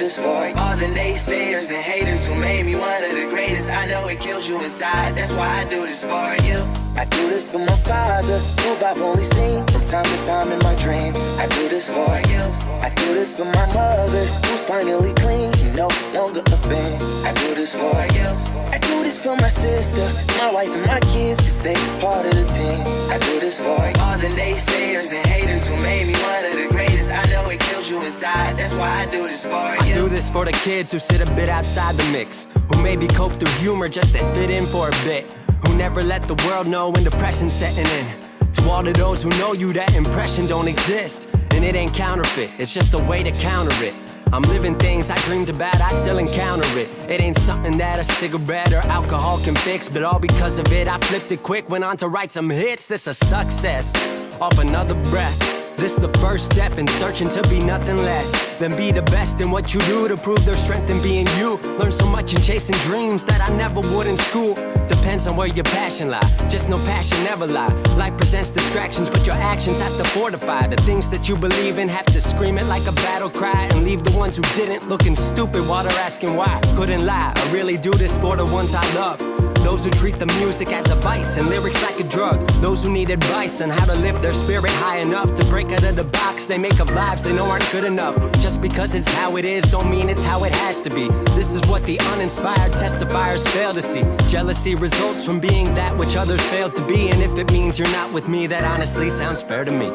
this for all the naysayers and haters who made me one of the greatest. I know it kills you inside, that's why I do this for you. I do this for my father, who I've only seen from time to time in my dreams. I do this for you. I do this for my mother, who's finally clean, no longer a fan. I do this for you. I do this for my sister, my wife and my kids, cause they part of the team. I do this for all the naysayers and haters who made me one of the greatest. I know it kills you inside, that's why I do this for you. I do this for the kids who sit a bit outside the mix, who maybe cope through humor just to fit in for a bit, who never let the world know when depression's setting in. To all of those who know you, that impression don't exist, and it ain't counterfeit, it's just a way to counter it. I'm living things I dreamed about, I still encounter it. It ain't something that a cigarette or alcohol can fix, but all because of it, I flipped it quick, went on to write some hits. This a success, off another breath. This the first step in searching to be nothing less than be the best in what you do to prove there's strength in being you. Learn so much in chasing dreams that I never would in school. Depends on where your passion lie, just no passion never lie. Life presents distractions, but your actions have to fortify. The things that you believe in have to scream it like a battle cry, and leave the ones who didn't looking stupid while they're asking why. Couldn't lie, I really do this for the ones I love. Those who treat the music as a vice and lyrics like a drug. Those who need advice on how to lift their spirit high enough to break out of the box they make of lives they know aren't good enough. Just because it's how it is don't mean it's how it has to be. This is what the uninspired testifiers fail to see. Jealousy results from being that which others fail to be, and if it means you're not with me, that honestly sounds fair to me.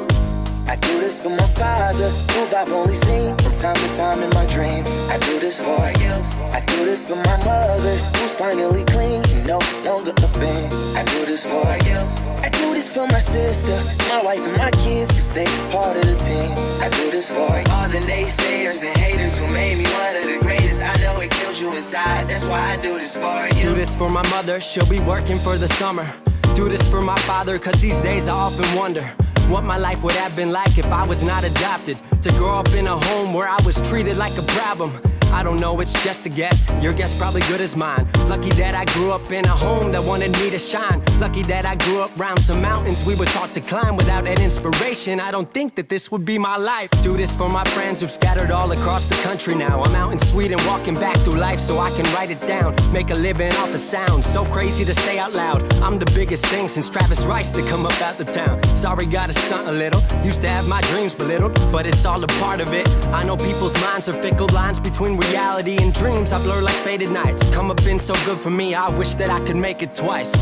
I do this for my father, who I've only seen from time to time in my dreams. I do this for you. I do this for my mother, who's finally clean, no longer a fan. I do this for you. I do this for my sister, my wife and my kids, cause they part of the team. I do this for all the naysayers and haters who made me one of the greatest. I know it kills you inside, that's why I do this for you. Do this for my mother, she'll be working for the summer. Do this for my father, cause these days I often wonder what my life would have been like if I was not adopted. To grow up in a home where I was treated like a problem. I don't know, it's just a guess. Your guess probably good as mine. Lucky that I grew up in a home that wanted me to shine. Lucky that I grew up around some mountains we were taught to climb. Without that inspiration, I don't think that this would be my life. Do this for my friends who've scattered all across the country now. I'm out in Sweden walking back through life so I can write it down. Make a living off the sound, so crazy to say out loud. I'm the biggest thing since Travis Rice to come up out the town. Sorry, gotta stunt a little. Used to have my dreams belittled, but it's all a part of it. I know people's minds are fickle, lines between reality and dreams I blur like faded nights. Come up been so good for me, I wish that I could make it twice.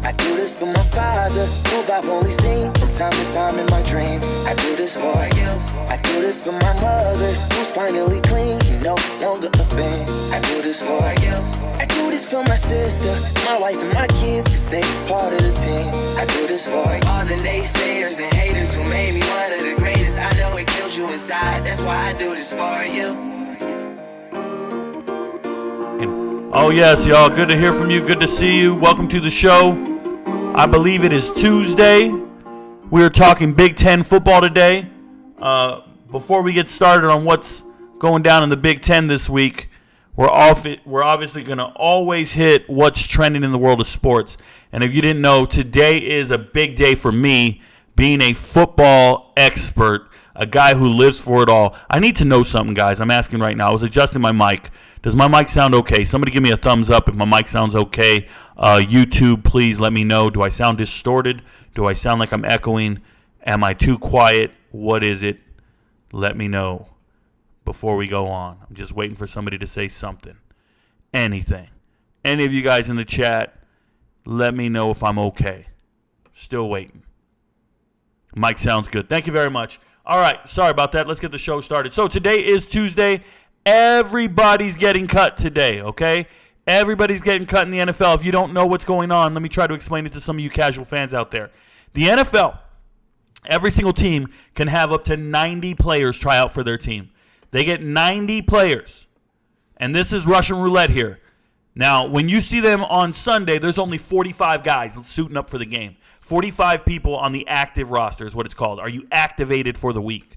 I do this for my father, who I've only seen from time to time in my dreams. I do this for you. I do this for my mother, who's finally clean, no longer a fan. I do this for you. I do this for my sister, my wife and my kids, cause they part of the team. I do this for all the naysayers and haters who made me one of the greatest. I know it kills you inside, that's why I do this for you. Oh yes, y'all, good to hear from you, good to see you. Welcome to the show. I believe it is Tuesday. We are talking Big Ten football today. Before we get started on what's going down in the Big Ten this week, we're obviously going to always hit what's trending in the world of sports. And if you didn't know, today is a big day for me, being a football expert, a guy who lives for it all. I need to know something, guys. I'm asking right now. I was adjusting my mic. Does my mic sound okay? Somebody give me a thumbs up if my mic sounds okay. YouTube, please let me know. Do I sound distorted? Do I sound like I'm echoing? Am I too quiet? What is it? Let me know before we go on. I'm just waiting for somebody to say something. Anything. Any of you guys in the chat, let me know if I'm okay. Still waiting. Mic sounds good. Thank you very much. All right, sorry about that. Let's get the show started. So today is Tuesday. Everybody's getting cut today, okay? Everybody's getting cut in the NFL. If you don't know what's going on, let me try to explain it to some of you casual fans out there. The NFL, every single team can have up to 90 players try out for their team. They get 90 players, and this is Russian roulette here. Now, when you see them on Sunday, there's only 45 guys suiting up for the game. 45 people on the active roster is what it's called. Are you activated for the week?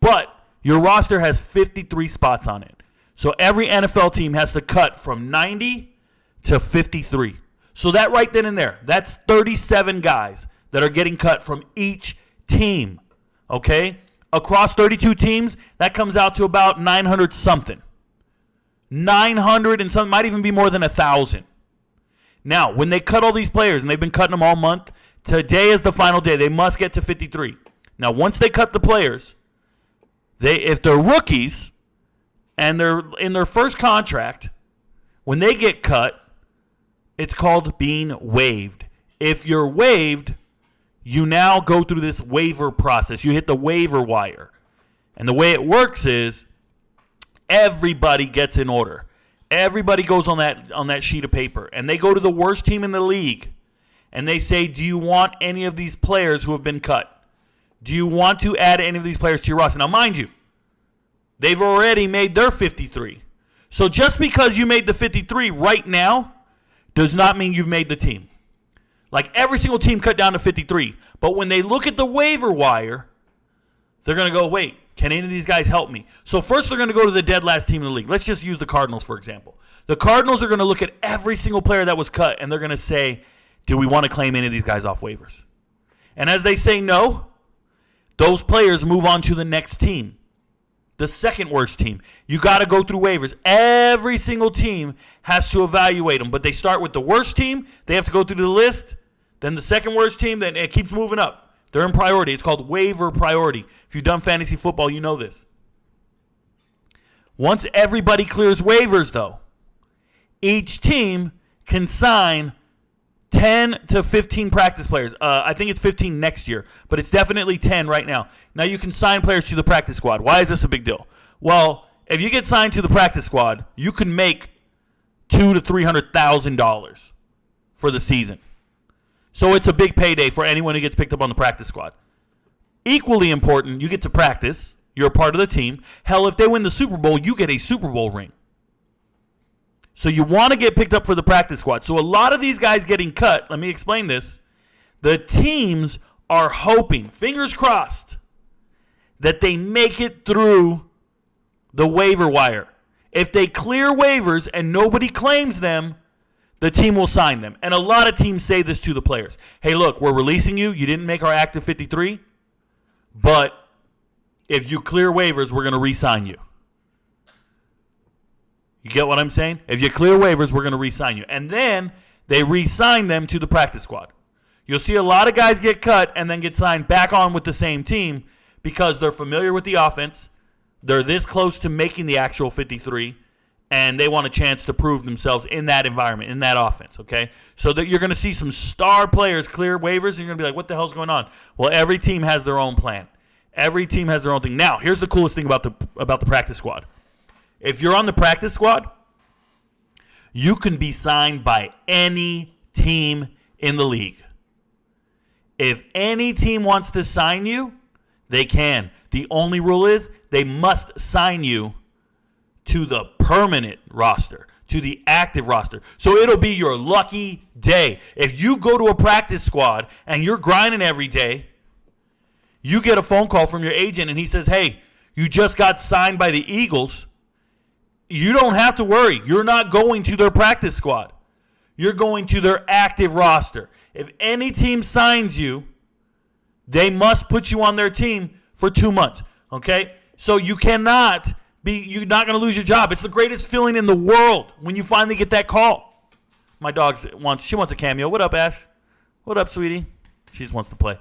But your roster has 53 spots on it. So every NFL team has to cut from 90 to 53. So that right then and there, that's 37 guys that are getting cut from each team. Okay? Across 32 teams, that comes out to about 900 something. 900 and some, might even be more than 1,000. Now, when they cut all these players, and they've been cutting them all month, today is the final day. They must get to 53. Now, once they cut the players, if they're rookies and they're in their first contract, when they get cut, it's called being waived. If you're waived, you now go through this waiver process. You hit the waiver wire. And the way it works is everybody gets in order. Everybody goes on that sheet of paper, and they go to the worst team in the league, and they say, do you want any of these players who have been cut? Do you want to add any of these players to your roster? Now, mind you, they've already made their 53. So just because you made the 53 right now does not mean you've made the team. Like, every single team cut down to 53. But when they look at the waiver wire, they're going to go, wait, can any of these guys help me? So first they're going to go to the dead last team in the league. Let's just use the Cardinals, for example. The Cardinals are going to look at every single player that was cut, and they're going to say, do we want to claim any of these guys off waivers? And as they say no, those players move on to the next team, the second worst team. You got to go through waivers. Every single team has to evaluate them, but they start with the worst team. They have to go through the list. Then the second worst team, then it keeps moving up. They're in priority. It's called waiver priority. If you've done fantasy football, you know this. Once everybody clears waivers, though, each team can sign 10 to 15 practice players. I think it's 15 next year, but it's definitely 10 right now. Now you can sign players to the practice squad. Why is this a big deal? Well, if you get signed to the practice squad, you can make $200,000 to $300,000 for the season. So it's a big payday for anyone who gets picked up on the practice squad. Equally important, you get to practice. You're a part of the team. Hell, if they win the Super Bowl, you get a Super Bowl ring. So you want to get picked up for the practice squad. So a lot of these guys getting cut, let me explain this. The teams are hoping, fingers crossed, that they make it through the waiver wire. If they clear waivers and nobody claims them, the team will sign them. And a lot of teams say this to the players. Hey, look, we're releasing you. You didn't make our active 53, but if you clear waivers, we're going to re-sign you. You get what I'm saying? If you clear waivers, we're going to re-sign you. And then they re-sign them to the practice squad. You'll see a lot of guys get cut and then get signed back on with the same team because they're familiar with the offense. They're this close to making the actual 53, and they want a chance to prove themselves in that environment, in that offense, okay? So that you're going to see some star players clear waivers, and you're going to be like, what the hell's going on? Well, every team has their own plan. Every team has their own thing. Now, here's the coolest thing about the practice squad. If you're on the practice squad, you can be signed by any team in the league. If any team wants to sign you, they can. The only rule is they must sign you to the permanent roster, to the active roster. So it'll be your lucky day. If you go to a practice squad and you're grinding every day, you get a phone call from your agent and he says, hey, you just got signed by the Eagles. You don't have to worry. You're not going to their practice squad. You're going to their active roster. If any team signs you, they must put you on their team for 2 months, okay? So you're not going to lose your job. It's the greatest feeling in the world when you finally get that call. My dog wants a cameo. What up, Ash? What up, sweetie? She just wants to play.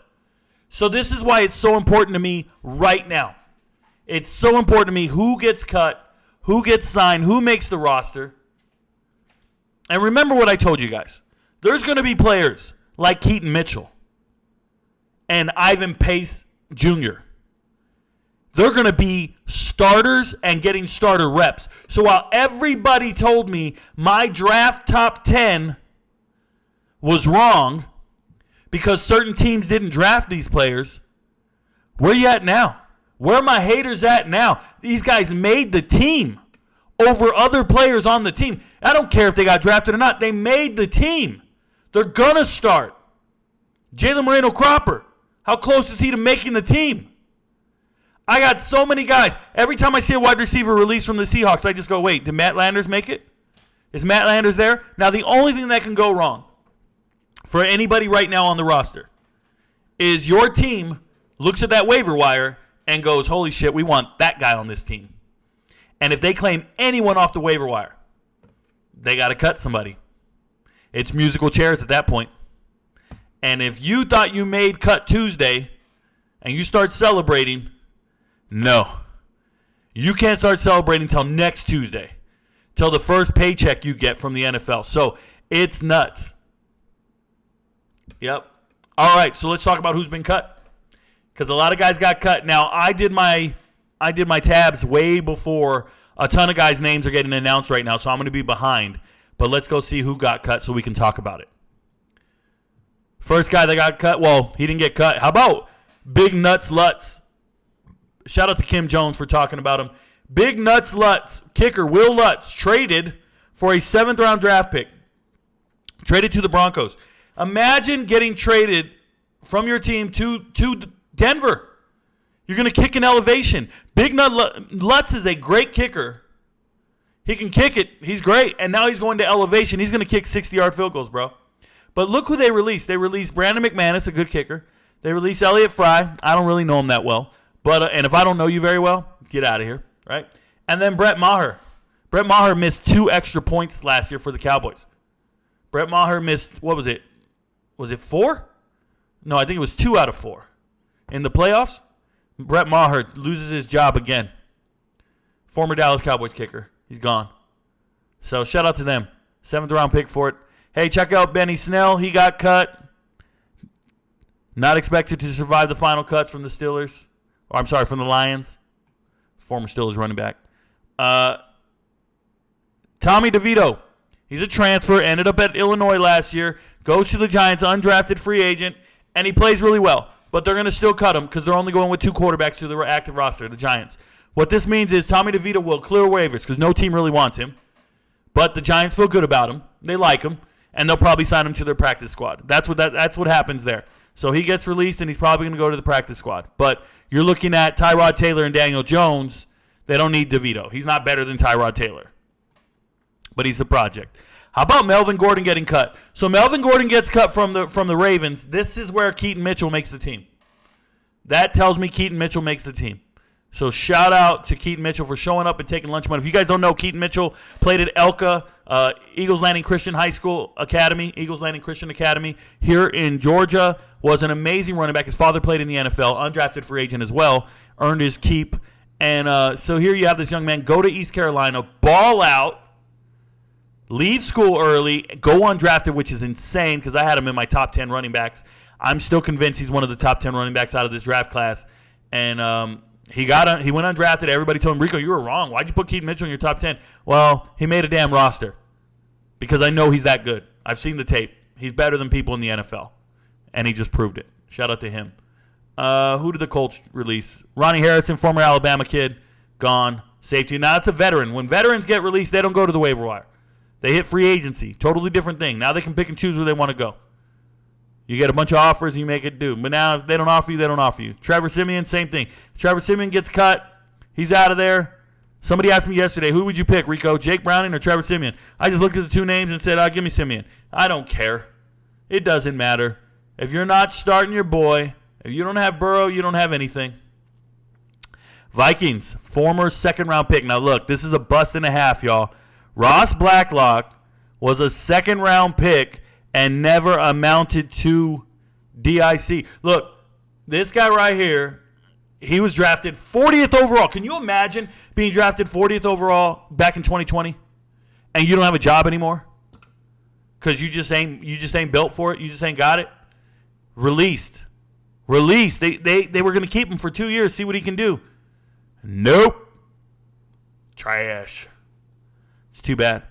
So this is why it's so important to me right now. It's so important to me who gets cut, who gets signed, who makes the roster. And remember what I told you guys. There's going to be players like Keaton Mitchell and Ivan Pace Jr. They're going to be starters and getting starter reps. So while everybody told me my draft top 10 was wrong because certain teams didn't draft these players, where you at now? Where are my haters at now? These guys made the team over other players on the team. I don't care if they got drafted or not. They made the team. They're going to start. Jalen Moreno-Cropper, how close is he to making the team? I got so many guys. Every time I see a wide receiver released from the Seahawks, I just go, wait, did Matt Landers make it? Is Matt Landers there? Now, the only thing that can go wrong for anybody right now on the roster is your team looks at that waiver wire and goes, holy shit, we want that guy on this team. And if they claim anyone off the waiver wire, they got to cut somebody. It's musical chairs at that point. And if you thought you made cut Tuesday and you start celebrating, no. You can't start celebrating until next Tuesday, till the first paycheck you get from the NFL. So it's nuts. Yep. All right, so let's talk about who's been cut, because a lot of guys got cut. Now, I did my tabs way before a ton of guys' names are getting announced right now, so I'm going to be behind. But let's go see who got cut so we can talk about it. First guy that got cut, well, he didn't get cut. How about Big Nuts Lutz? Shout out to Kim Jones for talking about him. Big Nuts Lutz, kicker Will Lutz, traded for a 7th-round draft pick. Traded to the Broncos. Imagine getting traded from your team to Denver. You're going to kick an elevation. Big Nut Lutz is a great kicker. He can kick it. He's great. And now he's going to elevation. He's going to kick 60-yard field goals, bro. But look who they released. They released Brandon McManus, a good kicker. They released Elliott Fry. I don't really know him that well. But and if I don't know you very well, get out of here, right? And then Brett Maher. Brett Maher missed 2 extra points last year for the Cowboys. Brett Maher missed, what was it? Was it 4? No, I think it was 2 out of 4. In the playoffs, Brett Maher loses his job again. Former Dallas Cowboys kicker. He's gone. So shout out to them. 7th-round pick for it. Hey, check out Benny Snell. He got cut. Not expected to survive the final cuts from the Steelers. Or I'm sorry, from the Lions. Former Steelers running back. Tommy DeVito. He's a transfer. Ended up at Illinois last year. Goes to the Giants, undrafted free agent. And he plays really well. But they're going to still cut him because they're only going with 2 quarterbacks to the active roster, the Giants. What this means is Tommy DeVito will clear waivers because no team really wants him. But the Giants feel good about him. They like him. And they'll probably sign him to their practice squad. That's what happens there. So he gets released, and he's probably going to go to the practice squad. But you're looking at Tyrod Taylor and Daniel Jones. They don't need DeVito. He's not better than Tyrod Taylor. But he's a project. How about Melvin Gordon getting cut? So Melvin Gordon gets cut from the Ravens. This is where Keaton Mitchell makes the team. That tells me Keaton Mitchell makes the team. So shout out to Keaton Mitchell for showing up and taking lunch money. If you guys don't know, Keaton Mitchell played at Elka, Eagles Landing Christian High School Academy, Eagles Landing Christian Academy here in Georgia. Was an amazing running back. His father played in the NFL, undrafted free agent as well, earned his keep. And so here you have this young man go to East Carolina, ball out, leave school early, go undrafted, which is insane because I had him in my top 10 running backs. I'm still convinced he's one of the top 10 running backs out of this draft class. And he went undrafted. Everybody told him, Rico, you were wrong. Why'd you put Keaton Mitchell in your top 10? Well, he made a damn roster because I know he's that good. I've seen the tape. He's better than people in the NFL, and he just proved it. Shout out to him. Who did the Colts release? Ronnie Harrison, former Alabama kid, gone. Safety. Now, that's a veteran. When veterans get released, they don't go to the waiver wire. They hit free agency. Totally different thing. Now they can pick and choose where they want to go. You get a bunch of offers and you make it do. But now if they don't offer you, they don't offer you. Trevor Siemian, same thing. Trevor Siemian gets cut. He's out of there. Somebody asked me yesterday, who would you pick, Rico? Jake Browning or Trevor Siemian? I just looked at the 2 names and said, give me Siemian. I don't care. It doesn't matter. If you're not starting your boy, if you don't have Burrow, you don't have anything. Vikings, former 2nd-round pick. Now, look, this is a bust and a half, y'all. Ross Blacklock was a 2nd-round pick and never amounted to DIC. Look, this guy right here, he was drafted 40th overall. Can you imagine being drafted 40th overall back in 2020 and you don't have a job anymore because you just ain't built for it? You just ain't got it? Released. They were going to keep him for 2 years, see what he can do. Nope. Trash. It's too bad.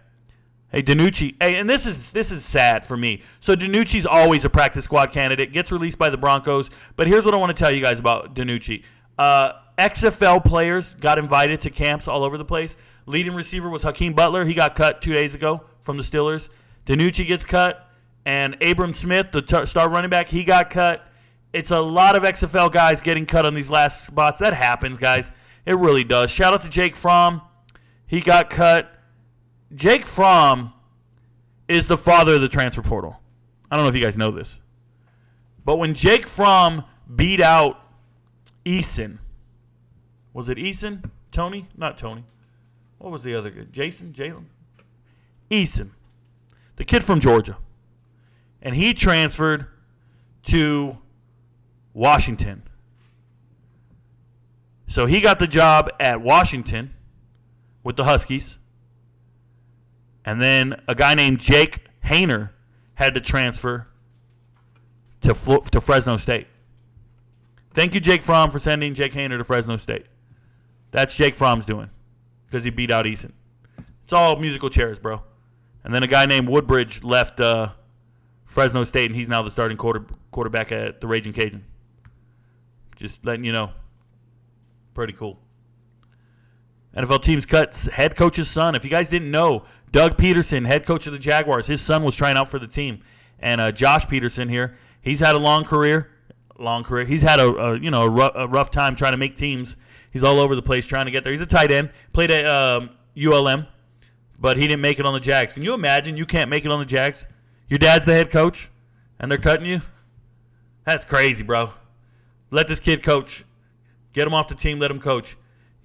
Hey, DiNucci. Hey, and this is sad for me. So DiNucci's always a practice squad candidate. Gets released by the Broncos. But here's what I want to tell you guys about DiNucci. XFL players got invited to camps all over the place. Leading receiver was Hakeem Butler. He got cut 2 days ago from the Steelers. DiNucci gets cut. And Abram Smith, the star running back, he got cut. It's a lot of XFL guys getting cut on these last spots. That happens, guys. It really does. Shout out to Jake Fromm. He got cut. Jake Fromm is the father of the transfer portal. I don't know if you guys know this. But when Jake Fromm beat out Eason, was it Eason? Tony? Not Tony. What was the other guy? Jalen? Eason. The kid from Georgia. And he transferred to Washington. So he got the job at Washington with the Huskies. And then a guy named Jake Haener had to transfer to Fresno State. Thank you, Jake Fromm, for sending Jake Haener to Fresno State. That's Jake Fromm's doing because he beat out Eason. It's all musical chairs, bro. And then a guy named Woodbridge left Fresno State, and he's now the starting quarterback at the Raging Cajun. Just letting you know. Pretty cool. NFL teams cut head coach's son. If you guys didn't know, Doug Peterson, head coach of the Jaguars, his son was trying out for the team. And Josh Peterson here, he's had a long career. He's had a rough time trying to make teams. He's all over the place trying to get there. He's a tight end. Played at ULM, but he didn't make it on the Jags. Can you imagine you can't make it on the Jags? Your dad's the head coach, and they're cutting you? That's crazy, bro. Let this kid coach. Get him off the team. Let him coach.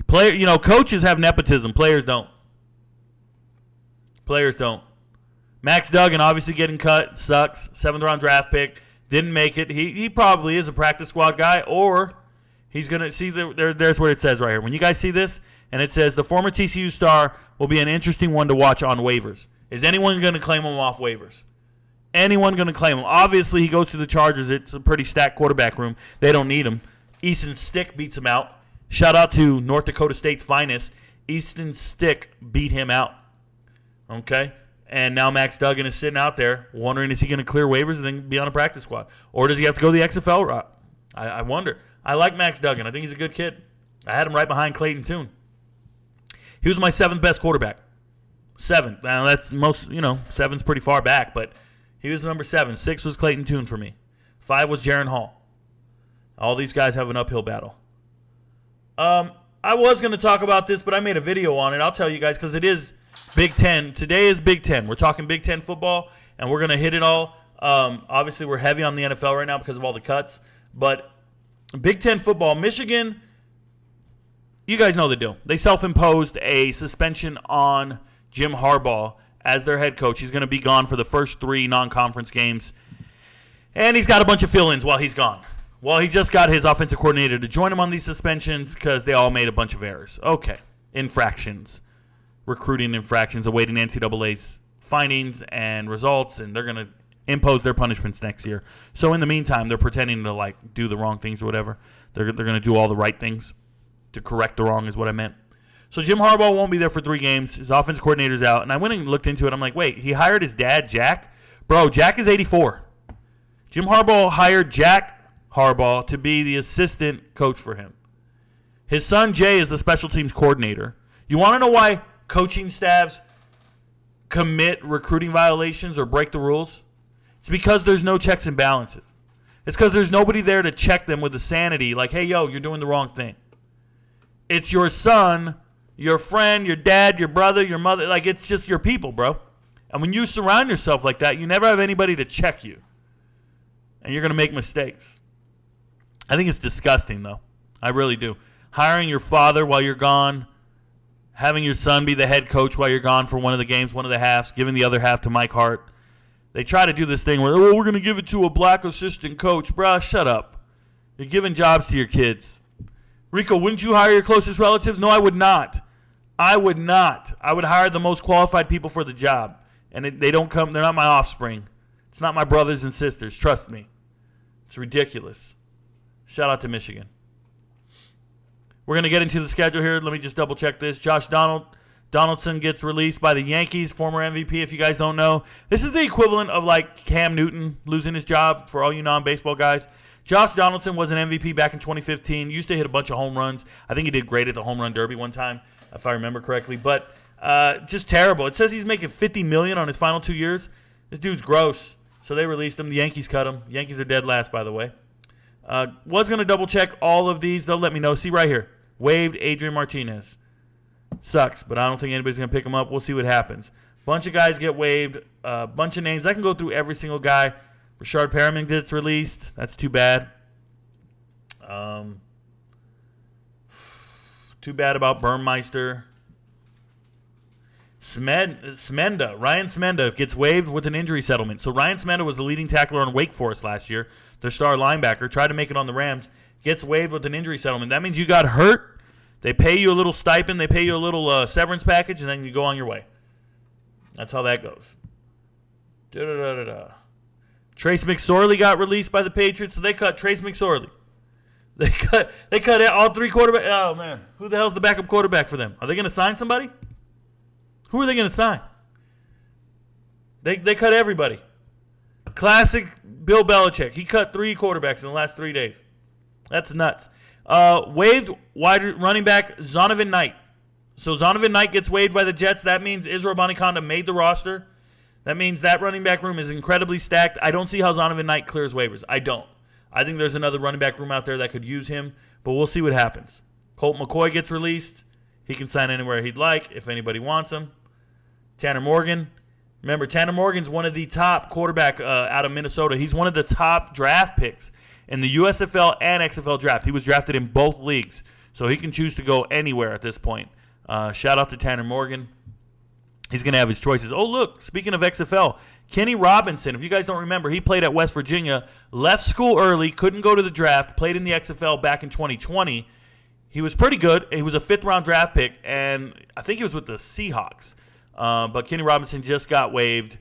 Coaches have nepotism. Players don't. Max Duggan obviously getting cut. Sucks. 7th-round draft pick. Didn't make it. He probably is a practice squad guy, or he's going to see there's what it says right here. When you guys see this, and it says the former TCU star will be an interesting one to watch on waivers. Is anyone going to claim him off waivers? Anyone going to claim him? Obviously, he goes to the Chargers. It's a pretty stacked quarterback room. They don't need him. Easton Stick beats him out. Shout out to North Dakota State's finest. Easton Stick beat him out. Okay? And now Max Duggan is sitting out there wondering, is he going to clear waivers and then be on a practice squad? Or does he have to go the XFL route? I wonder. I like Max Duggan. I think he's a good kid. I had him right behind Clayton Tune. He was my 7th best quarterback. 7th. Now, that's most, 7's pretty far back, but he was number 7. 6 was Clayton Tune for me. 5 was Jaron Hall. All these guys have an uphill battle. I was going to talk about this, but I made a video on it. I'll tell you guys because it is Big Ten. Today is Big Ten. We're talking Big Ten football, and we're going to hit it all. Obviously, we're heavy on the NFL right now because of all the cuts. But Big Ten football, Michigan, you guys know the deal. They self-imposed a suspension on Jim Harbaugh as their head coach. He's going to be gone for the first 3 non-conference games. And he's got a bunch of fill-ins while he's gone. Well, he just got his offensive coordinator to join him on these suspensions because they all made a bunch of errors. Okay. Infractions. Recruiting infractions, awaiting NCAA's findings and results, and they're going to impose their punishments next year. So in the meantime, they're pretending to do the wrong things or whatever. They're going to do all the right things to correct the wrong is what I meant. So Jim Harbaugh won't be there for 3 games. His offensive coordinator's out. And I went and looked into it. I'm like, wait, he hired his dad, Jack? Bro, Jack is 84. Jim Harbaugh hired Jack Harbaugh to be the assistant coach for him. His son, Jay, is the special teams coordinator. You want to know why coaching staffs commit recruiting violations or break the rules? It's because there's no checks and balances. It's because there's nobody there to check them with the sanity, like, hey, yo, you're doing the wrong thing. It's your son, your friend, your dad, your brother, your mother. It's just your people, bro. And when you surround yourself like that, you never have anybody to check you. And you're going to make mistakes. I think it's disgusting, though. I really do. Hiring your father while you're gone, having your son be the head coach while you're gone for one of the games, one of the halves, giving the other half to Mike Hart. They try to do this thing where, we're going to give it to a black assistant coach. Bruh, shut up. You're giving jobs to your kids. Rico, wouldn't you hire your closest relatives? No, I would not. I would not. I would hire the most qualified people for the job. And they don't come. They're not my offspring. It's not my brothers and sisters. Trust me. It's ridiculous. Shout out to Michigan. We're going to get into the schedule here. Let me just double check this. Josh Donaldson gets released by the Yankees, former MVP, if you guys don't know. This is the equivalent of Cam Newton losing his job for all you non-baseball guys. Josh Donaldson was an MVP back in 2015. Used to hit a bunch of home runs. I think he did great at the home run derby one time, if I remember correctly. But just terrible. It says he's making $50 million on his final 2 years. This dude's gross. So they released him. The Yankees cut him. Yankees are dead last, by the way. Was going to double check all of these. They'll let me know. See right here. Waived Adrian Martinez. Sucks, but I don't think anybody's going to pick him up. We'll see what happens. Bunch of guys get waived. Bunch of names. I can go through every single guy. Rashard Perriman gets released. That's too bad. Too bad about Burmeister. Smenda, Ryan Smenda gets waived with an injury settlement. So Ryan Smenda was the leading tackler on Wake Forest last year, their star linebacker, tried to make it on the Rams, gets waived with an injury settlement. That means you got hurt, they pay you a little stipend, they pay you a little severance package, and then you go on your way. That's how that goes. Trace McSorley got released by the Patriots, so they cut Trace McSorley. They cut all three quarterbacks. Oh, man. Who the hell's the backup quarterback for them? Are they going to sign somebody? Who are they going to sign? They cut everybody. Classic Bill Belichick. He cut 3 quarterbacks in the last 3 days. That's nuts. Waived running back Zonovan Knight. So Zonovan Knight gets waived by the Jets. That means Israel Abanikanda made the roster. That means that running back room is incredibly stacked. I don't see how Zonovan Knight clears waivers. I don't. I think there's another running back room out there that could use him, but we'll see what happens. Colt McCoy gets released. He can sign anywhere he'd like if anybody wants him. Tanner Morgan. Remember, Tanner Morgan's one of the top quarterback out of Minnesota. He's one of the top draft picks in the USFL and XFL draft. He was drafted in both leagues, so he can choose to go anywhere at this point. Shout out to Tanner Morgan. He's going to have his choices. Oh, look, speaking of XFL, Kenny Robinson, if you guys don't remember, he played at West Virginia, left school early, couldn't go to the draft, played in the XFL back in 2020. He was pretty good. He was a 5th-round draft pick, and I think he was with the Seahawks. But Kenny Robinson just got waived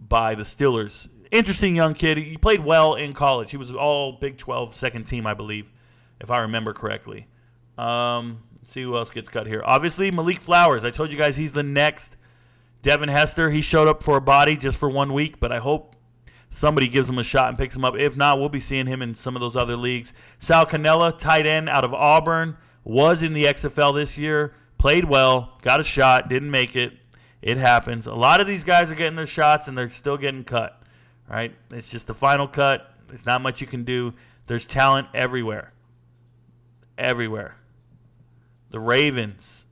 by the Steelers. Interesting young kid. He played well in college. He was all Big 12 second team, I believe, if I remember correctly. Let's see who else gets cut here. Obviously, Malik Flowers. I told you guys he's the next Devin Hester. He showed up for a body just for 1 week, but I hope somebody gives him a shot and picks him up. If not, we'll be seeing him in some of those other leagues. Sal Cannella, tight end out of Auburn, was in the XFL this year, played well, got a shot, didn't make it. It happens. A lot of these guys are getting their shots, and they're still getting cut, right? It's just the final cut. There's not much you can do. There's talent everywhere. Everywhere. The Ravens,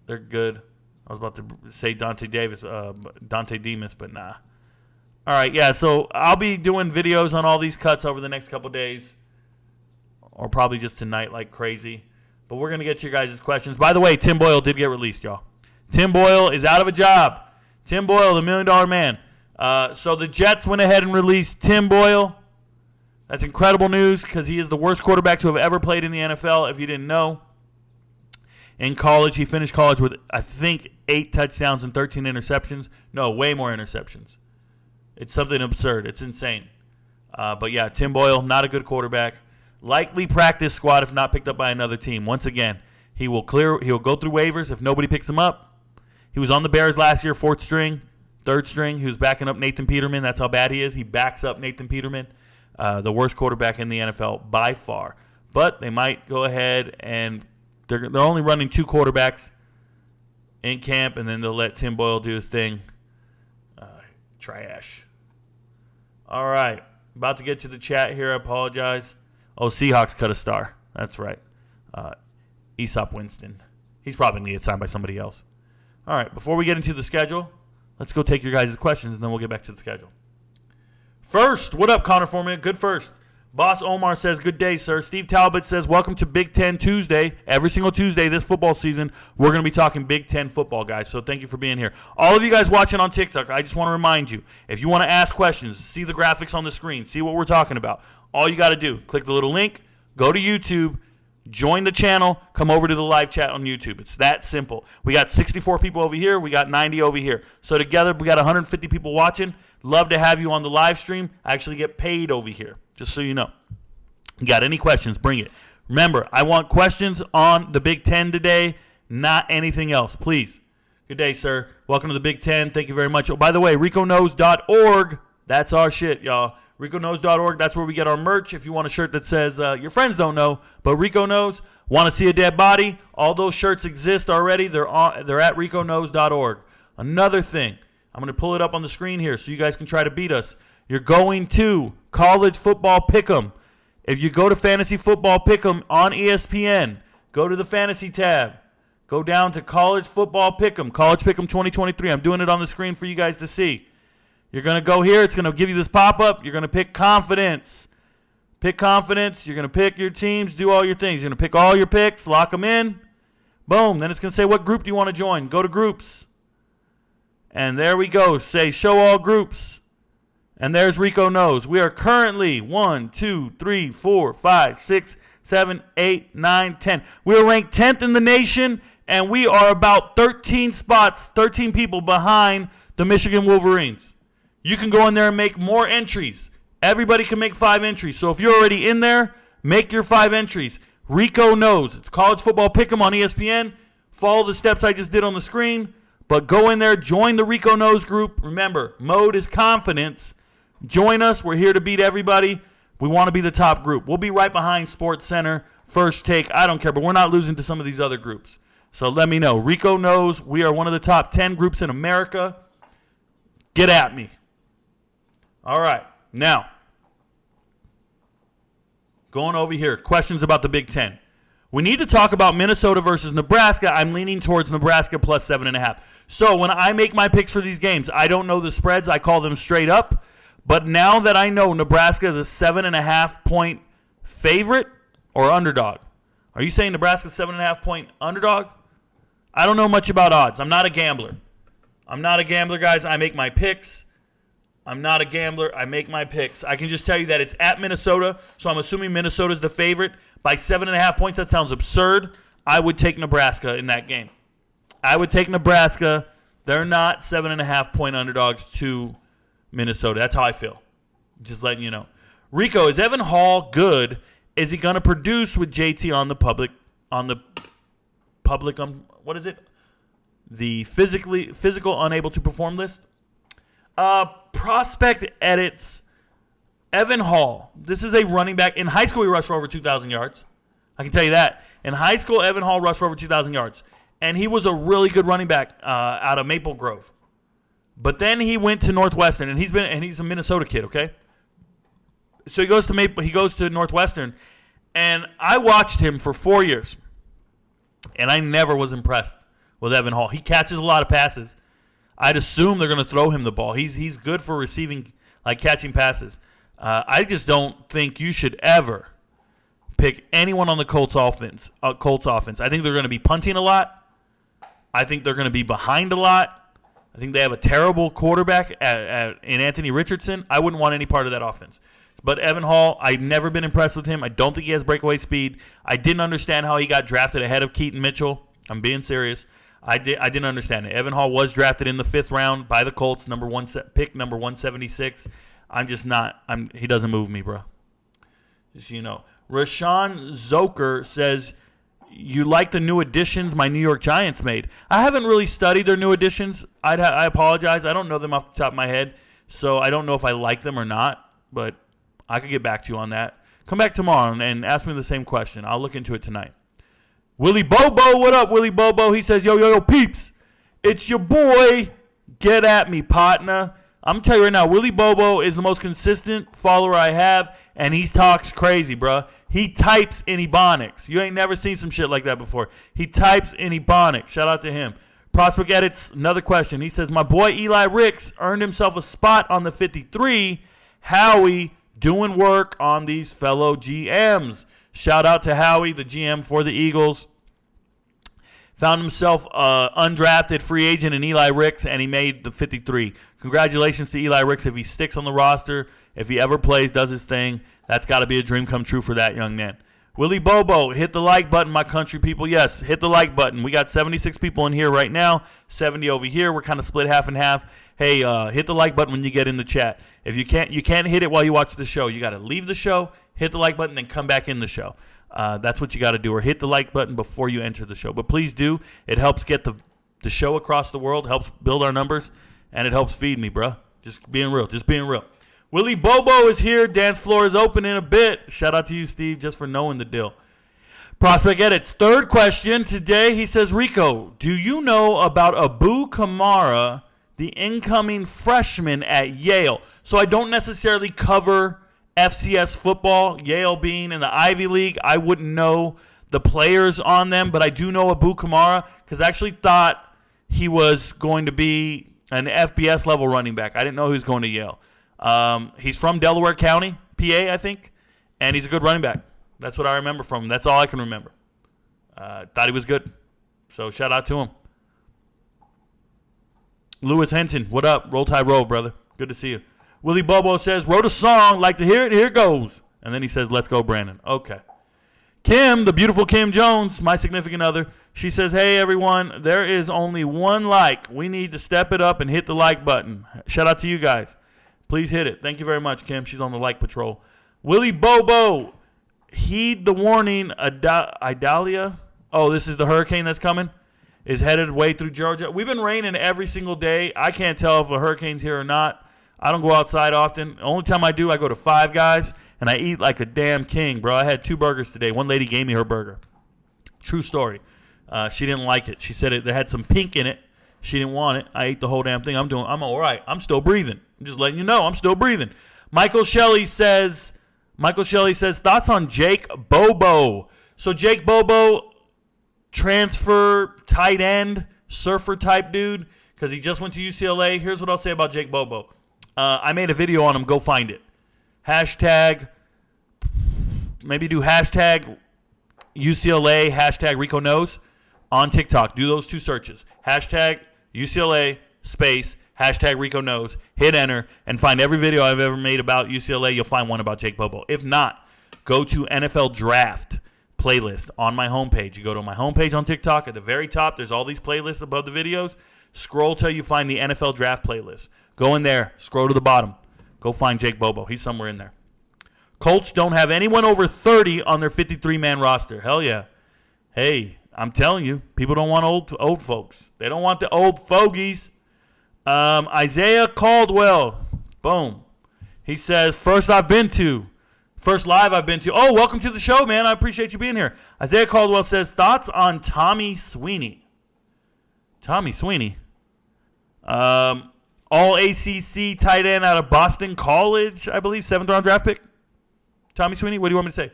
they're good. I was about to say Dante Demas, but nah. All right, yeah, so I'll be doing videos on all these cuts over the next couple days, or probably just tonight like crazy. But we're going to get to your guys' questions. By the way, Tim Boyle did get released, y'all. Tim Boyle is out of a job. Tim Boyle, the $1 million man. So the Jets went ahead and released Tim Boyle. That's incredible news because he is the worst quarterback to have ever played in the NFL, if you didn't know. In college, he finished college with, I think, 8 touchdowns and 13 interceptions. No, way more interceptions. It's something absurd. It's insane. But, yeah, Tim Boyle, not a good quarterback. Likely practice squad if not picked up by another team. Once again, he'll go through waivers if nobody picks him up. He was on the Bears last year, 4th string, 3rd string. He was backing up Nathan Peterman. That's how bad he is. He backs up Nathan Peterman, the worst quarterback in the NFL by far. But they might go ahead and they're only running 2 quarterbacks in camp, and then they'll let Tim Boyle do his thing. Trash. All right. About to get to the chat here. I apologize. Oh, Seahawks cut a star. That's right. Aesop Winston. He's probably going to get signed by somebody else. All right. Before we get into the schedule, let's go take your guys' questions, and then we'll get back to the schedule. First, what up, Connor Foreman? Good first. Boss Omar says, good day, sir. Steve Talbot says, welcome to Big 10 Tuesday. Every single Tuesday this football season, we're going to be talking Big 10 football, guys. So thank you for being here. All of you guys watching on TikTok, I just want to remind you, if you want to ask questions, see the graphics on the screen, see what we're talking about, all you got to do, click the little link, go to YouTube, join the channel, come over to the live chat on YouTube. It's that simple. We got 64 people over here. We got 90 over here. So together, we got 150 people watching. Love to have you on the live stream. I actually get paid over here, just so you know. You got any questions, bring it. Remember, I want questions on the Big 10 today, not anything else, please. Good day, sir. Welcome to the Big 10. Thank you very much. Oh, by the way, RicoKnows.org. That's our shit, y'all. RicoKnows.org. That's where we get our merch. If you want a shirt that says, your friends don't know, but Rico knows, want to see a dead body, all those shirts exist already. They're at RicoKnows.org. Another thing. I'm going to pull it up on the screen here so you guys can try to beat us. You're going to College Football Pick'em. If you go to Fantasy Football Pick'em on ESPN, go to the Fantasy tab. Go down to College Football Pick'em, College Pick'em 2023. I'm doing it on the screen for you guys to see. You're going to go here. It's going to give you this pop-up. You're going to pick confidence. Pick confidence. You're going to pick your teams, do all your things. You're going to pick all your picks, lock them in. Boom. Then it's going to say, what group do you want to join? Go to groups. And there we go. Say, show all groups. And there's Rico Knows. We are currently 1, 2, 3, 4, 5, 6, 7, 8, 9, 10. We are ranked 10th in the nation, and we are about 13 people behind the Michigan Wolverines. You can go in there and make more entries. Everybody can make 5 entries. So if you're already in there, make your 5 entries. Rico Knows. It's college football pick'em on ESPN. Follow the steps I just did on the screen. But go in there, join the Rico Knows group. Remember, mode is confidence. Join us. We're here to beat everybody. We want to be the top group. We'll be right behind Sports Center, First Take. I don't care, but we're not losing to some of these other groups. So let me know. Rico Knows. We are one of the top 10 groups in America. Get at me. All right. Now, going over here. Questions about the Big Ten. We need to talk about Minnesota versus Nebraska. I'm leaning towards Nebraska plus 7.5. So when I make my picks for these games, I don't know the spreads. I call them straight up. But now that I know Nebraska is a 7.5 point favorite or underdog. Are you saying Nebraska's 7.5 point underdog? I don't know much about odds. I'm not a gambler. Guys. I make my picks. I'm not a gambler. I make my picks. I can just tell you that it's at Minnesota, so I'm assuming Minnesota's the favorite by 7.5 points. That sounds absurd. I would take Nebraska in that game. I would take Nebraska. They're not 7.5 point underdogs to Minnesota. That's how I feel. Just letting you know. Rico, is Evan Hall good? Is he going to produce with JT on the public, what is it? The physical unable to perform list? Prospect edits. Evan Hall. This is a running back. In high school, he rushed for over 2,000 yards. I can tell you that. In high school, Evan Hall rushed for over 2,000 yards. And he was a really good running back out of Maple Grove. But then he went to Northwestern, and he's a Minnesota kid, okay? So he goes to Northwestern, and I watched him for 4 years, and I never was impressed with Evan Hall. He catches a lot of passes. I'd assume they're going to throw him the ball. He's good for receiving, like catching passes. I just don't think you should ever pick anyone on the Colts offense. I think they're going to be punting a lot. I think they're going to be behind a lot. I think they have a terrible quarterback in Anthony Richardson. I wouldn't want any part of that offense. But Evan Hall, I've never been impressed with him. I don't think he has breakaway speed. I didn't understand how he got drafted ahead of Keaton Mitchell. I'm being serious. I didn't understand it. Evan Hall was drafted in the 5th round by the Colts, pick number 176. I'm just not. He doesn't move me, bro. Just so you know. Rashawn Zoker says, you like the new additions my New York Giants made. I haven't really studied their new additions. I apologize. I don't know them off the top of my head, so I don't know if I like them or not, but I could get back to you on that. Come back tomorrow and ask me the same question. I'll look into it tonight. Willie Bobo, what up, Willie Bobo? He says, yo, peeps, it's your boy. Get at me, partner. I'm telling you right now, Willie Bobo is the most consistent follower I have, and he talks crazy, bro. He types in Ebonics. You ain't never seen some shit like that before. He types in Ebonics. Shout out to him. Prospect Edits, another question. He says, my boy Eli Ricks earned himself a spot on the 53. Howie doing work on these fellow GMs. Shout out to Howie, the GM for the Eagles. Found himself undrafted free agent in Eli Ricks, and he made the 53. Congratulations to Eli Ricks if he sticks on the roster, if he ever plays, does his thing. That's got to be a dream come true for that young man. Willie Bobo, hit the like button, my country people. Yes, hit the like button. We got 76 people in here right now, 70 over here. We're kind of split half and half. Hey, hit the like button when you get in the chat. If you can't hit it while you watch the show. You got to leave the show, hit the like button, then come back in the show. That's what you got to do, or hit the like button before you enter the show. But please do. It helps get the show across the world, helps build our numbers, and it helps feed me, bro. Just being real. Willie Bobo is here. Dance floor is open in a bit. Shout out to you, Steve, just for knowing the deal. Prospect Edits, third question today. He says, Rico, do you know about Abu Kamara, the incoming freshman at Yale? So I don't necessarily cover FCS football, Yale being in the Ivy League. I wouldn't know the players on them, but I do know Abu Kamara because I actually thought he was going to be an FBS level running back. I didn't know he was going to Yale. He's from Delaware County, PA, I think, and he's a good running back. That's what I remember from him. That's all I can remember. Thought he was good. So shout out to him. Lewis Henton, what up? Roll Tide Roll, brother. Good to see you. Willie Bobo says, wrote a song, like to hear it, here it goes. And then he says, let's go, Brandon. Okay. Kim, the beautiful Kim Jones, my significant other, she says, hey, everyone, there is only one like. We need to step it up and hit the like button. Shout out to you guys. Please hit it. Thank you very much, Kim. She's on the like patrol. Willie Bobo, heed the warning. Idalia, oh, this is the hurricane that's coming, is headed way through Georgia. We've been raining every single day. I can't tell if a hurricane's here or not. I don't go outside often. The only time I do, I go to Five Guys, and I eat like a damn king, bro. I had 2 burgers today. One lady gave me her burger. True story. She didn't like it. She said it had some pink in it. She didn't want it. I ate the whole damn thing. I'm all right. I'm still breathing. I'm just letting you know I'm still breathing. Michael Shelley says, thoughts on Jake Bobo. So Jake Bobo, transfer, tight end, surfer type dude, because he just went to UCLA. Here's what I'll say about Jake Bobo. I made a video on him. Go find it. Maybe do hashtag UCLA, hashtag Rico Knows on TikTok. Do those 2 searches. Hashtag UCLA space, hashtag Rico Knows. Hit enter and find every video I've ever made about UCLA. You'll find one about Jake Bobo. If not, go to NFL Draft playlist on my homepage. You go to my homepage on TikTok. At the very top, there's all these playlists above the videos. Scroll till you find the NFL Draft playlist. Go in there. Scroll to the bottom. Go find Jake Bobo. He's somewhere in there. Colts don't have anyone over 30 on their 53-man roster. Hell yeah. Hey, I'm telling you, people don't want old folks. They don't want the old fogies. Isaiah Caldwell. Boom. He says, first live I've been to. Oh, welcome to the show, man. I appreciate you being here. Isaiah Caldwell says, thoughts on Tommy Sweeney. Tommy Sweeney. All ACC tight end out of Boston College, I believe. 7th-round draft pick. Tommy Sweeney, what do you want me to say?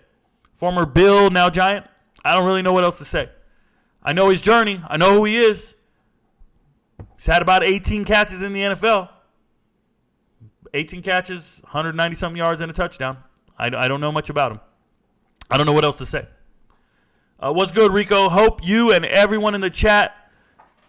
Former Bill, now Giant. I don't really know what else to say. I know his journey. I know who he is. He's had about 18 catches in the NFL. 18 catches, 190-something yards, and a touchdown. I don't know much about him. I don't know what else to say. What's good, Rico? Hope you and everyone in the chat,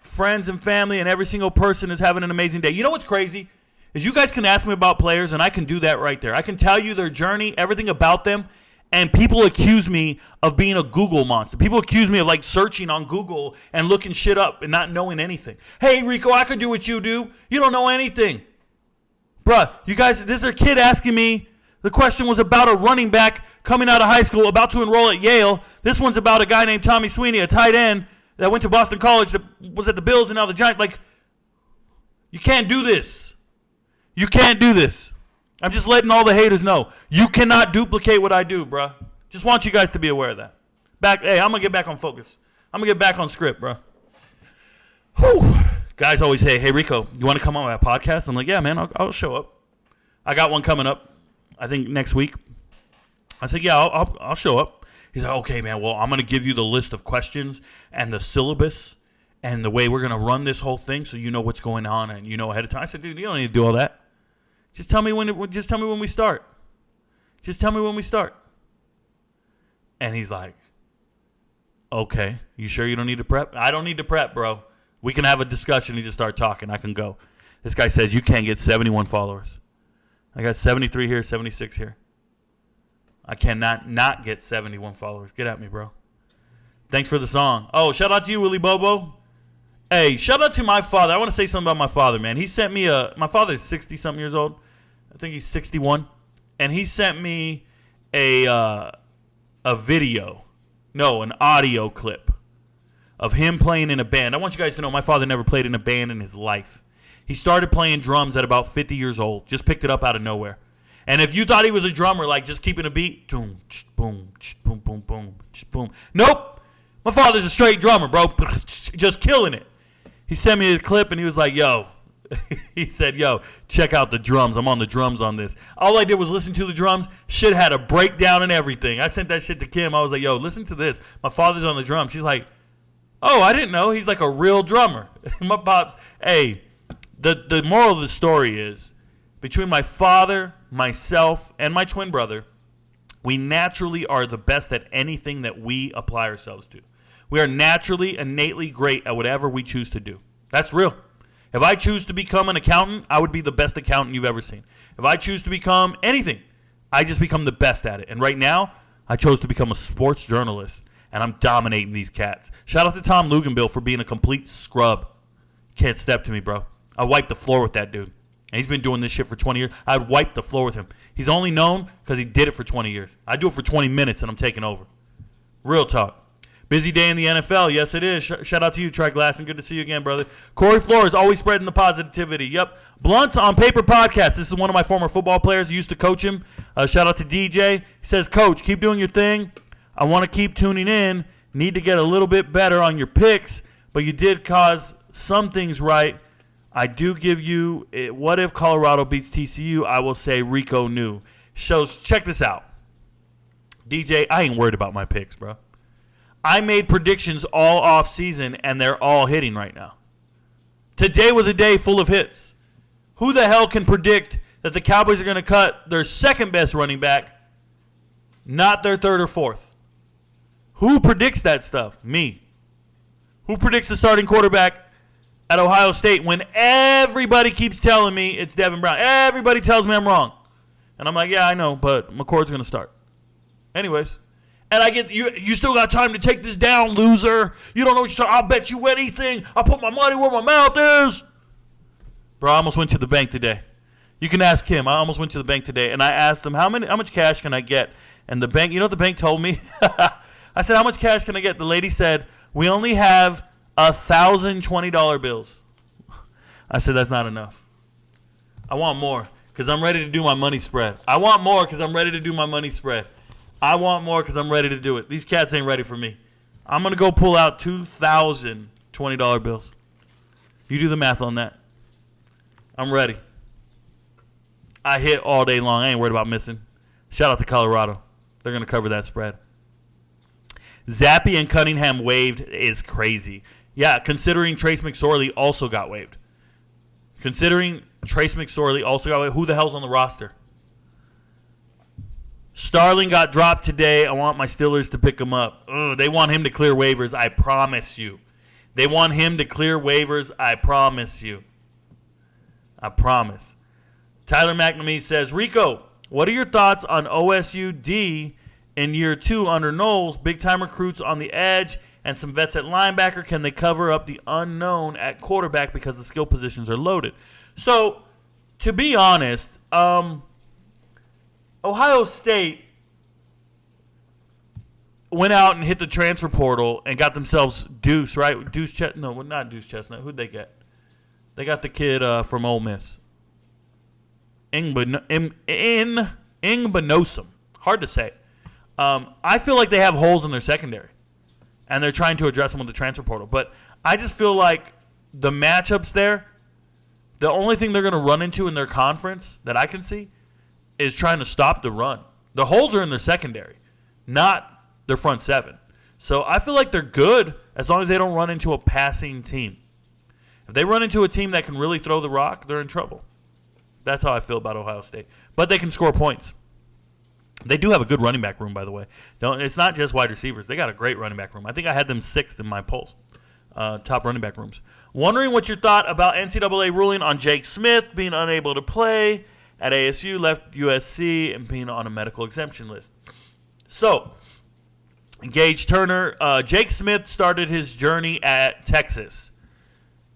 friends and family, and every single person is having an amazing day. You know what's crazy? Is you guys can ask me about players, and I can do that right there. I can tell you their journey, everything about them, and people accuse me of being a Google monster. People accuse me of, like, searching on Google and looking shit up and not knowing anything. Hey, Rico, I could do what you do. You don't know anything. Bruh, you guys, this is a kid asking me. The question was about a running back coming out of high school, about to enroll at Yale. This one's about a guy named Tommy Sweeney, a tight end that went to Boston College, that was at the Bills and now the Giants. Like, you can't do this. You can't do this. I'm just letting all the haters know. You cannot duplicate what I do, bruh. Just want you guys to be aware of that. Hey, I'm going to get back on focus. I'm going to get back on script, bruh. Whew. Guys always say, hey, Rico, you want to come on my podcast? I'm like, yeah, man, I'll show up. I got one coming up, I think, next week. I said, yeah, I'll show up. He's like, okay, man, well, I'm going to give you the list of questions and the syllabus and the way we're going to run this whole thing so you know what's going on and you know ahead of time. I said, dude, you don't need to do all that. Just tell me when we start. Just tell me when we start. And he's like, okay, you sure you don't need to prep? I don't need to prep, bro. We can have a discussion and just start talking. I can go. This guy says you can't get 71 followers. I got 73 here, 76 here. I cannot not get 71 followers. Get at me, bro. Thanks for the song. Oh, shout out to you, Willie Bobo. Hey, shout out to my father. I want to say something about my father, man. He sent me my father is 60-something years old. I think he's 61. And he sent me an audio clip of him playing in a band. I want you guys to know my father never played in a band in his life. He started playing drums at about 50 years old. Just picked it up out of nowhere. And if you thought he was a drummer, like just keeping a beat, boom, boom, boom, boom, boom, boom. Nope. My father's a straight drummer, bro. Just killing it. He sent me a clip and he was like, yo. He said, yo, check out the drums. I'm on the drums on this. All I did was listen to the drums. Shit had a breakdown and everything. I sent that shit to Kim. I was like, yo, listen to this. My father's on the drums. She's like, oh, I didn't know. He's like a real drummer. My pops, hey, the moral of the story is between my father, myself, and my twin brother, we naturally are the best at anything that we apply ourselves to. We are naturally, innately great at whatever we choose to do. That's real. If I choose to become an accountant, I would be the best accountant you've ever seen. If I choose to become anything, I just become the best at it. And right now, I chose to become a sports journalist, and I'm dominating these cats. Shout out to Tom Luganbill for being a complete scrub. Can't step to me, bro. I wiped the floor with that dude. And he's been doing this shit for 20 years. I'd wipe the floor with him. He's only known because he did it for 20 years. I do it for 20 minutes, and I'm taking over. Real talk. Busy day in the NFL. Yes, it is. Shout out to you, Trey Glass, and good to see you again, brother. Corey Flores, always spreading the positivity. Yep. Blunts on Paper podcast. This is one of my former football players. I used to coach him. Shout out to DJ. He says, Coach, keep doing your thing. I want to keep tuning in. Need to get a little bit better on your picks, but you did cause some things right. I do give you, what if Colorado beats TCU? I will say Rico knew. Shows, check this out. DJ, I ain't worried about my picks, bro. I made predictions all off season, and they're all hitting right now. Today was a day full of hits. Who the hell can predict that the Cowboys are going to cut their second best running back, not their third or fourth? Who predicts that stuff? Me. Who predicts the starting quarterback at Ohio State when everybody keeps telling me it's Devin Brown? Everybody tells me I'm wrong. And I'm like, yeah, I know, but McCord's going to start. Anyways. And I get, you still got time to take this down, loser. You don't know what you're talking. I'll bet you anything. I'll put my money where my mouth is. Bro, I almost went to the bank today. You can ask him. I almost went to the bank today, and I asked him, how much cash can I get? And the bank, you know what the bank told me? I said, how much cash can I get? The lady said, we only have 1,000 $20 bills. I said, that's not enough. I want more because I'm ready to do my money spread. I want more because I'm ready to do my money spread. I want more because I'm ready to do it. These cats ain't ready for me. I'm going to go pull out 2,000 $20 bills. You do the math on that. I'm ready. I hit all day long. I ain't worried about missing. Shout out to Colorado. They're going to cover that spread. Zappy and Cunningham waived is crazy. Yeah, considering Trace McSorley also got waived. Who the hell's on the roster? Starling got dropped today. I want my Steelers to pick him up. Ugh, they want him to clear waivers, I promise you. They want him to clear waivers, I promise you. I promise. Tyler McNamee says, Rico, what are your thoughts on OSU-D in year 2 under Knowles? Big-time recruits on the edge and some vets at linebacker. Can they cover up the unknown at quarterback because the skill positions are loaded? So, to be honest, Ohio State went out and hit the transfer portal and got themselves Deuce, right? No, not Deuce Chestnut. Who'd they get? They got the kid from Ole Miss. Ingbenosum. Hard to say. I feel like they have holes in their secondary, and they're trying to address them with the transfer portal. But I just feel like the matchups there, the only thing they're going to run into in their conference that I can see is trying to stop the run. The holes are in their secondary, not their front seven. So I feel like they're good as long as they don't run into a passing team. If they run into a team that can really throw the rock, they're in trouble. That's how I feel about Ohio State. But they can score points. They do have a good running back room, by the way. It's not just wide receivers. They got a great running back room. I think I had them 6th in my polls. Top running back rooms. Wondering what your thought about NCAA ruling on Jake Smith being unable to play at ASU, left USC, and being on a medical exemption list. So, Gage Turner, Jake Smith started his journey at Texas.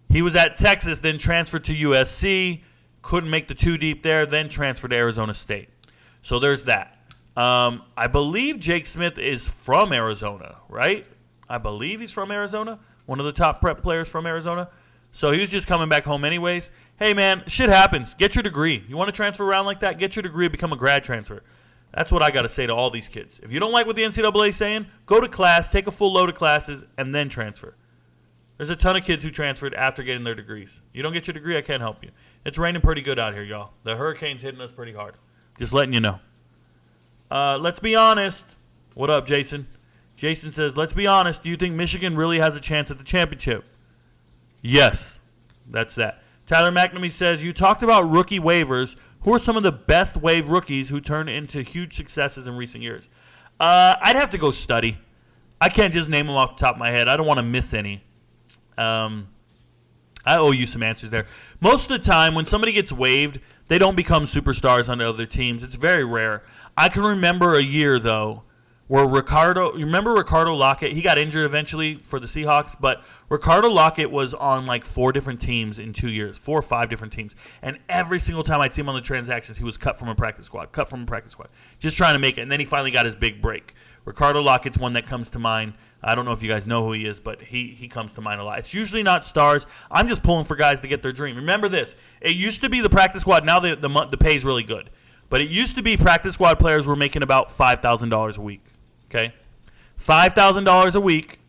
He was at Texas, then transferred to USC, couldn't make the 2 deep there, then transferred to Arizona State. So there's that. I believe Jake Smith is from Arizona, right? I believe he's from Arizona, one of the top prep players from Arizona. So he was just coming back home anyways. Hey, man, shit happens. Get your degree. You want to transfer around like that? Get your degree and become a grad transfer. That's what I got to say to all these kids. If you don't like what the NCAA is saying, go to class, take a full load of classes, and then transfer. There's a ton of kids who transferred after getting their degrees. You don't get your degree, I can't help you. It's raining pretty good out here, y'all. The hurricane's hitting us pretty hard. Just letting you know. Let's be honest. What up, Jason? Jason says, let's be honest. Do you think Michigan really has a chance at the championship? Yes. That's that. Tyler McNamee says, you talked about rookie waivers. Who are some of the best wave rookies who turned into huge successes in recent years? I'd have to go study. I can't just name them off the top of my head. I don't want to miss any. I owe you some answers there. Most of the time, when somebody gets waived, they don't become superstars on other teams. It's very rare. I can remember a year, though, where you remember Ricardo Lockett? He got injured eventually for the Seahawks, but Ricardo Lockett was on like 4 different teams in 2 years, 4 or 5 different teams. And every single time I'd see him on the transactions, he was cut from a practice squad, just trying to make it. And then he finally got his big break. Ricardo Lockett's one that comes to mind. I don't know if you guys know who he is, but he comes to mind a lot. It's usually not stars. I'm just pulling for guys to get their dream. Remember this. It used to be the practice squad. Now the pay is really good. But it used to be practice squad players were making about $5,000 a week. Okay? $5,000 a week.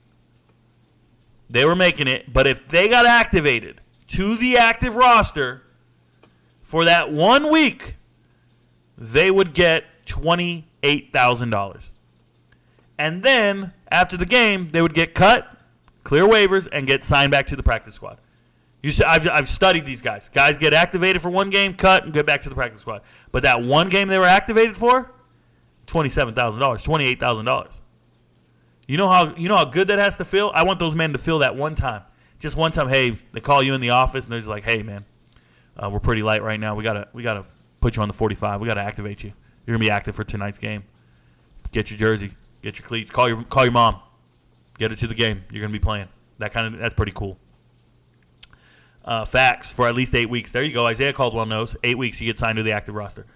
They were making it. But if they got activated to the active roster for that 1 week, they would get $28,000. And then, after the game, they would get cut, clear waivers, and get signed back to the practice squad. I've studied these guys. Guys get activated for 1 game, cut, and get back to the practice squad. But that 1 game they were activated for, $27,000, $28,000. You know how good that has to feel? I want those men to feel that one time. Just one time, hey, they call you in the office, and they're just like, hey, man, we're pretty light right now. We gotta put you on the 45. We got to activate you. You're going to be active for tonight's game. Get your jersey. Get your cleats. Call your mom. Get her to the game. You're going to be playing. That's pretty cool. Facts for at least 8 weeks. There you go. Isaiah Caldwell knows. 8 weeks, you get signed to the active roster.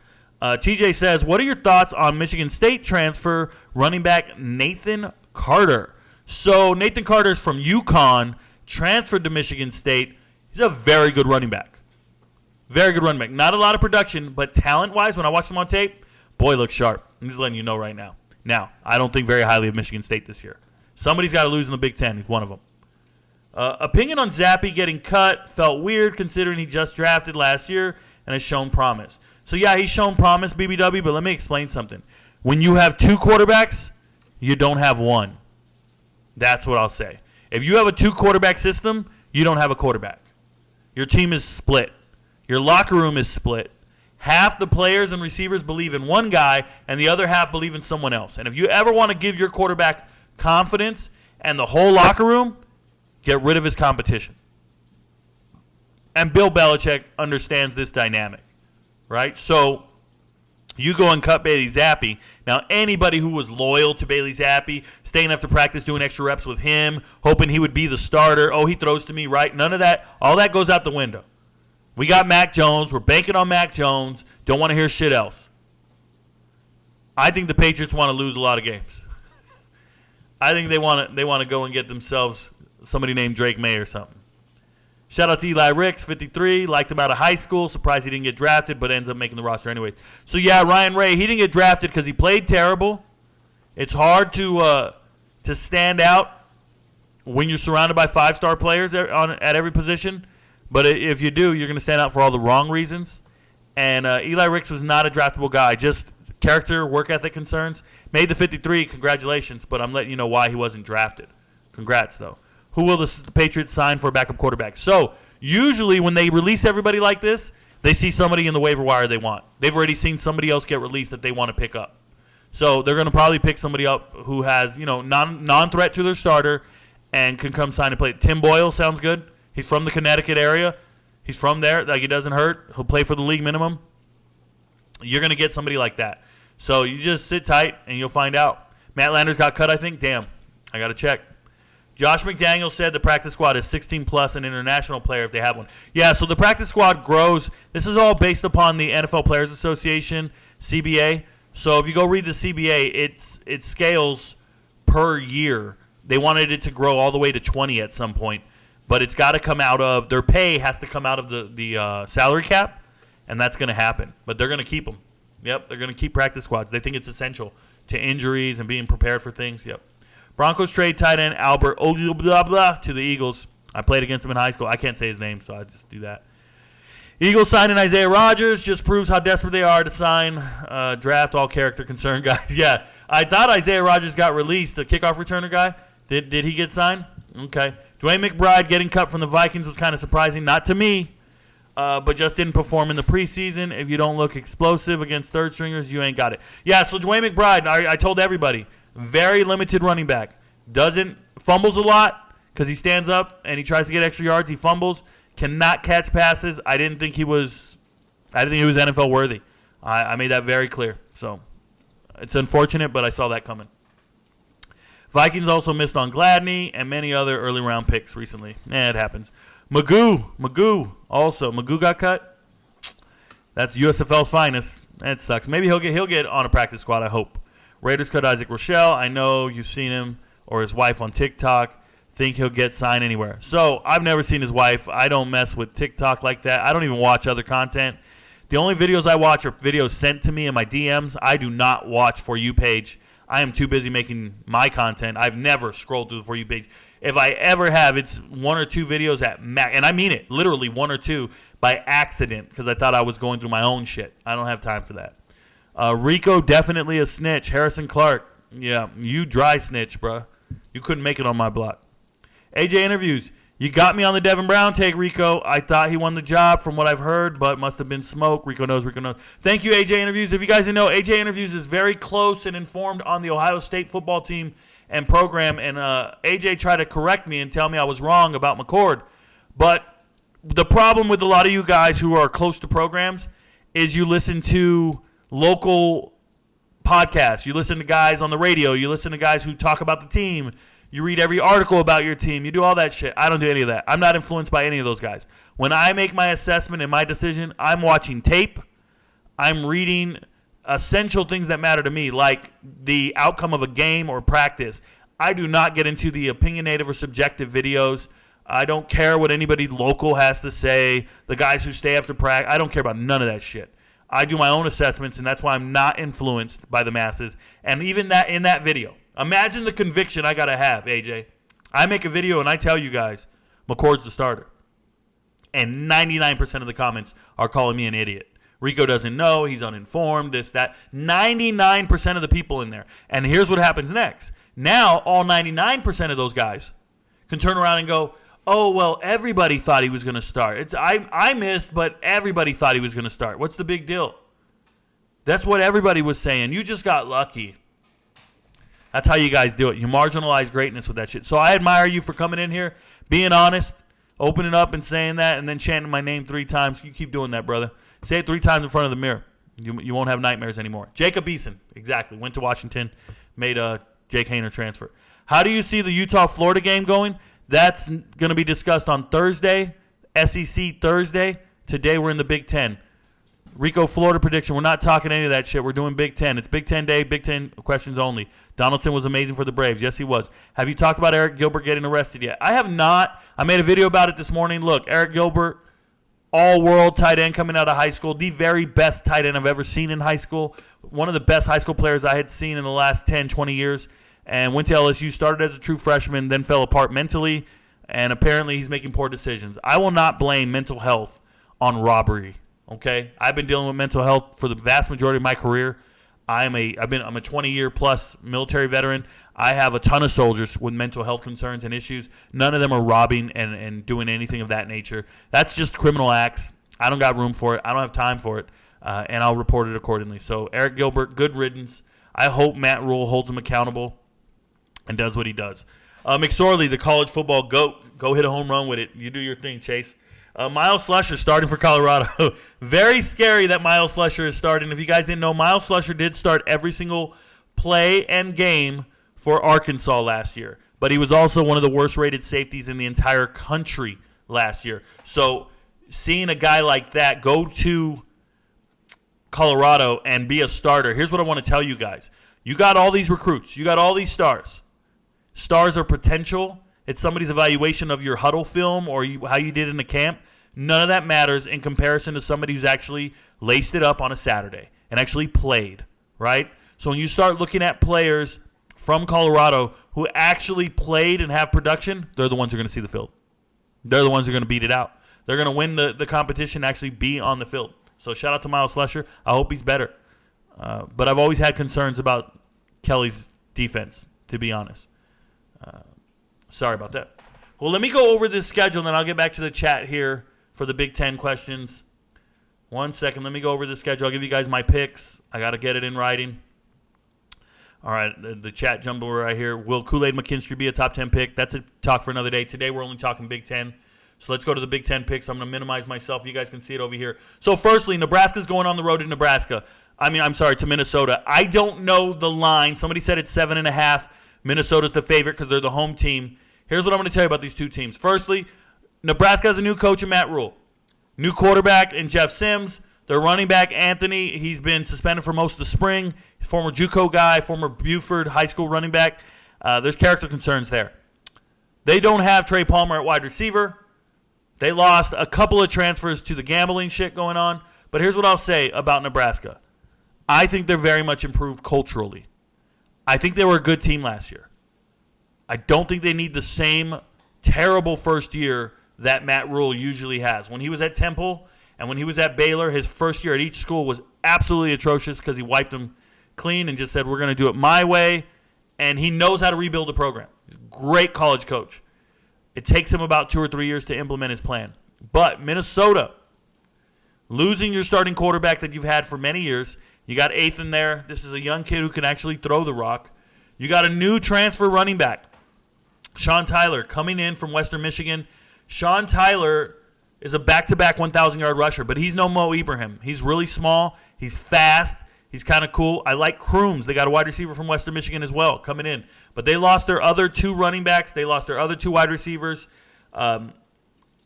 TJ says, what are your thoughts on Michigan State transfer running back Nathan Carter? So Nathan Carter is from UConn, transferred to Michigan State. He's a very good running back. Very good running back. Not a lot of production, but talent-wise, when I watch him on tape, boy, looks sharp. I'm just letting you know right now. Now, I don't think very highly of Michigan State this year. Somebody's got to lose in the Big Ten. He's one of them. Opinion on Zappe getting cut felt weird considering he just drafted last year and has shown promise. So, yeah, he's shown promise, BBW, but let me explain something. When you have 2 quarterbacks, you don't have one. That's what I'll say. If you have a 2-quarterback system, you don't have a quarterback. Your team is split. Your locker room is split. Half the players and receivers believe in one guy, and the other half believe in someone else. And if you ever want to give your quarterback confidence and the whole locker room, get rid of his competition. And Bill Belichick understands this dynamic, right? So you go and cut Bailey Zappe. Now, anybody who was loyal to Bailey Zappe, staying after practice, doing extra reps with him, hoping he would be the starter, oh, he throws to me, right? None of that. All that goes out the window. We got Mac Jones. We're banking on Mac Jones. Don't want to hear shit else. I think the Patriots want to lose a lot of games. I think they want to go and get themselves somebody named Drake May or something. Shout out to Eli Ricks, 53. Liked him out of high school. Surprised he didn't get drafted, but ends up making the roster anyway. So, yeah, Ryan Ray, he didn't get drafted because he played terrible. It's hard to stand out when you're surrounded by 5-star players at every position. But if you do, you're going to stand out for all the wrong reasons. And Eli Ricks was not a draftable guy. Just character, work ethic concerns. Made the 53. Congratulations. But I'm letting you know why he wasn't drafted. Congrats, though. Who will the Patriots sign for a backup quarterback? So usually when they release everybody like this, they see somebody in the waiver wire they want. They've already seen somebody else get released that they want to pick up. So they're going to probably pick somebody up who has, non-threat to their starter and can come sign and play. Tim Boyle sounds good. He's from the Connecticut area. He's from there. Like, he doesn't hurt. He'll play for the league minimum. You're going to get somebody like that. So you just sit tight and you'll find out. Matt Landers got cut, I think. Damn. I got to check. Josh McDaniel said the practice squad is 16-plus an international player if they have one. Yeah, so the practice squad grows. This is all based upon the NFL Players Association, CBA. So if you go read the CBA, it scales per year. They wanted it to grow all the way to 20 at some point. But it's got to come out of – their pay has to come out of the salary cap, and that's going to happen. But they're going to keep them. Yep, they're going to keep practice squads. They think it's essential to injuries and being prepared for things. Yep. Broncos trade tight end Albert Ogblah to the Eagles. I played against him in high school. I can't say his name, so I just do that. Eagles signing Isaiah Rodgers just proves how desperate they are to sign draft all character concerned guys. Yeah, I thought Isaiah Rodgers got released, the kickoff returner guy. Did he get signed? Okay. Dwayne McBride getting cut from the Vikings was kind of surprising. Not to me, but just didn't perform in the preseason. If you don't look explosive against third stringers, you ain't got it. Yeah, so Dwayne McBride, I told everybody, very limited running back. Fumbles a lot because he stands up and he tries to get extra yards. He fumbles, cannot catch passes. I didn't think he was NFL worthy. I made that very clear. So it's unfortunate, but I saw that coming. Vikings also missed on Gladney and many other early round picks recently. It happens. Magoo got cut. That's USFL's finest. That sucks. Maybe he'll get on a practice squad, I hope. Raiders cut Isaac Rochelle. I know you've seen him or his wife on TikTok. Think he'll get signed anywhere. So I've never seen his wife. I don't mess with TikTok like that. I don't even watch other content. The only videos I watch are videos sent to me in my DMs. I do not watch For You page. I am too busy making my content. I've never scrolled through the For You page. If I ever have, it's one or two videos at max. And I mean it, literally one or two by accident because I thought I was going through my own shit. I don't have time for that. Rico, definitely a snitch. Harrison Clark, yeah, you dry snitch, bruh. You couldn't make it on my block. AJ interviews. You got me on the Devin Brown take, Rico. I thought he won the job from what I've heard, but must have been smoke. Rico knows. Thank you, AJ Interviews. If you guys didn't know, AJ Interviews is very close and informed on the Ohio State football team and program, and AJ tried to correct me and tell me I was wrong about McCord. But the problem with a lot of you guys who are close to programs is you listen to local podcasts. You listen to guys on the radio. You listen to guys who talk about the team. You read every article about your team. You do all that shit. I don't do any of that. I'm not influenced by any of those guys. When I make my assessment and my decision, I'm watching tape. I'm reading essential things that matter to me, like the outcome of a game or practice. I do not get into the opinionative or subjective videos. I don't care what anybody local has to say, the guys who stay after practice. I don't care about none of that shit. I do my own assessments, and that's why I'm not influenced by the masses. And even that in that video, imagine the conviction I got to have, AJ. I make a video, and I tell you guys, McCord's the starter. And 99% of the comments are calling me an idiot. Rico doesn't know. He's uninformed, this, that. 99% of the people in there. And here's what happens next. Now, all 99% of those guys can turn around and go, oh, well, everybody thought he was going to start. I missed, but everybody thought he was going to start. What's the big deal? That's what everybody was saying. You just got lucky. That's how you guys do it. You marginalize greatness with that shit. So I admire you for coming in here, being honest, opening up and saying that, and then chanting my name 3 times. You keep doing that, brother. Say it 3 times in front of the mirror. You won't have nightmares anymore. Jacob Eason, exactly. Went to Washington, made a Jake Haener transfer. How do you see the Utah-Florida game going? That's going to be discussed on Thursday, SEC Thursday. Today we're in the Big Ten. Rico, Florida prediction. We're not talking any of that shit. We're doing Big Ten. It's Big Ten day, Big Ten questions only. Donaldson was amazing for the Braves. Yes, he was. Have you talked about Eric Gilbert getting arrested yet? I have not. I made a video about it this morning. Look, Eric Gilbert, all-world tight end coming out of high school. The very best tight end I've ever seen in high school. One of the best high school players I had seen in the last 10, 20 years. And went to LSU, started as a true freshman, then fell apart mentally, and apparently he's making poor decisions. I will not blame mental health on robbery, okay? I've been dealing with mental health for the vast majority of my career. I'm a 20-year-plus military veteran. I have a ton of soldiers with mental health concerns and issues. None of them are robbing and doing anything of that nature. That's just criminal acts. I don't got room for it. I don't have time for it, and I'll report it accordingly. So Eric Gilbert, good riddance. I hope Matt Rule holds him accountable and does what he does. McSorley, the college football GOAT. Go hit a home run with it. You do your thing, Chase. Miles Slusher starting for Colorado. Very scary that Miles Slusher is starting. If you guys didn't know, Miles Slusher did start every single play and game for Arkansas last year. But he was also one of the worst-rated safeties in the entire country last year. So seeing a guy like that go to Colorado and be a starter, here's what I want to tell you guys. You got all these recruits. You got all these stars. Stars are potential. It's somebody's evaluation of your huddle film or how you did in the camp. None of that matters in comparison to somebody who's actually laced it up on a Saturday and actually played, right? So when you start looking at players from Colorado who actually played and have production, they're the ones who are going to see the field. They're the ones who are going to beat it out. They're going to win the competition and actually be on the field. So shout out to Miles Slusher. I hope he's better. But I've always had concerns about Kelly's defense, to be honest. Sorry about that. Well, let me go over this schedule, and then I'll get back to the chat here for the Big Ten questions. 1 second. Let me go over the schedule. I'll give you guys my picks. I got to get it in writing. All right, the chat jumble right here. Will Kool-Aid McKinstry be a top 10 pick? That's a talk for another day. Today we're only talking Big Ten. So let's go to the Big Ten picks. I'm going to minimize myself. You guys can see it over here. So firstly, Nebraska's going on the road to Nebraska. To Minnesota. I don't know the line. Somebody said it's 7.5. Minnesota's the favorite because they're the home team. Here's what I'm going to tell you about these two teams. Firstly, Nebraska has a new coach in Matt Rule. New quarterback in Jeff Sims. Their running back, Anthony, he's been suspended for most of the spring. Former JUCO guy, former Buford high school running back. There's character concerns there. They don't have Trey Palmer at wide receiver. They lost a couple of transfers to the gambling shit going on. But here's what I'll say about Nebraska. I think they're very much improved culturally. I think they were a good team last year. I don't think they need the same terrible first year that Matt Rule usually has. When he was at Temple and when he was at Baylor, his first year at each school was absolutely atrocious because he wiped them clean and just said, we're going to do it my way. And he knows how to rebuild a program. He's a great college coach. It takes him about 2 or 3 years to implement his plan. But Minnesota, losing your starting quarterback that you've had for many years, you got Athan there. This is a young kid who can actually throw the rock. You got a new transfer running back, Sean Tyler, coming in from Western Michigan. Sean Tyler is a back-to-back 1,000-yard rusher, but he's no Mo Ibrahim. He's really small. He's fast. He's kind of cool. I like Crooms. They got a wide receiver from Western Michigan as well coming in. But they lost their other 2 running backs. They lost their other 2 wide receivers.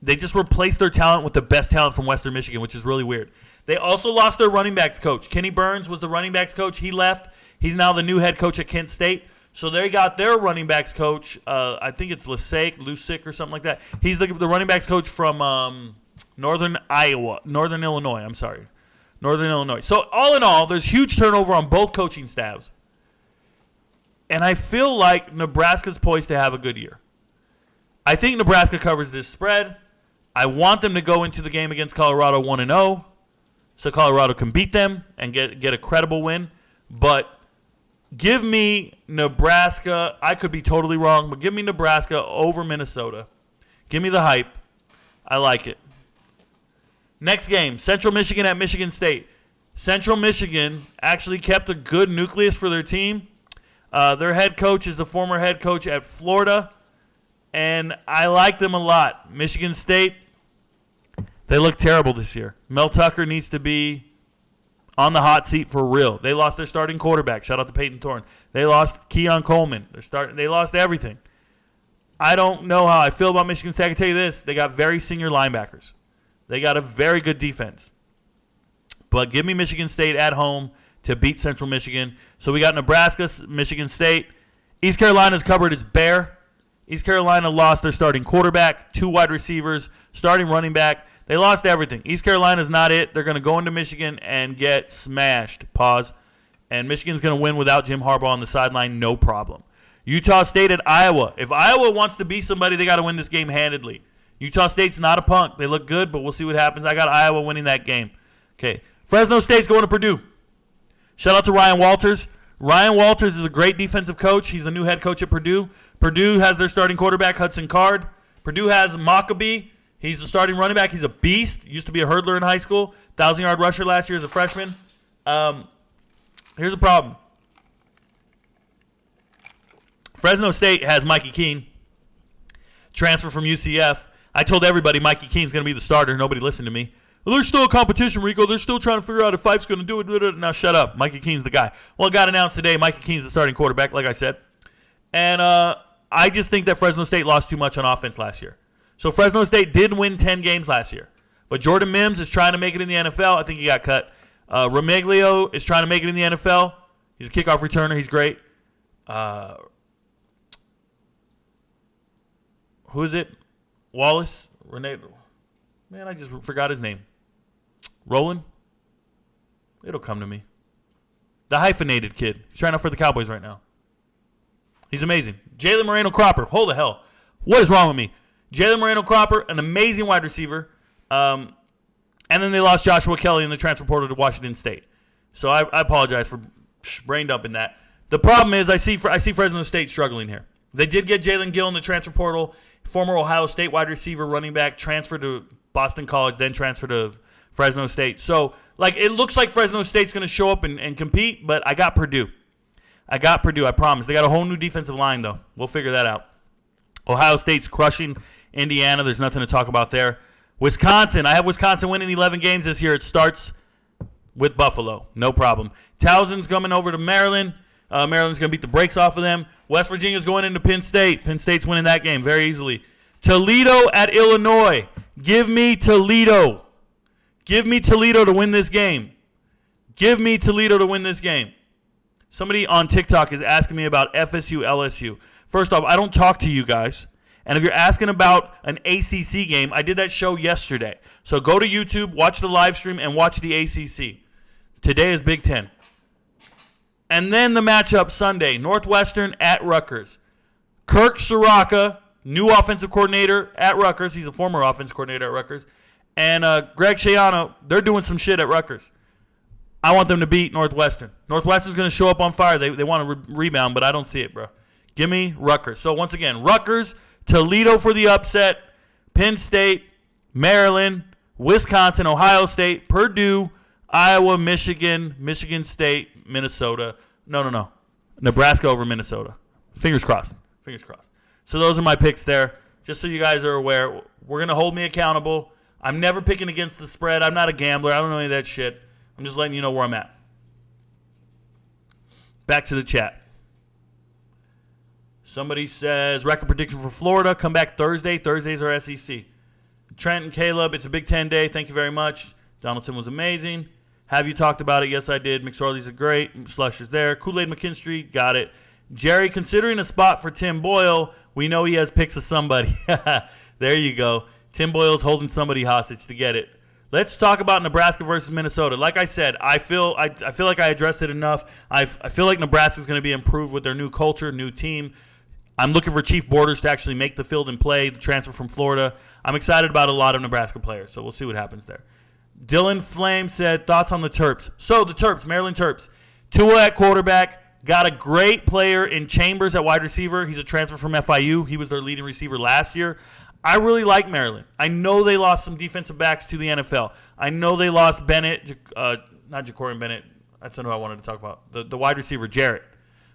They just replaced their talent with the best talent from Western Michigan, which is really weird. They also lost their running backs coach. Kenny Burns was the running backs coach. He left. He's now the new head coach at Kent State. So they got their running backs coach. I think it's Lusick or something like that. He's the running backs coach from Northern Illinois. So all in all, there's huge turnover on both coaching staffs. And I feel like Nebraska's poised to have a good year. I think Nebraska covers this spread. I want them to go into the game against Colorado 1-0 so Colorado can beat them and get a credible win. But give me Nebraska. I could be totally wrong, but give me Nebraska over Minnesota. Give me the hype. I like it. Next game, Central Michigan at Michigan State. Central Michigan actually kept a good nucleus for their team. Their head coach is the former head coach at Florida, and I like them a lot. Michigan State, they look terrible this year. Mel Tucker needs to be on the hot seat for real. They lost their starting quarterback. Shout out to Peyton Thorne. They lost Keon Coleman. They lost everything. I don't know how I feel about Michigan State. I can tell you this. They got very senior linebackers. They got a very good defense. But give me Michigan State at home to beat Central Michigan. So we got Nebraska, Michigan State. East Carolina's covered its bare. East Carolina lost their starting quarterback, 2 wide receivers, starting running back. They lost everything. East Carolina's not it. They're going to go into Michigan and get smashed. Pause. And Michigan's going to win without Jim Harbaugh on the sideline, no problem. Utah State at Iowa. If Iowa wants to be somebody, they got to win this game handedly. Utah State's not a punk. They look good, but we'll see what happens. I got Iowa winning that game. Okay. Fresno State's going to Purdue. Shout out to Ryan Walters. Ryan Walters is a great defensive coach. He's the new head coach at Purdue. Purdue has their starting quarterback, Hudson Card. Purdue has Maccabee. He's the starting running back. He's a beast. Used to be a hurdler in high school. 1,000-yard rusher last year as a freshman. Here's a problem. Fresno State has Mikey Keene, transfer from UCF. I told everybody Mikey Keene's going to be the starter. Nobody listened to me. Well, there's still a competition, Rico. They're still trying to figure out if Fife's going to do it. Now shut up. Mikey Keene's the guy. Well, it got announced today. Mikey Keene's the starting quarterback, like I said. And I just think that Fresno State lost too much on offense last year. So Fresno State did win 10 games last year. But Jordan Mims is trying to make it in the NFL. I think he got cut. Romiglio is trying to make it in the NFL. He's a kickoff returner. He's great. Who is it? Wallace? Renee? Man, I just forgot his name. Roland? It'll come to me. The hyphenated kid. He's trying out for the Cowboys right now. He's amazing. Jalen Moreno-Cropper. Hold the hell. What is wrong with me? Jalen Moreno-Cropper, an amazing wide receiver. And then they lost Joshua Kelly in the transfer portal to Washington State. So I apologize for brain dumping that. The problem is I see Fresno State struggling here. They did get Jalen Gill in the transfer portal, former Ohio State wide receiver, running back, transferred to Boston College, then transferred to Fresno State. So, it looks like Fresno State's going to show up and compete, but I got Purdue. I got Purdue, I promise. They got a whole new defensive line, though. We'll figure that out. Ohio State's crushing Indiana. There's nothing to talk about there. Wisconsin. I have Wisconsin winning 11 games this year. It starts with Buffalo. No problem. Towson's coming over to Maryland. Maryland's going to beat the brakes off of them. West Virginia's going into Penn State. Penn State's winning that game very easily. Toledo at Illinois. Give me Toledo. Give me Toledo to win this game. Give me Toledo to win this game. Somebody on TikTok is asking me about FSU, LSU. First off, I don't talk to you guys. And if you're asking about an ACC game, I did that show yesterday. So go to YouTube, watch the live stream, and watch the ACC. Today is Big Ten. And then the matchup Sunday, Northwestern at Rutgers. Kirk Soraka, new offensive coordinator at Rutgers. He's a former offensive coordinator at Rutgers. And Greg Schiano, they're doing some shit at Rutgers. I want them to beat Northwestern. Northwestern's going to show up on fire. They want to rebound, but I don't see it, bro. Give me Rutgers. So once again, Rutgers, Toledo for the upset, Penn State, Maryland, Wisconsin, Ohio State, Purdue, Iowa, Michigan, Michigan State, Minnesota. No. Nebraska over Minnesota. Fingers crossed. Fingers crossed. So those are my picks there. Just so you guys are aware, we're going to hold me accountable. I'm never picking against the spread. I'm not a gambler. I don't know any of that shit. I'm just letting you know where I'm at. Back to the chat. Somebody says, record prediction for Florida. Come back Thursday. Thursdays are SEC. Trent and Caleb, it's a Big Ten day. Thank you very much. Donaldson was amazing. Have you talked about it? Yes, I did. McSorley's a great. Slusher's there. Kool-Aid McKinstry, got it. Jerry, considering a spot for Tim Boyle, we know he has picks of somebody. There you go. Tim Boyle's holding somebody hostage to get it. Let's talk about Nebraska versus Minnesota. Like I said, I feel like I addressed it enough. I feel like Nebraska's going to be improved with their new culture, new team. I'm looking for Chief Borders to actually make the field and play, the transfer from Florida. I'm excited about a lot of Nebraska players, so we'll see what happens there. Dylan Flame said, thoughts on the Terps. So the Terps, Maryland Terps. Tua at quarterback, got a great player in Chambers at wide receiver. He's a transfer from FIU. He was their leading receiver last year. I really like Maryland. I know they lost some defensive backs to the NFL. I know they lost Bennett, not Jacorian Bennett. That's not who I wanted to talk about. The wide receiver,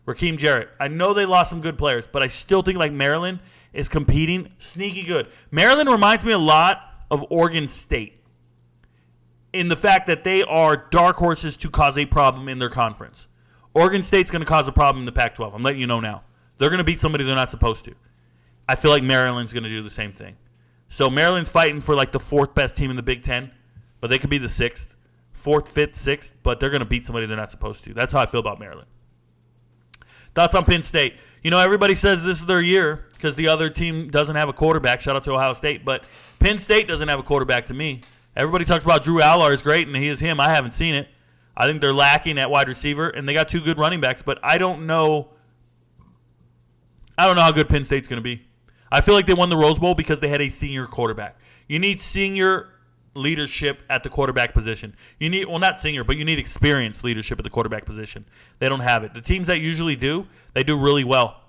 Raheem Jarrett. I know they lost some good players, but I still think like Maryland is competing sneaky good. Maryland reminds me a lot of Oregon State in the fact that they are dark horses to cause a problem in their conference. Oregon State's going to cause a problem in the Pac-12. I'm letting you know now. They're going to beat somebody they're not supposed to. I feel like Maryland's going to do the same thing. So Maryland's fighting for like the fourth best team in the Big Ten, but they could be the sixth, fourth, fifth, sixth, but they're going to beat somebody they're not supposed to. That's how I feel about Maryland. Thoughts on Penn State? You know, everybody says this is their year because the other team doesn't have a quarterback. Shout out to Ohio State, but Penn State doesn't have a quarterback to me. Everybody talks about Drew Allar is great, and he is him. I haven't seen it. I think they're lacking at wide receiver, and they got two good running backs, but I don't know how good Penn State's going to be. I feel like they won the Rose Bowl because they had a senior quarterback. You need senior leadership at the quarterback position. You need, well, not senior, but you need experienced leadership at the quarterback position. They don't have it. The teams that usually do, they do really well.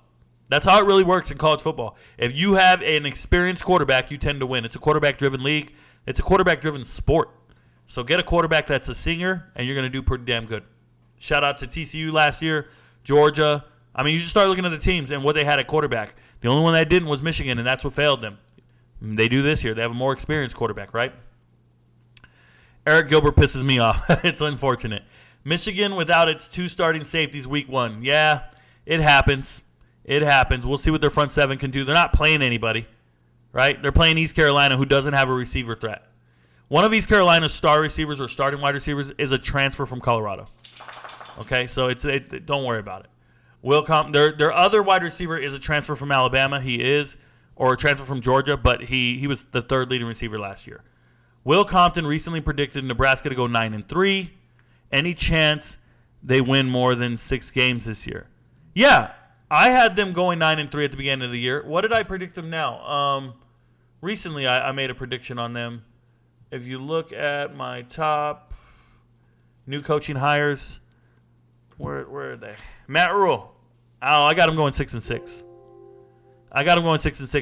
That's how it really works in college football. If you have an experienced quarterback, you tend to win. It's a quarterback-driven league. It's a quarterback-driven sport. So get a quarterback that's a senior, and you're going to do pretty damn good. Shout out to TCU last year, Georgia. I mean, you just start looking at the teams and what they had at quarterback. The only one that didn't was Michigan, and that's what failed them. They do this year. They have a more experienced quarterback, right? Eric Gilbert pisses me off. It's unfortunate. Michigan without its two starting safeties week one. Yeah, it happens. It happens. We'll see what their front seven can do. They're not playing anybody, right? They're playing East Carolina, who doesn't have a receiver threat. One of East Carolina's star receivers or starting wide receivers is a transfer from Colorado. Okay, so don't worry about it. Their other wide receiver is a transfer from Alabama. He is, or a transfer from Georgia, but he was the third leading receiver last year. Will Compton recently predicted Nebraska to go 9-3. Any chance they win more than 6 games this year? Yeah, I had them going 9-3 at the beginning of the year. What did I predict them now? Recently, I made a prediction on them. If you look at my top new coaching hires, where are they? Matt Rule. Oh, I got them going 6-6.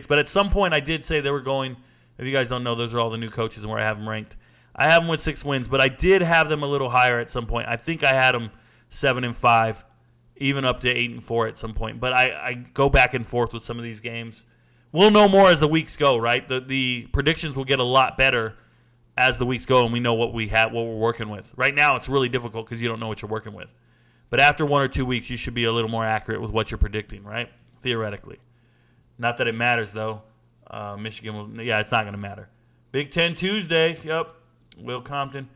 But at some point, I did say they were going. If you guys don't know, those are all the new coaches and where I have them ranked. I have them with 6 wins, but I did have them a little higher at some point. I think I had them 7-5. even up to 8-4 at some point. But I go back and forth with some of these games. We'll know more as the weeks go, right? The predictions will get a lot better as the weeks go, and we know what we're working with. Right now, it's really difficult because you don't know what you're working with. But after 1 or 2 weeks, you should be a little more accurate with what you're predicting, right? Theoretically. Not that it matters, though. Michigan will, it's not going to matter. Big 10 Tuesday, yep. Will Compton.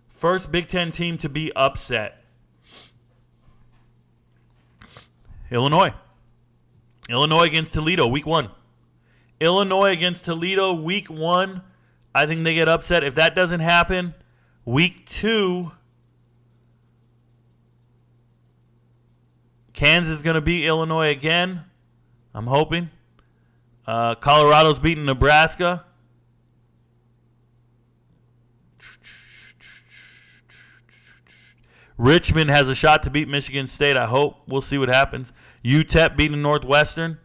First Big 10 team to be upset. Illinois. Illinois against Toledo, week 1. Illinois against Toledo, week 1. I think they get upset. If that doesn't happen, week 2, Kansas is going to beat Illinois again. I'm hoping. Colorado's beating Nebraska. Richmond has a shot to beat Michigan State, I hope. We'll see what happens. UTEP beating Northwestern.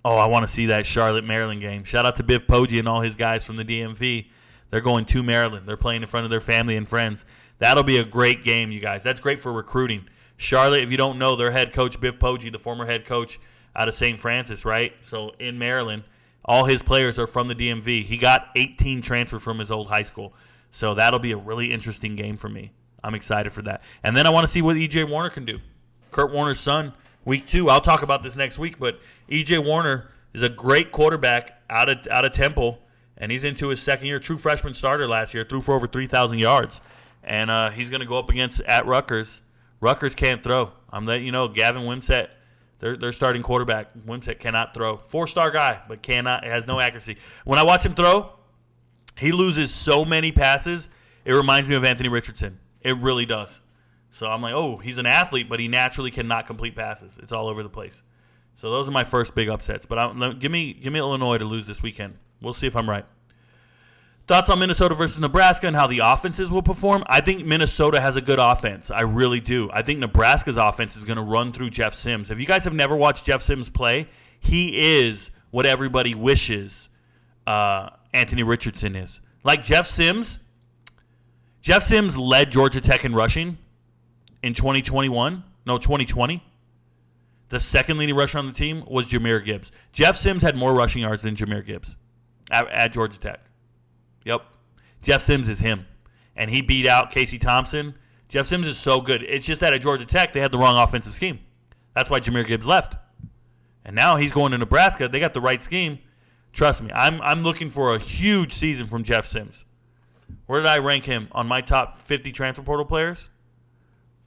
Oh, I want to see that Charlotte-Maryland game. Shout out to Biff Poggi and all his guys from the DMV. They're going to Maryland. They're playing in front of their family and friends. That'll be a great game, you guys. That's great for recruiting. Charlotte, if you don't know, their head coach, Biff Poggi, the former head coach out of St. Francis, right? So in Maryland, all his players are from the DMV. He got 18 transfers from his old high school. So that'll be a really interesting game for me. I'm excited for that. And then I want to see what E.J. Warner can do. Kurt Warner's son, week 2. I'll talk about this next week, but E.J. Warner is a great quarterback out of Temple, and he's into his second year. True freshman starter last year, threw for over 3,000 yards. And he's going to go up against at Rutgers. Rutgers can't throw. I'm letting you know, Gavin Wimsatt, their starting quarterback. Wimsatt cannot throw. 4-star guy, but has no accuracy. When I watch him throw, he loses so many passes, it reminds me of Anthony Richardson. It really does. So I'm like, oh, he's an athlete, but he naturally cannot complete passes. It's all over the place. So those are my first big upsets. But give me Illinois to lose this weekend. We'll see if I'm right. Thoughts on Minnesota versus Nebraska and how the offenses will perform? I think Minnesota has a good offense. I really do. I think Nebraska's offense is going to run through Jeff Sims. If you guys have never watched Jeff Sims play, he is what everybody wishes Anthony Richardson is. Like Jeff Sims led Georgia Tech in rushing in 2020. The second leading rusher on the team was Jahmyr Gibbs. Jeff Sims had more rushing yards than Jahmyr Gibbs at Georgia Tech. Yep. Jeff Sims is him. And he beat out Casey Thompson. Jeff Sims is so good. It's just that at Georgia Tech, they had the wrong offensive scheme. That's why Jahmyr Gibbs left. And now he's going to Nebraska. They got the right scheme. Trust me, I'm looking for a huge season from Jeff Sims. Where did I rank him on my top 50 transfer portal players?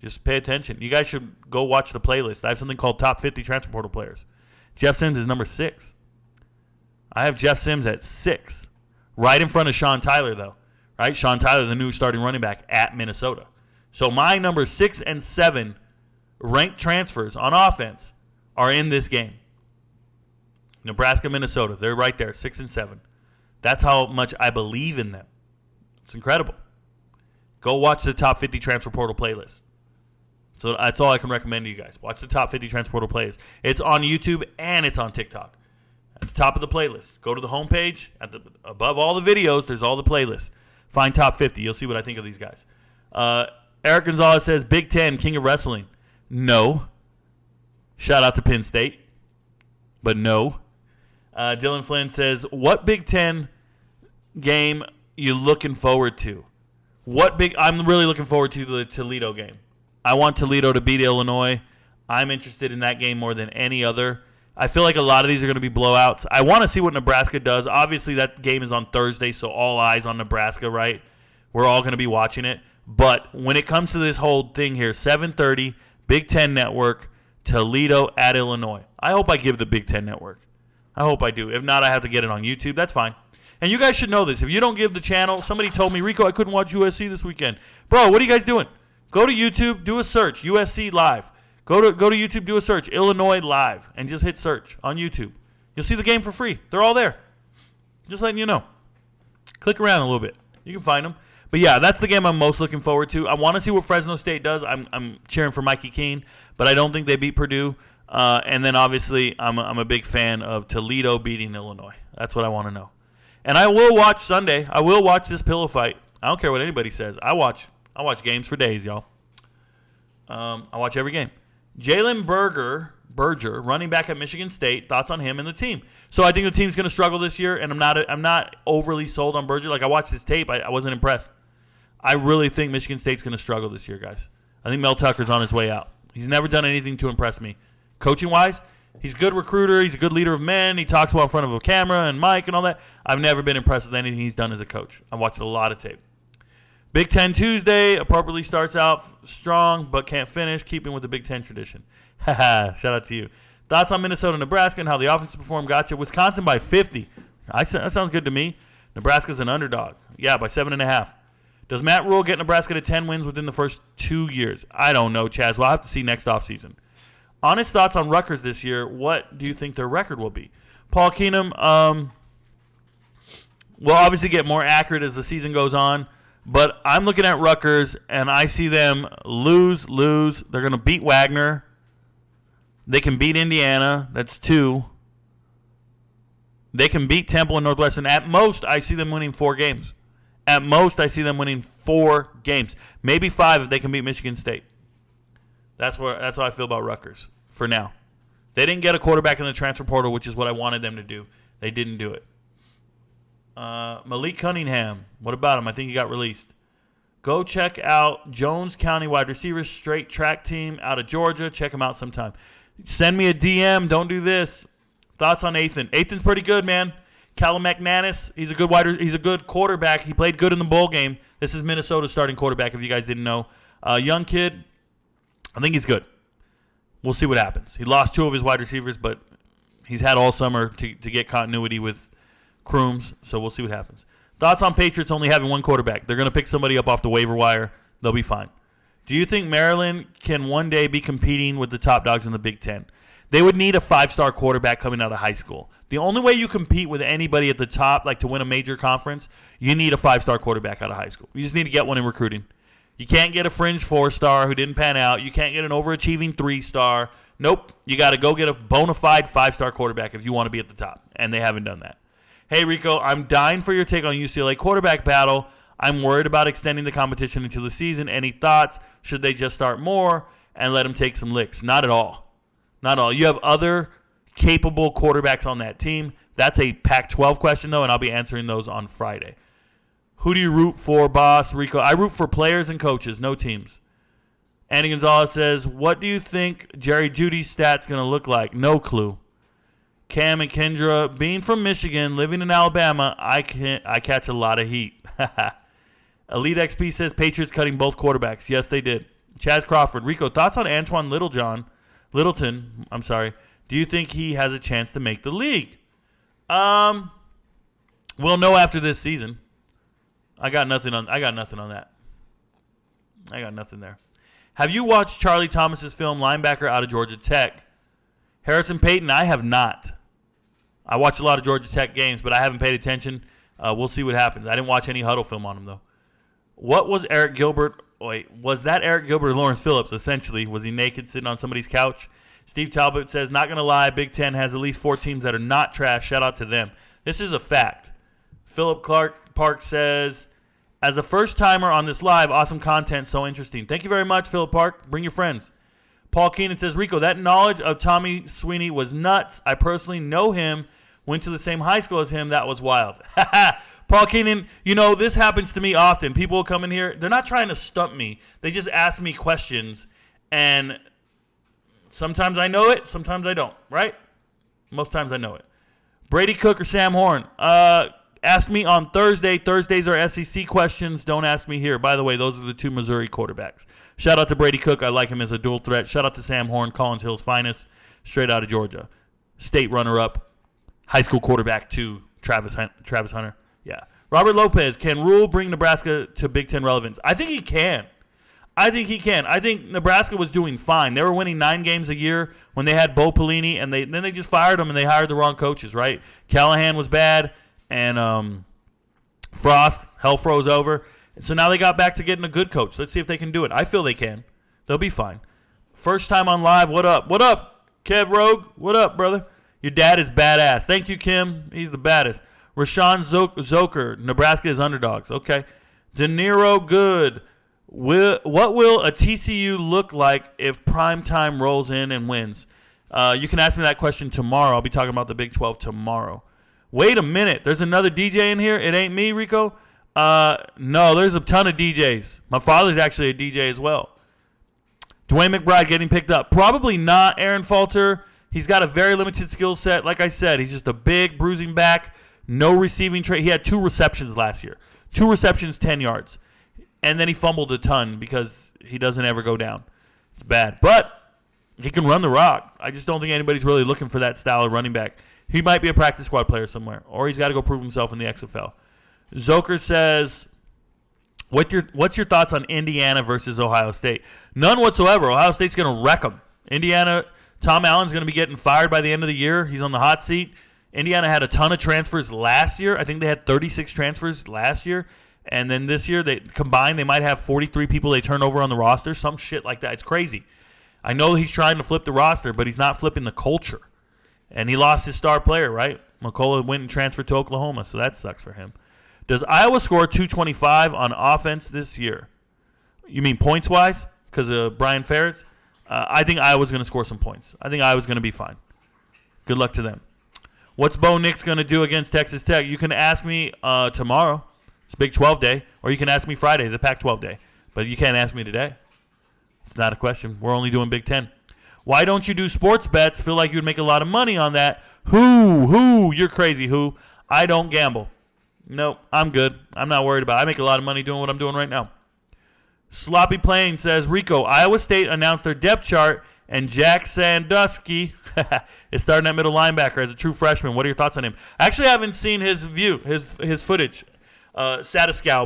Just pay attention. You guys should go watch the playlist. I have something called Top 50 Transfer Portal Players. Jeff Sims is number 6. I have Jeff Sims at 6. Right in front of Sean Tyler, though. Right? Sean Tyler, the new starting running back at Minnesota. So my number 6 and 7 ranked transfers on offense are in this game. Nebraska, Minnesota. They're right there, 6 and 7. That's how much I believe in them. It's incredible. Go watch the Top 50 Transfer Portal playlist. So that's all I can recommend to you guys. Watch the Top 50 Transfer Portal playlist. It's on YouTube and it's on TikTok. At the top of the playlist, go to the homepage. Above all the videos, there's all the playlists. Find Top 50. You'll see what I think of these guys. Eric Gonzalez says, Big 10, King of Wrestling. No. Shout out to Penn State. But no. Dylan Flynn says, what Big 10 game you looking forward to? I'm really looking forward to the Toledo game. I want Toledo to beat Illinois. I'm interested in that game more than any other. I feel like a lot of these are going to be blowouts. I want to see what Nebraska does. Obviously, that game is on Thursday, so all eyes on Nebraska, right? We're all going to be watching it. But when it comes to this whole thing here, 7:30, Big Ten Network, Toledo at Illinois. I hope I give the Big Ten Network. I hope I do. If not, I have to get it on YouTube. That's fine. And you guys should know this. If you don't give the channel, somebody told me, Rico, I couldn't watch USC this weekend. Bro, what are you guys doing? Go to YouTube, do a search, USC Live. Go to YouTube, do a search, Illinois Live, and just hit search on YouTube. You'll see the game for free. They're all there. Just letting you know. Click around a little bit. You can find them. But, yeah, that's the game I'm most looking forward to. I want to see what Fresno State does. I'm cheering for Mikey Keene, but I don't think they beat Purdue. And then, obviously, I'm a big fan of Toledo beating Illinois. That's what I want to know. And I will watch Sunday. I will watch this pillow fight. I don't care what anybody says. I watch games for days, y'all. I watch every game. Jalen Berger, running back at Michigan State. Thoughts on him and the team? So I think the team's going to struggle this year, and I'm not overly sold on Berger. Like, I watched his tape. I wasn't impressed. I really think Michigan State's going to struggle this year, guys. I think Mel Tucker's on his way out. He's never done anything to impress me. Coaching-wise, he's a good recruiter. He's a good leader of men. He talks well in front of a camera and mic and all that. I've never been impressed with anything he's done as a coach. I've watched a lot of tape. Big 10 Tuesday appropriately starts out strong but can't finish, keeping with the Big 10 tradition. Haha, shout out to you. Thoughts on Minnesota, Nebraska, and how the offense performed? Gotcha. Wisconsin by 50. That sounds good to me. Nebraska's an underdog. Yeah, by 7.5. Does Matt Rule get Nebraska to 10 wins within the first 2 years? I don't know, Chaz. We'll have to see next offseason. Honest thoughts on Rutgers this year. What do you think their record will be? Paul Keenum will obviously get more accurate as the season goes on. But I'm looking at Rutgers, and I see them lose. They're going to beat Wagner. They can beat Indiana. That's 2. They can beat Temple and Northwestern. At most, I see them winning 4 games. At most, I see them winning 4 games. Maybe 5 if they can beat Michigan State. That's how I feel about Rutgers for now. They didn't get a quarterback in the transfer portal, which is what I wanted them to do. They didn't do it. Malik Cunningham, what about him? I think he got released. Go check out Jones County wide receivers, straight track team out of Georgia. Check him out sometime. Send me a DM. Don't do this. Thoughts on Athan? Athan's pretty good, man. Callum McManus, he's a good quarterback. He played good in the bowl game. This is Minnesota's starting quarterback, if you guys didn't know. Young kid, I think he's good. We'll see what happens. He lost 2 of his wide receivers, but he's had all summer to get continuity with Crooms, so we'll see what happens. Thoughts on Patriots only having 1 quarterback? They're going to pick somebody up off the waiver wire. They'll be fine. Do you think Maryland can one day be competing with the top dogs in the Big Ten? They would need a 5-star quarterback coming out of high school. The only way you compete with anybody at the top, like to win a major conference, you need a 5-star quarterback out of high school. You just need to get one in recruiting. You can't get a fringe 4-star who didn't pan out. You can't get an overachieving 3-star. Nope. You got to go get a bona fide 5-star quarterback if you want to be at the top, and they haven't done that. Hey, Rico, I'm dying for your take on UCLA quarterback battle. I'm worried about extending the competition into the season. Any thoughts? Should they just start more and let him take some licks? Not at all. Not at all. You have other capable quarterbacks on that team. That's a Pac-12 question, though, and I'll be answering those on Friday. Who do you root for, boss? Rico, I root for players and coaches, no teams. Andy Gonzalez says, what do you think Jerry Jeudy's stats going to look like? No clue. Cam and Kendra, being from Michigan, living in Alabama, I catch a lot of heat. Elite XP says Patriots cutting both quarterbacks. Yes, they did. Chaz Crawford, Rico, thoughts on Antoine Littleton? I'm sorry. Do you think he has a chance to make the league? We'll know after this season. I got nothing on that. I got nothing there. Have you watched Charlie Thomas's film Linebacker out of Georgia Tech? Harrison Payton, I have not. I watch a lot of Georgia Tech games, but I haven't paid attention. We'll see what happens. I didn't watch any huddle film on him, though. What was Eric Gilbert? Was that Eric Gilbert or Lawrence Phillips, essentially? Was he naked sitting on somebody's couch? Steve Talbot says, not going to lie, Big Ten has at least 4 teams that are not trash. Shout out to them. This is a fact. Philip Clark Park says, as a first-timer on this live, awesome content, so interesting. Thank you very much, Philip Park. Bring your friends. Paul Keenan says, Rico, that knowledge of Tommy Sweeney was nuts. I personally know him, went to the same high school as him. That was wild. Paul Keenan, this happens to me often. People will come in here. They're not trying to stump me. They just ask me questions, and sometimes I know it, sometimes I don't, right? Most times I know it. Brady Cook or Sam Horn? Ask me on Thursday. Thursdays are SEC questions. Don't ask me here. By the way, those are the 2 Missouri quarterbacks. Shout out to Brady Cook. I like him as a dual threat. Shout out to Sam Horn, Collins Hill's finest, straight out of Georgia. State runner-up, high school quarterback to Travis Hunter. Yeah. Robert Lopez, can Rule bring Nebraska to Big Ten relevance? I think he can. I think Nebraska was doing fine. They were winning 9 games a year when they had Bo Pelini, and then they just fired him and they hired the wrong coaches, right? Callahan was bad, and Frost, hell froze over. And so now they got back to getting a good coach. Let's see if they can do it. I feel they can. They'll be fine. First time on live, what up? What up, Kev Rogue? What up, brother? Your dad is badass. Thank you, Kim. He's the baddest. Rashawn Zoker, Nebraska is underdogs. Okay. De Niro, good. What will a TCU look like if primetime rolls in and wins? You can ask me that question tomorrow. I'll be talking about the Big 12 tomorrow. Wait a minute. There's another DJ in here. It ain't me, Rico. No, there's a ton of DJs. My father's actually a DJ as well. Dwayne McBride getting picked up. Probably not Aaron Falter. He's got a very limited skill set. Like I said, he's just a big bruising back. No receiving trait. He had 2 receptions last year. 2 receptions, 10 yards. And then he fumbled a ton because he doesn't ever go down. It's bad. But he can run the rock. I just don't think anybody's really looking for that style of running back. He might be a practice squad player somewhere, or he's got to go prove himself in the XFL. Zoker says, what's your thoughts on Indiana versus Ohio State? None whatsoever. Ohio State's going to wreck them. Indiana, Tom Allen's going to be getting fired by the end of the year. He's on the hot seat. Indiana had a ton of transfers last year. I think they had 36 transfers last year. And then this year, they might have 43 people they turn over on the roster. Some shit like that. It's crazy. I know he's trying to flip the roster, but he's not flipping the culture. And he lost his star player, right? McCullough went and transferred to Oklahoma, so that sucks for him. Does Iowa score 225 on offense this year? You mean points-wise because of Brian Ferentz? I think Iowa's going to score some points. I think Iowa's going to be fine. Good luck to them. What's Bo Nix going to do against Texas Tech? You can ask me tomorrow. It's Big 12 day. Or you can ask me Friday, the Pac-12 day. But you can't ask me today. It's not a question. We're only doing Big 10. Why don't you do sports bets? Feel like you'd make a lot of money on that. Who? You're crazy. Who? I don't gamble. Nope, I'm good. I'm not worried about it. I make a lot of money doing what I'm doing right now. Sloppy Plain says, Rico, Iowa State announced their depth chart, and Jack Sandusky is starting at middle linebacker as a true freshman. What are your thoughts on him? Actually, I haven't seen his footage. Sadosky,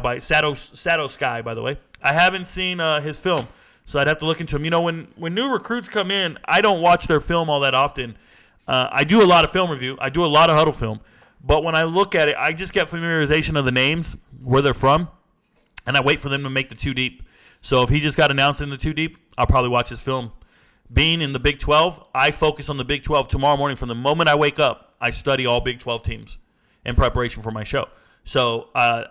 by the way. I haven't seen his film, so I'd have to look into him. You know, when new recruits come in, I don't watch their film all that often. I do a lot of film review. I do a lot of huddle film. But when I look at it, I just get familiarization of the names, where they're from, and I wait for them to make the 2 deep. So if he just got announced in the 2 deep, I'll probably watch his film. Being in the Big 12, I focus on the Big 12 tomorrow morning. From the moment I wake up, I study all Big 12 teams in preparation for my show. So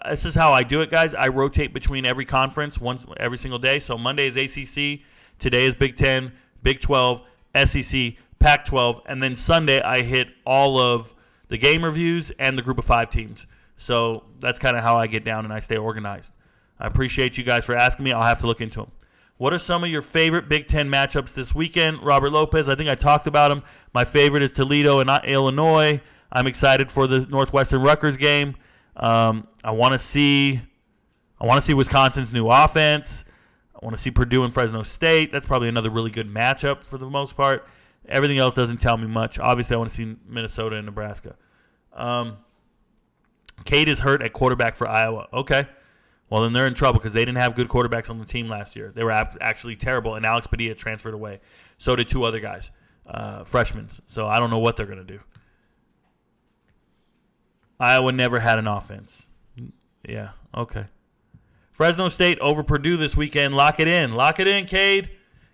this is how I do it, guys. I rotate between every conference every single day. So Monday is ACC, today is Big 10, Big 12, SEC, Pac-12, and then Sunday I hit all of the game reviews and the group of 5 teams. So that's kind of how I get down and I stay organized. I appreciate you guys for asking me. I'll have to look into them. What are some of your favorite Big 10 matchups this weekend? Robert Lopez, I think I talked about him. My favorite is Toledo and Illinois. I'm excited for the Northwestern Rutgers game. I want to see Wisconsin's new offense. I want to see Purdue and Fresno State. That's probably another really good matchup for the most part. Everything else doesn't tell me much. Obviously, I want to see Minnesota and Nebraska. Cade is hurt at quarterback for Iowa. Okay. Well, then they're in trouble because they didn't have good quarterbacks on the team last year. They were actually terrible, and Alex Padilla transferred away. So did 2 other guys, freshmen. So I don't know what they're going to do. Iowa never had an offense. Yeah, okay. Fresno State over Purdue this weekend. Lock it in. Lock it in, Cade.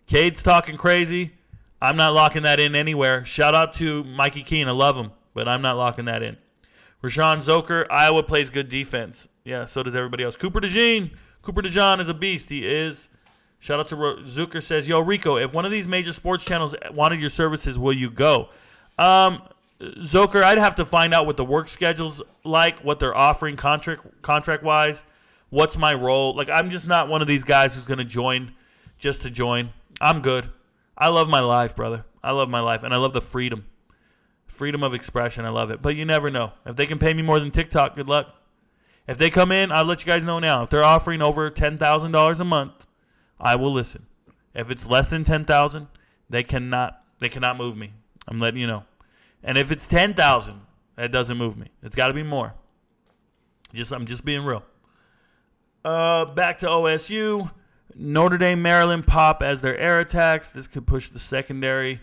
Cade's talking crazy. I'm not locking that in anywhere. Shout out to Mikey Keene. I love him, but I'm not locking that in. Rashawn Zoker, Iowa plays good defense. Yeah, so does everybody else. Cooper DeJean is a beast. He is. Shout out to Zucker says, Yo, Rico, if one of these major sports channels wanted your services, will you go? Zoker, I'd have to find out what the work schedule's like, what they're offering contract-wise, what's my role. Like, I'm just not one of these guys who's going to join just to join. I'm good. I love my life, brother. I love my life, and I love the freedom. Freedom of expression, I love it. But you never know. If they can pay me more than TikTok, good luck. If they come in, I'll let you guys know now. If they're offering over $10,000 a month, I will listen. If it's less than $10,000, they cannot move me. I'm letting you know. And if it's $10,000, that doesn't move me. It's got to be more. I'm just being real. Back to OSU. Notre Dame, Maryland pop as their air attacks. This could push the secondary.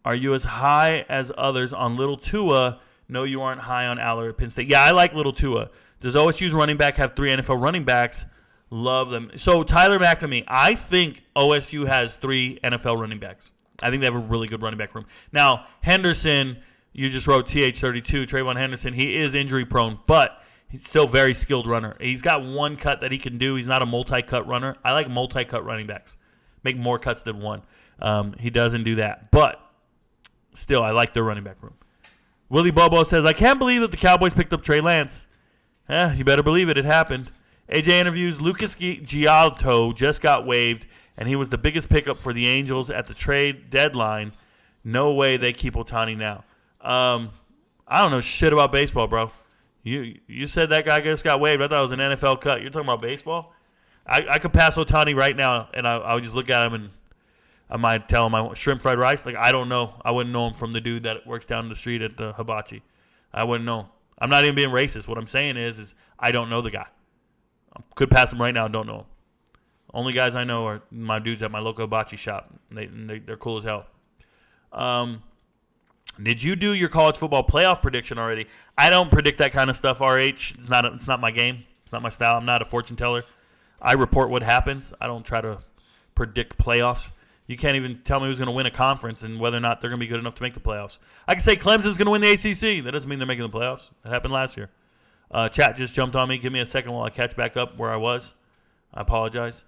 Are you as high as others on Little Tua? No, you aren't high on Aller at Penn State. Yeah, I like Little Tua. Does OSU's running back have 3 NFL running backs? Love them. So Tyler McNamee, I think OSU has 3 NFL running backs. I think they have a really good running back room. Now, Henderson, you just wrote TH32, Trayvon Henderson. He is injury prone, but He's still a very skilled runner. He's got one cut that he can do. He's not a multi-cut runner. I like multi-cut running backs. Make more cuts than one. He doesn't do that. But still, I like their running back room. Willie Bobo says, I can't believe that the Cowboys picked up Trey Lance. You better believe it. It happened. AJ interviews, Lucas Giotto just got waived, and he was the biggest pickup for the Angels at the trade deadline. No way they keep Ohtani now. I don't know shit about baseball, bro. You said that guy just got waived. I thought it was an NFL cut. You're talking about baseball? I could pass Ohtani right now, and I would just look at him, and I might tell him I want shrimp fried rice. Like, I don't know. I wouldn't know him from the dude that works down the street at the hibachi. I wouldn't know. I'm not even being racist. What I'm saying is I don't know the guy. I could pass him right now. Don't know him. Only guys I know are my dudes at my local hibachi shop. They're cool as hell. Did you do your college football playoff prediction already? I don't predict that kind of stuff, RH. It's not my game. It's not my style. I'm not a fortune teller. I report what happens. I don't try to predict playoffs. You can't even tell me who's going to win a conference and whether or not they're going to be good enough to make the playoffs. I can say Clemson's going to win the ACC. That doesn't mean they're making the playoffs. That happened last year. Chat just jumped on me. Give me a second while I catch back up where I was. I apologize.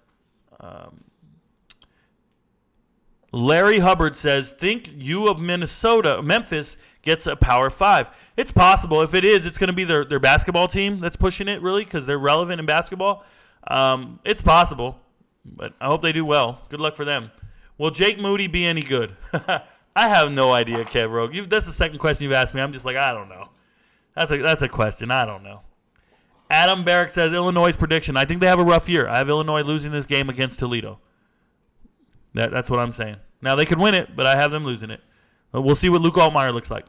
Larry Hubbard says, think U of Memphis gets a Power 5. It's possible. If it is, it's going to be their basketball team that's pushing it, really, because they're relevant in basketball. It's possible, but I hope they do well. Good luck for them. Will Jake Moody be any good? I have no idea, Kev Rogue. That's the second question you've asked me. I'm just like, I don't know. That's a question. I don't know. Adam Barrick says, Illinois' prediction. I think they have a rough year. I have Illinois losing this game against Toledo. That's what I'm saying. Now, they could win it, but I have them losing it. But we'll see what Luke Altmaier looks like.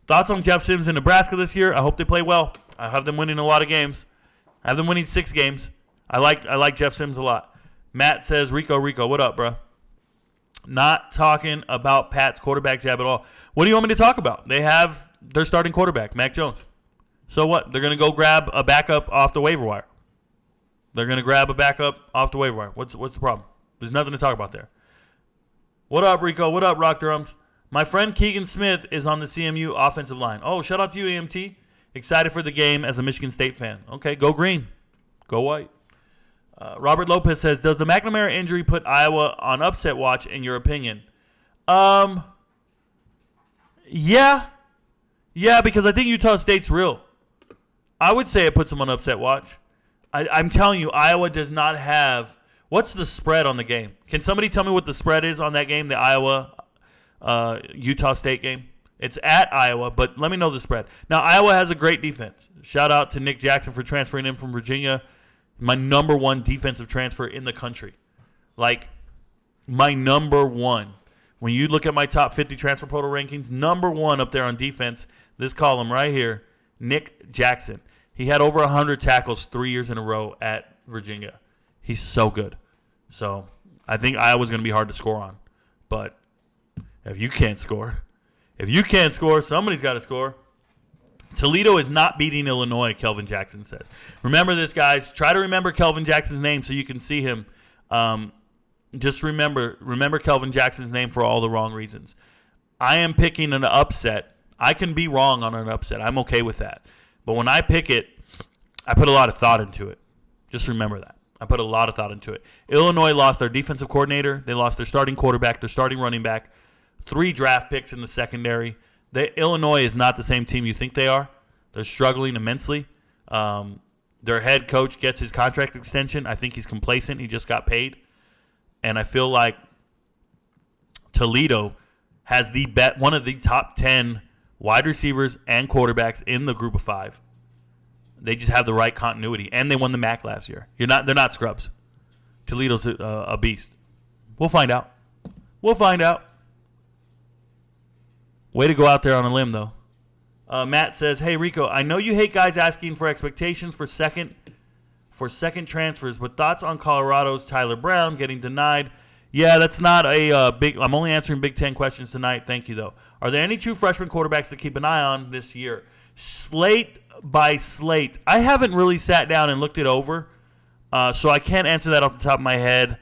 Thoughts on Jeff Sims in Nebraska this year? I hope they play well. I have them winning a lot of games. I have them winning 6 games. I like Jeff Sims a lot. Matt says, Rico, what up, bro? Not talking about Pat's quarterback jab at all. What do you want me to talk about? They have their starting quarterback, Mac Jones. So what? They're going to go grab a backup off the waiver wire. What's the problem? There's nothing to talk about there. What up, Rico? What up, Rock Drums? My friend Keegan Smith is on the CMU offensive line. Oh, shout out to you, AMT. Excited for the game as a Michigan State fan. Okay, go green. Go white. Robert Lopez says, does the McNamara injury put Iowa on upset watch in your opinion? Yeah, because I think Utah State's real. I would say it puts them on upset watch. I'm telling you, Iowa does not have – what's the spread on the game? Can somebody tell me what the spread is on that game, the Iowa-Utah State game? It's at Iowa, but let me know the spread. Now, Iowa has a great defense. Shout out to Nick Jackson for transferring in from Virginia. My number one defensive transfer in the country. Like, my number one. When you look at my top 50 transfer portal rankings, number one up there on defense, this column right here, Nick Jackson. He had over 100 tackles 3 years in a row at Virginia. He's so good. So, I think Iowa's going to be hard to score on. But if you can't score, somebody's got to score. Toledo is not beating Illinois, Kelvin Jackson says. Remember this, guys. Try to remember Kelvin Jackson's name so you can see him. Just remember Kelvin Jackson's name for all the wrong reasons. I am picking an upset. I can be wrong on an upset. I'm okay with that. But when I pick it, I put a lot of thought into it. Just remember that. I put a lot of thought into it. Illinois lost their defensive coordinator. They lost their starting quarterback, their starting running back, 3 draft picks in the secondary. Illinois is not the same team you think they are. They're struggling immensely. Their head coach gets his contract extension. I think he's complacent. He just got paid. And I feel like Toledo has one of the top 10 wide receivers and quarterbacks in the group of 5. They just have the right continuity. And they won the MAC last year. They're not scrubs. Toledo's a beast. We'll find out. Way to go out there on a limb, though. Matt says, hey, Rico, I know you hate guys asking for expectations for second transfers, but thoughts on Colorado's Tyler Brown getting denied? Yeah, that's not a big – I'm only answering Big Ten questions tonight. Thank you, though. Are there any true freshman quarterbacks to keep an eye on this year? Slate by slate. I haven't really sat down and looked it over, so I can't answer that off the top of my head.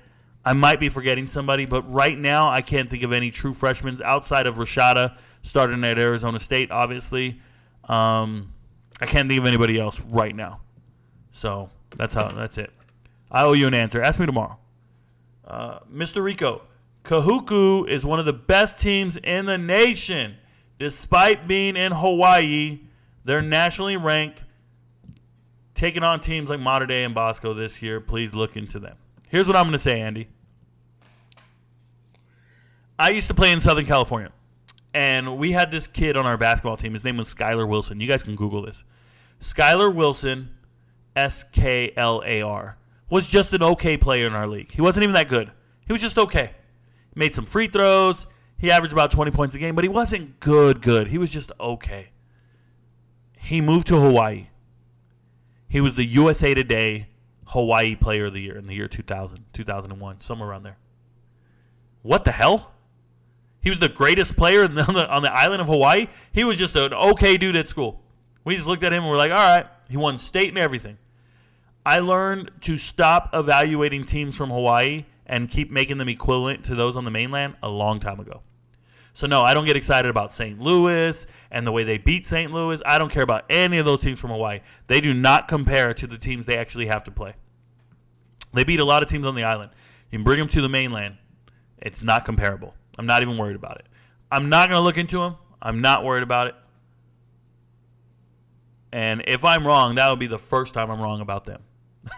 I might be forgetting somebody, but right now I can't think of any true freshmen outside of Rashada, starting at Arizona State, obviously. I can't think of anybody else right now. So that's it. I owe you an answer. Ask me tomorrow. Mr. Rico, Kahuku is one of the best teams in the nation. Despite being in Hawaii, they're nationally ranked, taking on teams like Mater Dei and Bosco this year. Please look into them. Here's what I'm going to say, Andy. I used to play in Southern California, and we had this kid on our basketball team. His name was Skylar Wilson. You guys can Google this. Skylar Wilson, Sklar, was just an okay player in our league. He wasn't even that good. He was just okay. Made some free throws. He averaged about 20 points a game, but he wasn't good. He was just okay. He moved to Hawaii. He was the USA Today Hawaii Player of the Year in the year 2000, 2001, somewhere around there. What the hell? He was the greatest player on the island of Hawaii? He was just an okay dude at school. We just looked at him and we're like, all right. He won state and everything. I learned to stop evaluating teams from Hawaii and keep making them equivalent to those on the mainland a long time ago. So, no, I don't get excited about St. Louis and the way they beat St. Louis. I don't care about any of those teams from Hawaii. They do not compare to the teams they actually have to play. They beat a lot of teams on the island. You can bring them to the mainland. It's not comparable. I'm not even worried about it. I'm not going to look into them. I'm not worried about it. And if I'm wrong, that would be the first time I'm wrong about them.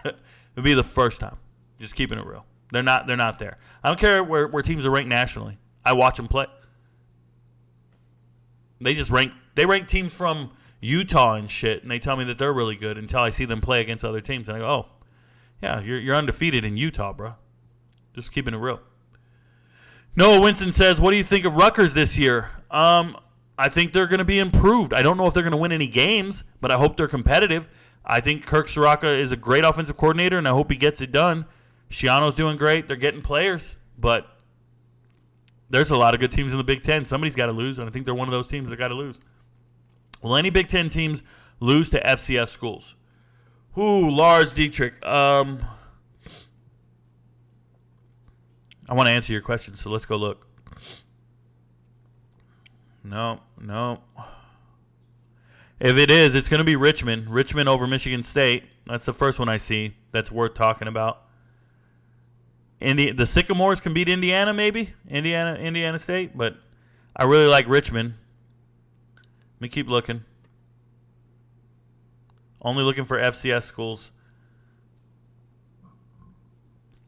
It would be the first time. Just keeping it real. They're not there. I don't care where teams are ranked nationally. I watch them play. They rank teams from Utah and shit, and they tell me that they're really good until I see them play against other teams. And I go, oh, yeah, you're undefeated in Utah, bro. Just keeping it real. Noah Winston says, what do you think of Rutgers this year? I think they're going to be improved. I don't know if they're going to win any games, but I hope they're competitive. I think Kirk Soraka is a great offensive coordinator, and I hope he gets it done. Shiano's doing great. They're getting players, but there's a lot of good teams in the Big Ten. Somebody's got to lose, and I think they're one of those teams that got to lose. Will any Big Ten teams lose to FCS schools? Lars Dietrich. I want to answer your question, so let's go look. No. If it is, it's going to be Richmond. Richmond over Michigan State. That's the first one I see that's worth talking about. The Sycamores can beat Indiana, maybe. Indiana State. But I really like Richmond. Let me keep looking. Only looking for FCS schools.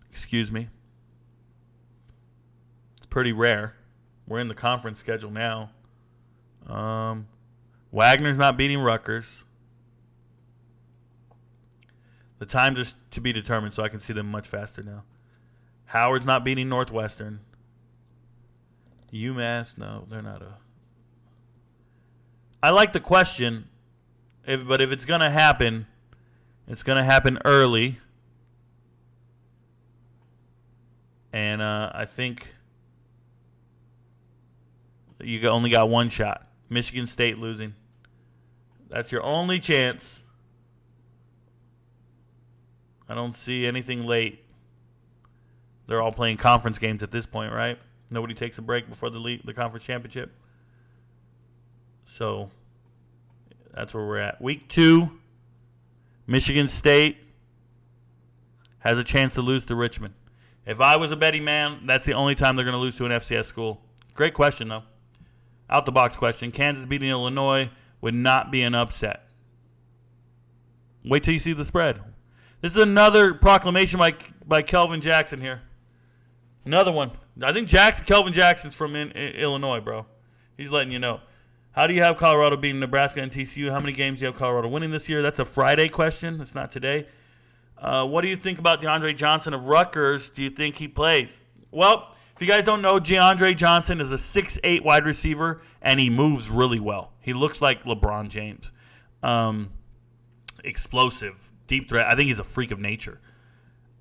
Excuse me. It's pretty rare. We're in the conference schedule now. Wagner's not beating Rutgers. The times are to be determined, so I can see them much faster now. Howard's not beating Northwestern. UMass, no, they're not a... I like the question, but if it's going to happen, it's going to happen early. And I think you only got one shot. Michigan State losing. That's your only chance. I don't see anything late. They're all playing conference games at this point, right? Nobody takes a break before the conference championship. So that's where we're at. Week 2, Michigan State has a chance to lose to Richmond. If I was a betting man, that's the only time they're going to lose to an FCS school. Great question, though. Out-the-box question. Kansas beating Illinois would not be an upset. Wait till you see the spread. This is another proclamation by Kelvin Jackson here. Another one. I think Kelvin Jackson's from Illinois, bro. He's letting you know. How do you have Colorado beating Nebraska and TCU? How many games do you have Colorado winning this year? That's a Friday question. It's not today. What do you think about DeAndre Johnson of Rutgers? Do you think he plays? Well, if you guys don't know, DeAndre Johnson is a 6'8 wide receiver, and he moves really well. He looks like LeBron James. Explosive, deep threat. I think he's a freak of nature.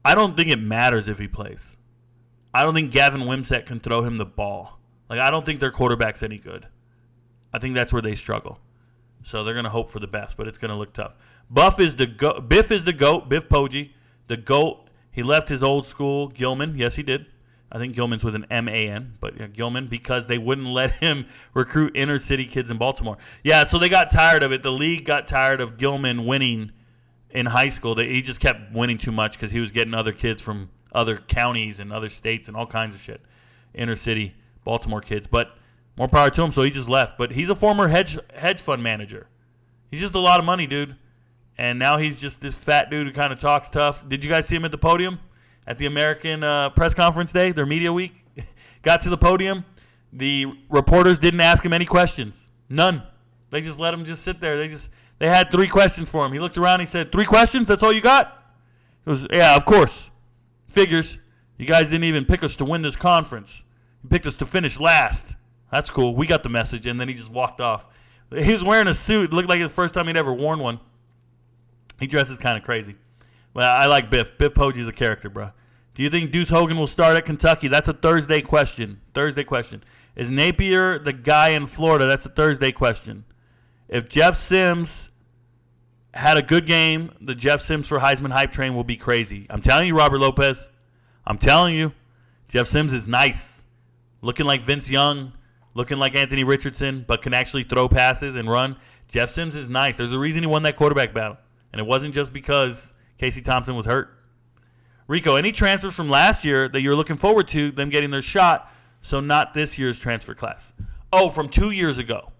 I don't think it matters if he plays. I don't think Gavin Wimsatt can throw him the ball. I don't think their quarterback's any good. I think that's where they struggle. So they're going to hope for the best, but it's going to look tough. Biff is the GOAT. Biff Poggi, the GOAT. He left his old school, Gilman. Yes, he did. I think Gilman's with an M-A-N, but Gilman, because they wouldn't let him recruit inner-city kids in Baltimore. Yeah, so they got tired of it. The league got tired of Gilman winning in high school. He just kept winning too much because he was getting other kids from other counties and other states and all kinds of shit. Inner-city Baltimore kids. But more power to him, so he just left. But he's a former hedge fund manager. He's just a lot of money, dude. And now he's just this fat dude who kind of talks tough. Did you guys see him at the podium? At the American press conference day, their media week, got to the podium. The reporters didn't ask him any questions. None. They just let him just sit there. They had 3 questions for him. He looked around. He said, 3 questions? That's all you got? He goes, yeah, of course. Figures. You guys didn't even pick us to win this conference. You picked us to finish last. That's cool. We got the message. And then he just walked off. He was wearing a suit. It looked like the first time he'd ever worn one. He dresses kind of crazy. Well, I like Biff. Biff Poggi's a character, bro. Do you think Deuce Hogan will start at Kentucky? That's a Thursday question. Is Napier the guy in Florida? That's a Thursday question. If Jeff Sims had a good game, the Jeff Sims for Heisman hype train will be crazy. I'm telling you, Robert Lopez. I'm telling you. Jeff Sims is nice. Looking like Vince Young. Looking like Anthony Richardson, but can actually throw passes and run. Jeff Sims is nice. There's a reason he won that quarterback battle. And it wasn't just because Casey Thompson was hurt. Rico, any transfers from last year that you're looking forward to them getting their shot, so not this year's transfer class? Oh, from 2 years ago.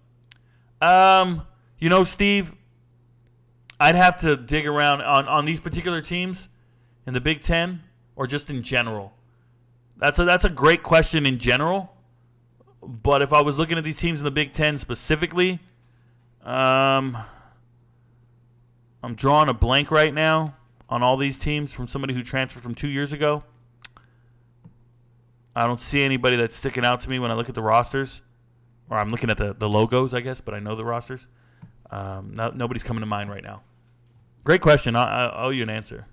Steve, I'd have to dig around on these particular teams in the Big Ten or just in general. That's a great question in general. But if I was looking at these teams in the Big Ten specifically, I'm drawing a blank right now on all these teams from somebody who transferred from 2 years ago. I don't see anybody that's sticking out to me when I look at the rosters. Or I'm looking at the logos, I guess, but I know the rosters. Nobody's coming to mind right now. Great question. I owe you an answer.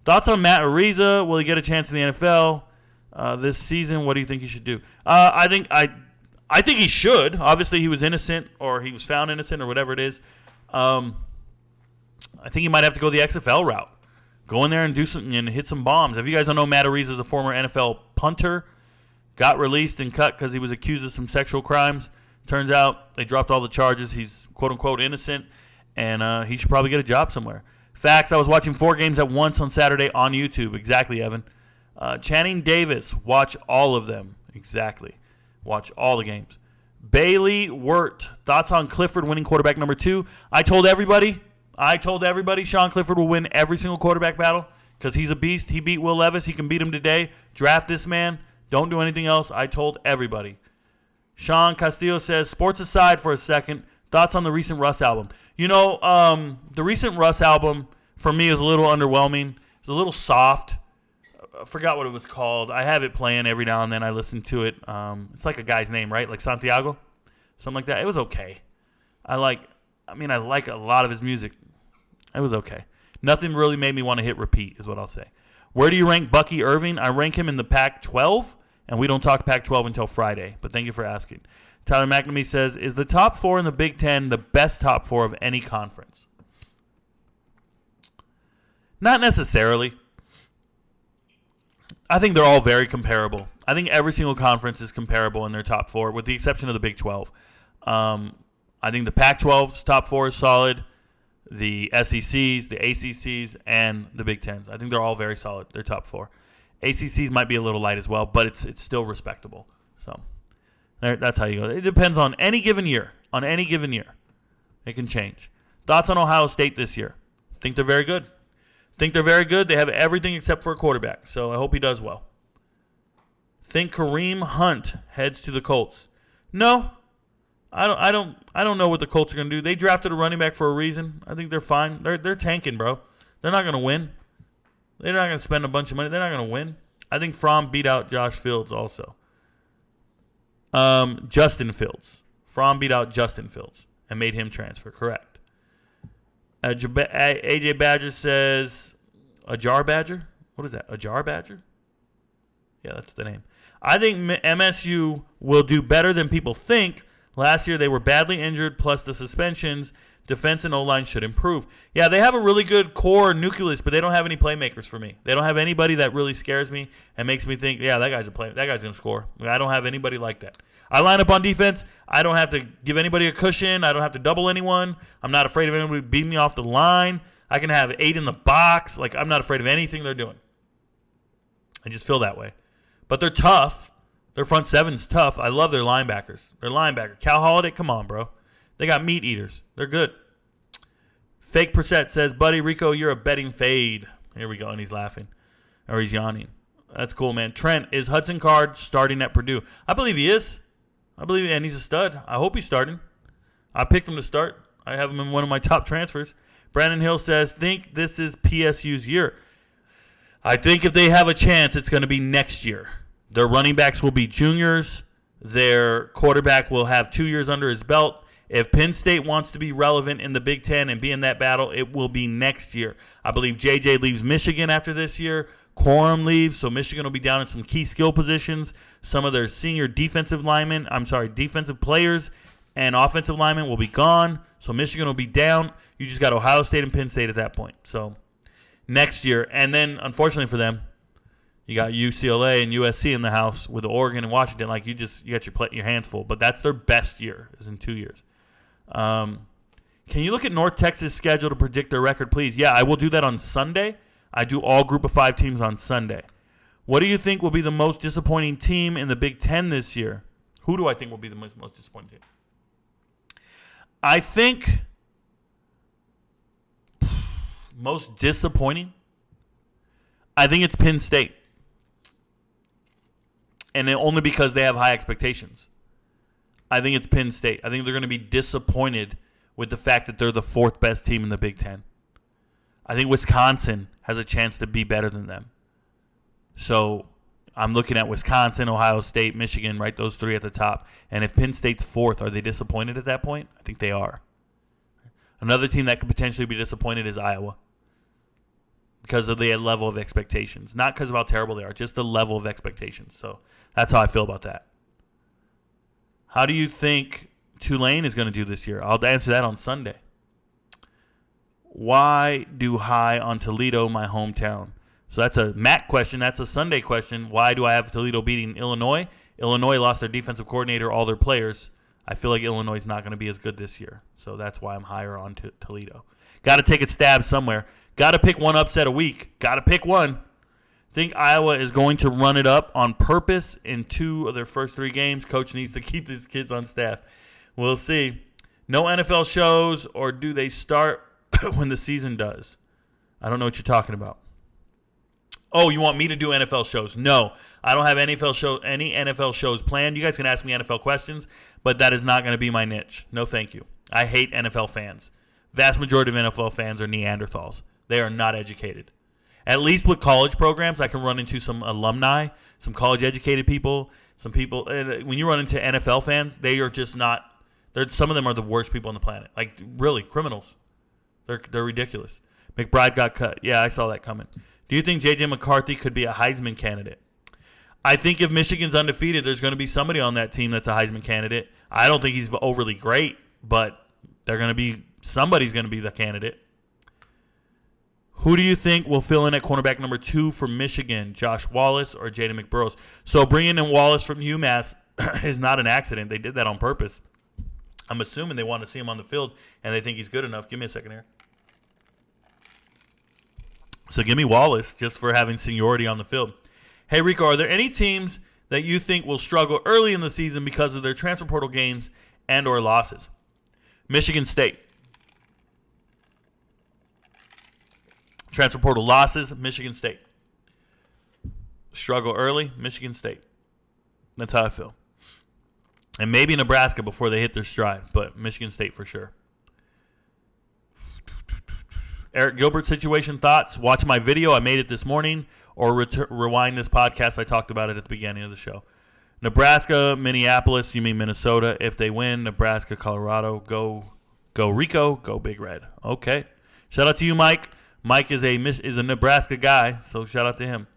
Thoughts on Matt Ariza? Will he get a chance in the NFL this season? What do you think he should do? I think he should. Obviously, he was innocent, or he was found innocent, or whatever it is. I think he might have to go the XFL route. Go in there and do something and hit some bombs. If you guys don't know, Matt Ariza is a former NFL punter. Got released and cut because he was accused of some sexual crimes. Turns out they dropped all the charges. He's quote-unquote innocent, and he should probably get a job somewhere. Facts, I was watching 4 games at once on Saturday on YouTube. Exactly, Evan. Channing Davis, watch all of them. Exactly. Watch all the games. Bailey Wirt, thoughts on Clifford winning quarterback number 2? I told everybody Sean Clifford will win every single quarterback battle because he's a beast. He beat Will Levis. He can beat him today. Draft this man. Don't do anything else. I told everybody. Sean Castillo says, sports aside for a second, thoughts on the recent Russ album? The recent Russ album for me is a little underwhelming. It's a little soft. I forgot what it was called. I have it playing every now and then. I listen to it. It's like a guy's name, right? Like Santiago? Something like that. It was okay. I like a lot of his music. It was okay. Nothing really made me want to hit repeat is what I'll say. Where do you rank Bucky Irving? I rank him in the Pac-12, and we don't talk Pac-12 until Friday, but thank you for asking. Tyler McNamee says, is the top 4 in the Big Ten the best top 4 of any conference? Not necessarily. I think they're all very comparable. I think every single conference is comparable in their top 4, with the exception of the Big 12. I think the Pac-12's top 4 is solid. The SECs, the ACCs, and the Big Tens. I think they're all very solid. They're top 4. ACCs might be a little light as well, but it's still respectable. So that's how you go. It depends on any given year. It can change. Thoughts on Ohio State this year? Think they're very good. They have everything except for a quarterback, so I hope he does well. Think Kareem Hunt heads to the Colts? No. I don't know what the Colts are going to do. They drafted a running back for a reason. I think they're fine. They're tanking, bro. They're not going to win. They're not going to spend a bunch of money. They're not going to win. I think Fromm beat out Josh Fields also. Justin Fields. Fromm beat out Justin Fields and made him transfer. Correct. AJ Badger says, a jar badger? What is that? A jar badger? Yeah, that's the name. I think MSU will do better than people think. Last year they were badly injured, plus the suspensions Defense and O-line should improve. Yeah, they have a really good core nucleus, but they don't have any playmakers for me. They don't have anybody that really scares me and makes me think, yeah, that guy's going to score. I don't have anybody like that. I line up on defense. I don't have to give anybody a cushion. I don't have to double anyone. I'm not afraid of anybody beating me off the line. I can have 8 in the box. Like, I'm not afraid of anything they're doing. I just feel that way. But they're tough. Their front seven's tough. I love their linebackers. Their linebacker. Cal Holiday, come on, bro. They got meat eaters. They're good. Fake Percent says, buddy, Rico, you're a betting fade. Here we go, and he's laughing. Or he's yawning. That's cool, man. Trent, is Hudson Card starting at Purdue? I believe he is. And he's a stud. I hope he's starting. I picked him to start. I have him in one of my top transfers. Brandon Hill says, think this is PSU's year. I think if they have a chance, it's going to be next year. Their running backs will be juniors. Their quarterback will have 2 years under his belt. If Penn State wants to be relevant in the Big Ten and be in that battle, it will be next year. I believe JJ leaves Michigan after this year. Quorum leaves, so Michigan will be down in some key skill positions. Some of their senior defensive players and offensive linemen will be gone. So Michigan will be down. You just got Ohio State and Penn State at that point. So next year, and then unfortunately for them, you got UCLA and USC in the house with Oregon and Washington. Like you got your hands full. But that's their best year, is in 2 years. Can you look at North Texas' schedule to predict their record, please? Yeah, I will do that on Sunday. I do all Group of 5 teams on Sunday. What do you think will be the most disappointing team in the Big Ten this year? Who do I think will be the most disappointing team? I think most disappointing, I think it's Penn State. And only because they have high expectations. I think it's Penn State. I think they're going to be disappointed with the fact that they're the 4th best team in the Big Ten. I think Wisconsin has a chance to be better than them. So I'm looking at Wisconsin, Ohio State, Michigan, right? Those 3 at the top. And if Penn State's 4th, are they disappointed at that point? I think they are. Another team that could potentially be disappointed is Iowa because of the level of expectations. Not because of how terrible they are, just the level of expectations. So that's how I feel about that. How do you think Tulane is going to do this year? I'll answer that on Sunday. Why do high on Toledo, my hometown? So that's a Matt question. That's a Sunday question. Why do I have Toledo beating Illinois? Illinois lost their defensive coordinator, all their players. I feel like Illinois is not going to be as good this year. So that's why I'm higher on Toledo. Got to take a stab somewhere. Got to pick one upset a week. Got to pick one. Think Iowa is going to run it up on purpose in 2 of their first 3 games. Coach needs to keep these kids on staff. We'll see. No NFL shows, or do they start when the season does? I don't know what you're talking about. Oh, you want me to do NFL shows? No, I don't have any NFL shows planned. You guys can ask me NFL questions, but that is not going to be my niche. No, thank you. I hate NFL fans. Vast majority of NFL fans are Neanderthals. They are not educated. At least with college programs, I can run into some alumni, some college-educated people, some people. When you run into NFL fans, they are just not. Some of them are the worst people on the planet. Like, really, criminals. They're ridiculous. McBride got cut. Yeah, I saw that coming. Do you think J.J. McCarthy could be a Heisman candidate? I think if Michigan's undefeated, there's going to be somebody on that team that's a Heisman candidate. I don't think he's overly great, but somebody's going to be the candidate. Who do you think will fill in at cornerback number 2 for Michigan, Josh Wallace or Jaden McBurrows? So bringing in Wallace from UMass is not an accident. They did that on purpose. I'm assuming they want to see him on the field, and they think he's good enough. Give me a second here. So give me Wallace just for having seniority on the field. Hey, Rico, are there any teams that you think will struggle early in the season because of their transfer portal gains and or losses? Michigan State. Transfer portal losses, Michigan State. Struggle early, Michigan State. That's how I feel. And maybe Nebraska before they hit their stride, but Michigan State for sure. Eric Gilbert situation thoughts. Watch my video. I made it this morning. Or rewind this podcast. I talked about it at the beginning of the show. Nebraska, Minneapolis, you mean Minnesota. If they win, Nebraska, Colorado. Go Rico. Go Big Red. Okay. Shout out to you, Mike. Mike is a Nebraska guy, so shout out to him.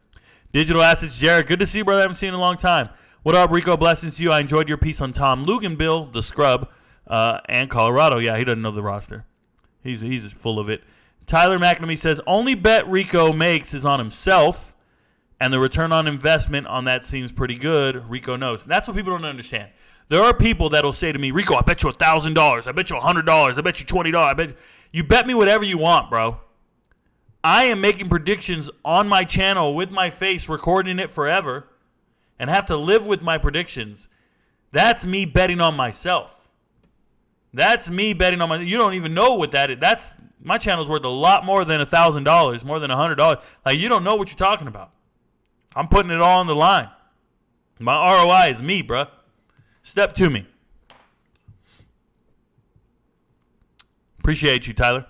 Digital Assets, Jared. Good to see you, brother. I haven't seen you in a long time. What up, Rico? Blessings to you. I enjoyed your piece on Tom Luganbill, the scrub, and Colorado. Yeah, he doesn't know the roster. He's full of it. Tyler McNamee says, only bet Rico makes is on himself, and the return on investment on that seems pretty good. Rico knows. And that's what people don't understand. There are people that will say to me, Rico, I bet you $1,000. I bet you $100. I bet you $20. You bet me whatever you want, bro. I am making predictions on my channel with my face, recording it forever, and have to live with my predictions. That's me betting on myself. That's me betting on you don't even know what that is. My channel's worth a lot more than $1,000, more than $100. Like, you don't know what you're talking about. I'm putting it all on the line. My ROI is me, bruh. Step to me. Appreciate you, Tyler.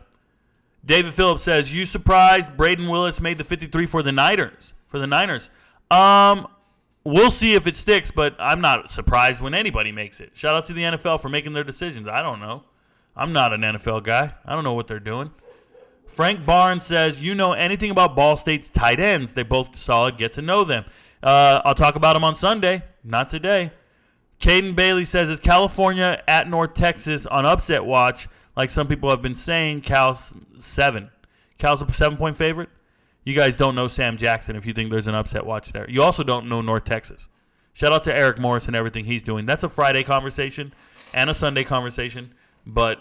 David Phillips says, you surprised Braden Willis made the 53 for the Niners? We'll see if it sticks, but I'm not surprised when anybody makes it. Shout out to the NFL for making their decisions. I don't know. I'm not an NFL guy. I don't know what they're doing. Frank Barnes says, you know anything about Ball State's tight ends? They both solid. Get to know them. I'll talk about them on Sunday. Not today. Caden Bailey says, is California at North Texas on upset watch? Like some people have been saying, Cal's 7. Cal's a 7-point favorite? You guys don't know Sam Jackson if you think there's an upset watch there. You also don't know North Texas. Shout out to Eric Morris and everything he's doing. That's a Friday conversation and a Sunday conversation. But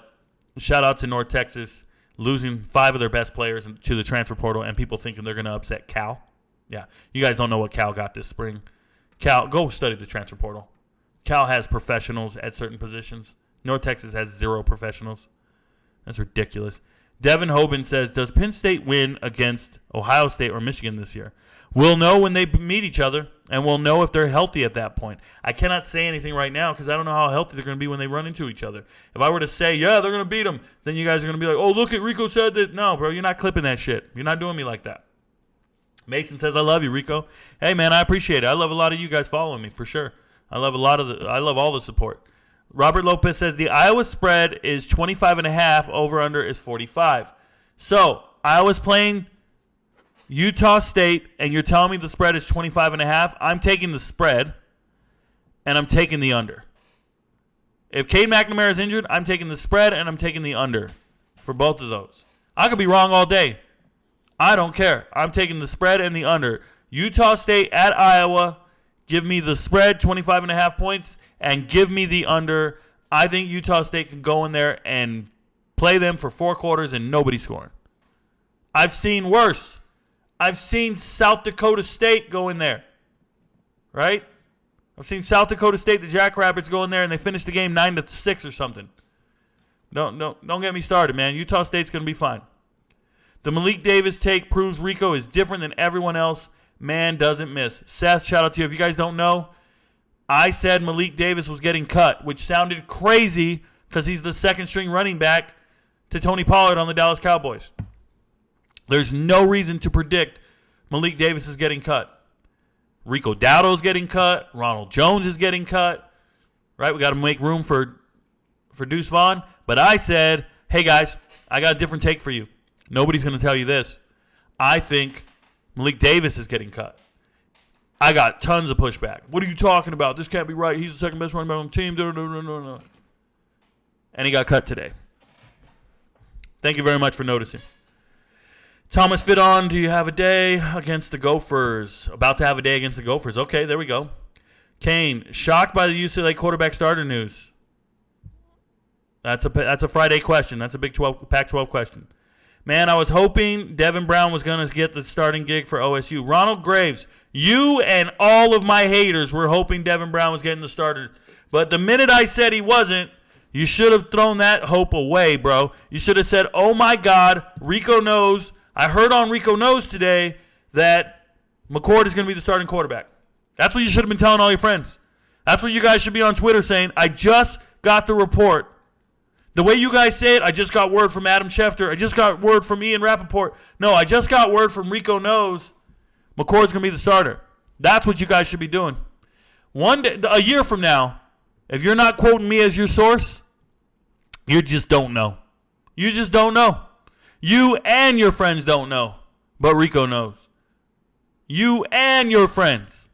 shout out to North Texas losing 5 of their best players to the transfer portal and people thinking they're going to upset Cal. Yeah, you guys don't know what Cal got this spring. Cal, go study the transfer portal. Cal has professionals at certain positions. North Texas has 0 professionals. That's ridiculous. Devin Hoban says, does Penn State win against Ohio State or Michigan this year? We'll know when they meet each other, and we'll know if they're healthy at that point. I cannot say anything right now because I don't know how healthy they're going to be when they run into each other. If I were to say, yeah, they're going to beat them, then you guys are going to be like, oh, look at Rico said that. No, bro, you're not clipping that shit. You're not doing me like that. Mason says, I love you, Rico. Hey, man, I appreciate it. I love a lot of you guys following me, for sure. I love all the support. Robert Lopez says, the Iowa spread is 25.5, over-under is 45. So, Iowa's playing Utah State, and you're telling me the spread is 25.5. I'm taking the spread, and I'm taking the under. If Cade McNamara is injured, I'm taking the spread, and I'm taking the under for both of those. I could be wrong all day. I don't care. I'm taking the spread and the under. Utah State at Iowa, give me the spread, 25.5 points, and give me the under. I think Utah State can go in there and play them for 4 quarters and nobody scoring. I've seen worse. I've seen South Dakota State go in there, right? I've seen South Dakota State, the Jackrabbits, go in there and they finish the game 9-6 or something. Don't get me started, man. Utah State's going to be fine. The Malik Davis take proves Rico is different than everyone else. Man doesn't miss. Seth, shout out to you. If you guys don't know, I said Malik Davis was getting cut, which sounded crazy because he's the second-string running back to Tony Pollard on the Dallas Cowboys. There's no reason to predict Malik Davis is getting cut. Rico Dowdle's getting cut. Ronald Jones is getting cut. Right? We got to make room for Deuce Vaughn. But I said, hey, guys, I got a different take for you. Nobody's going to tell you this. I think Malik Davis is getting cut. I got tons of pushback. What are you talking about? This can't be right. He's the second best running back on the team. No. And he got cut today. Thank you very much for noticing. Thomas Fidon, do you have a day against the Gophers? About to have a day against the Gophers. Okay, there we go. Kane, shocked by the UCLA quarterback starter news. That's a Friday question. That's a Big 12, Pac-12 question. Man, I was hoping Devin Brown was going to get the starting gig for OSU. Ronald Graves, you and all of my haters were hoping Devin Brown was getting the starter. But the minute I said he wasn't, you should have thrown that hope away, bro. You should have said, oh, my God, Rico knows. I heard on Rico Knows today that McCord is going to be the starting quarterback. That's what you should have been telling all your friends. That's what you guys should be on Twitter saying, I just got the report. The way you guys say it, I just got word from Adam Schefter. I just got word from Ian Rappaport. No, I just got word from Rico Knows. McCord's going to be the starter. That's what you guys should be doing. One day, a year from now, if you're not quoting me as your source, you just don't know. You just don't know. You and your friends don't know, but Rico knows. You and your friends.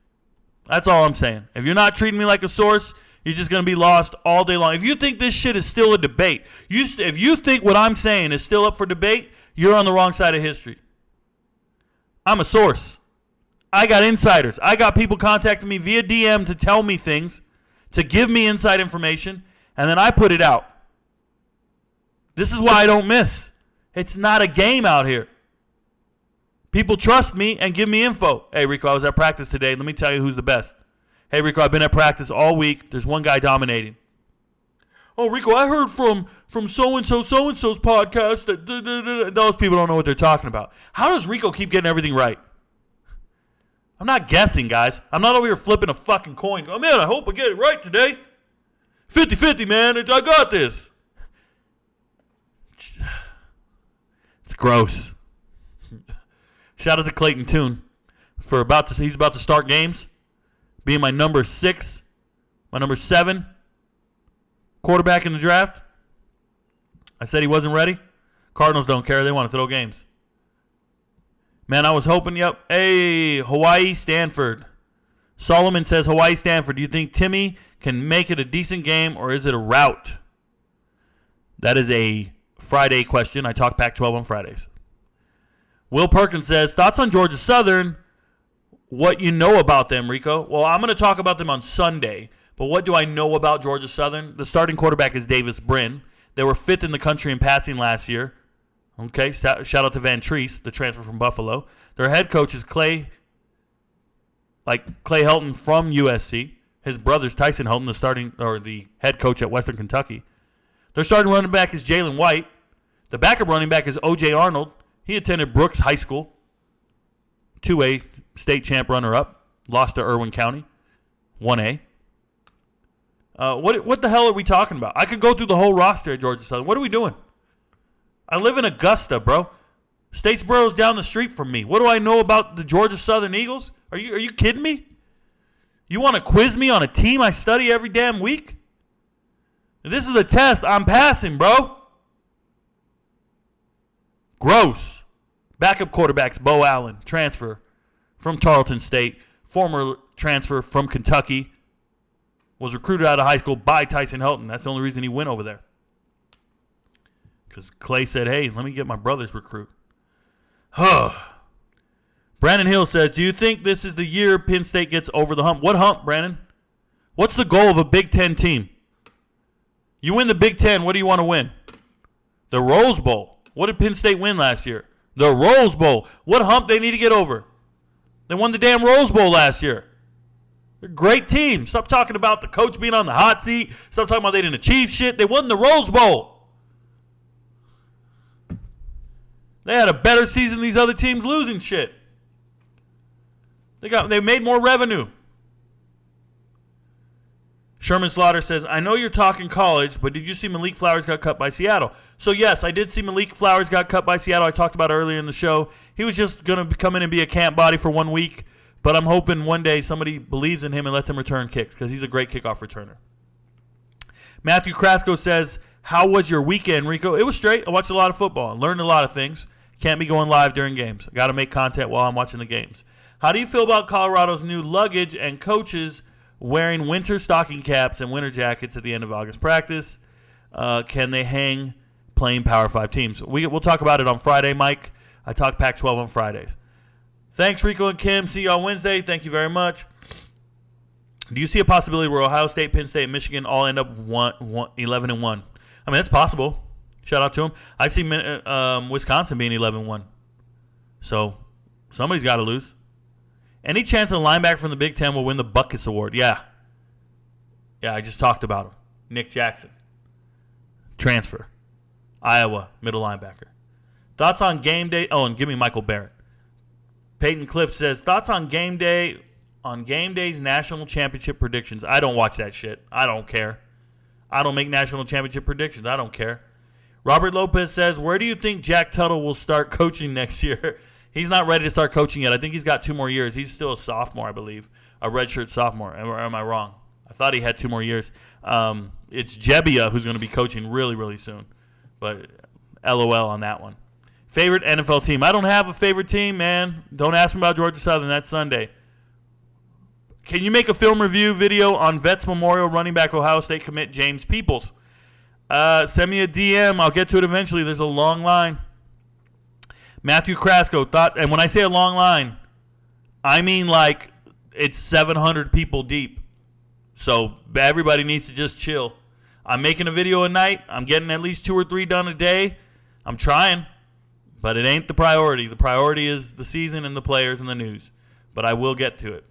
That's all I'm saying. If you're not treating me like a source, You're just going to be lost all day long. If you think this shit is still a debate, if you think what I'm saying is still up for debate, you're on the wrong side of history. I'm a source. I got insiders. I got people contacting me via DM to tell me things, to give me inside information, and then I put it out. This is why I don't miss. It's not a game out here. People trust me and give me info. Hey, Rico, I was at practice today. Let me tell you who's the best. Hey, Rico, I've been at practice all week. There's one guy dominating. Oh, Rico, I heard from so-and-so's podcast that those people don't know what they're talking about. How does Rico keep getting everything right? I'm not guessing, guys. I'm not over here flipping a fucking coin. Oh, man, I hope I get it right today. 50-50, man. I got this. It's gross. Shout out to Clayton Toon for he's about to start games, being my number 6, my number 7 quarterback in the draft. I said he wasn't ready. Cardinals don't care. They want to throw games. Man, I was hoping, Hey, Hawaii, Stanford. Solomon says, Hawaii, Stanford. Do you think Timmy can make it a decent game, or is it a rout? That is a Friday question. I talk Pac-12 on Fridays. Will Perkins says, thoughts on Georgia Southern, what you know about them, Rico? Well, I'm going to talk about them on Sunday, but what do I know about Georgia Southern? The starting quarterback is Davis Brin. They were 5th in the country in passing last year. Okay, shout out to Van Treese, the transfer from Buffalo. Their head coach is Clay Helton from USC. His brother's Tyson Helton, the head coach at Western Kentucky. Their starting running back is Jalen White. The backup running back is O.J. Arnold. He attended Brooks High School, 2A state champ runner-up, lost to Irwin County, 1A. What the hell are we talking about? I could go through the whole roster at Georgia Southern. What are we doing? I live in Augusta, bro. Statesboro's down the street from me. What do I know about the Georgia Southern Eagles? Are you kidding me? You want to quiz me on a team I study every damn week? This is a test I'm passing, bro. Gross. Backup quarterbacks, Bo Allen, transfer from Tarleton State, former transfer from Kentucky, was recruited out of high school by Tyson Helton. That's the only reason he went over there. Because Clay said, hey, let me get my brother's recruit. Brandon Hill says, do you think this is the year Penn State gets over the hump? What hump, Brandon? What's the goal of a Big Ten team? You win the Big Ten, what do you want to win? The Rose Bowl. What did Penn State win last year? The Rose Bowl. What hump they need to get over? They won the damn Rose Bowl last year. They're a great team. Stop talking about the coach being on the hot seat. Stop talking about they didn't achieve shit. They won the Rose Bowl. They had a better season than these other teams losing shit. They made more revenue. Sherman Slaughter says, I know you're talking college, but did you see Malik Flowers got cut by Seattle? So, yes, I did see Malik Flowers got cut by Seattle. I talked about it earlier in the show. He was just going to come in and be a camp body for 1 week, but I'm hoping one day somebody believes in him and lets him return kicks because he's a great kickoff returner. Matthew Krasko says, how was your weekend, Rico? It was straight. I watched a lot of football. Learned a lot of things. Can't be going live during games. Got to make content while I'm watching the games. How do you feel about Colorado's new luggage and coaches wearing winter stocking caps and winter jackets at the end of August practice? Can they hang playing Power 5 teams? We'll talk about it on Friday, Mike. I talk Pac-12 on Fridays. Thanks, Rico and Kim. See you on Wednesday. Thank you very much. Do you see a possibility where Ohio State, Penn State, and Michigan all end up 11-1? I mean, that's possible. Shout out to them. I see Wisconsin being 11-1. So somebody's got to lose. Any chance a linebacker from the Big Ten will win the Butkus Award? Yeah. Yeah, I just talked about him. Nick Jackson. Transfer. Iowa, middle linebacker. Thoughts on game day? Oh, and give me Michael Barrett. Peyton Cliff says, thoughts on game day's national championship predictions. I don't watch that shit. I don't care. I don't make national championship predictions. I don't care. Robert Lopez says, where do you think Jack Tuttle will start coaching next year? He's not ready to start coaching yet. I think he's got 2 more years. He's still a sophomore, I believe. A redshirt sophomore. Am I wrong? I thought he had 2 more years. It's Jebbia who's going to be coaching really, really soon. But LOL on that one. Favorite NFL team? I don't have a favorite team, man. Don't ask me about Georgia Southern. That's Sunday. Can you make a film review video on Vets Memorial running back Ohio State commit James Peoples? Send me a DM. I'll get to it eventually. There's a long line. Matthew Krasko thought, and when I say a long line, I mean like it's 700 people deep. So everybody needs to just chill. I'm making a video a night. I'm getting at least 2 or 3 done a day. I'm trying, but it ain't the priority. The priority is the season and the players and the news. But I will get to it.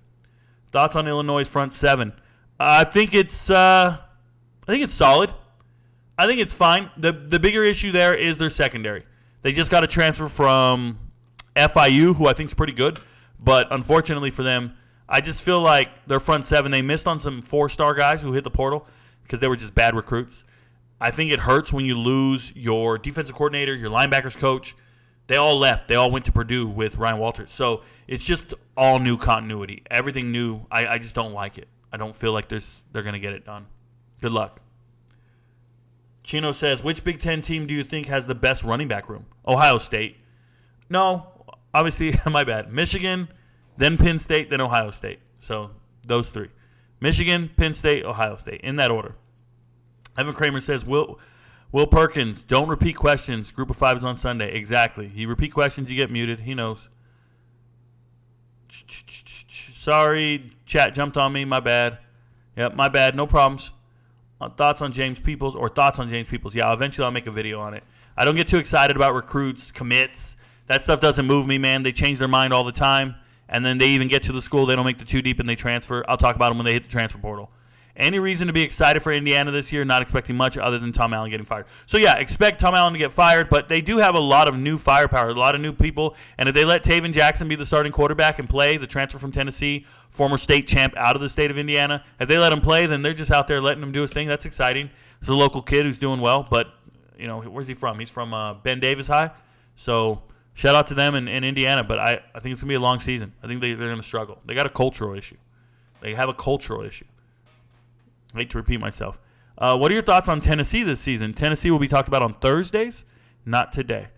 Thoughts on Illinois' front 7? I think it's solid. I think it's fine. The bigger issue there is their secondary. They just got a transfer from FIU, who I think is pretty good. But unfortunately for them, I just feel like their front 7, they missed on some 4-star guys who hit the portal because they were just bad recruits. I think it hurts when you lose your defensive coordinator, your linebackers coach. They all left. They all went to Purdue with Ryan Walters. So it's just all new continuity. Everything new. I just don't like it. I don't feel like they're going to get it done. Good luck. Chino says, which Big Ten team do you think has the best running back room? Ohio State. No, obviously, my bad. Michigan, then Penn State, then Ohio State. So those 3. Michigan, Penn State, Ohio State. In that order. Evan Kramer says, Will Perkins, don't repeat questions. Group of 5 is on Sunday. Exactly. You repeat questions, you get muted. He knows. Sorry, chat jumped on me. My bad. Yep, my bad. No problems. Thoughts on James Peoples. Yeah, eventually I'll make a video on it. I don't get too excited about recruits, commits. That stuff doesn't move me, man. They change their mind all the time. And then they even get to the school. They don't make the 2 deep and they transfer. I'll talk about them when they hit the transfer portal. Any reason to be excited for Indiana this year? Not expecting much other than Tom Allen getting fired. So, yeah, expect Tom Allen to get fired, but they do have a lot of new firepower, a lot of new people. And if they let Taven Jackson be the starting quarterback and play, the transfer from Tennessee, former state champ out of the state of Indiana, if they let him play, then they're just out there letting him do his thing. That's exciting. There's a local kid who's doing well, but, you know, where's he from? He's from Ben Davis High. So, shout out to them in Indiana, but I think it's going to be a long season. I think they're going to struggle. They got a cultural issue. They have a cultural issue. I hate to repeat myself. What are your thoughts on Tennessee this season? Tennessee will be talked about on Thursdays, not today.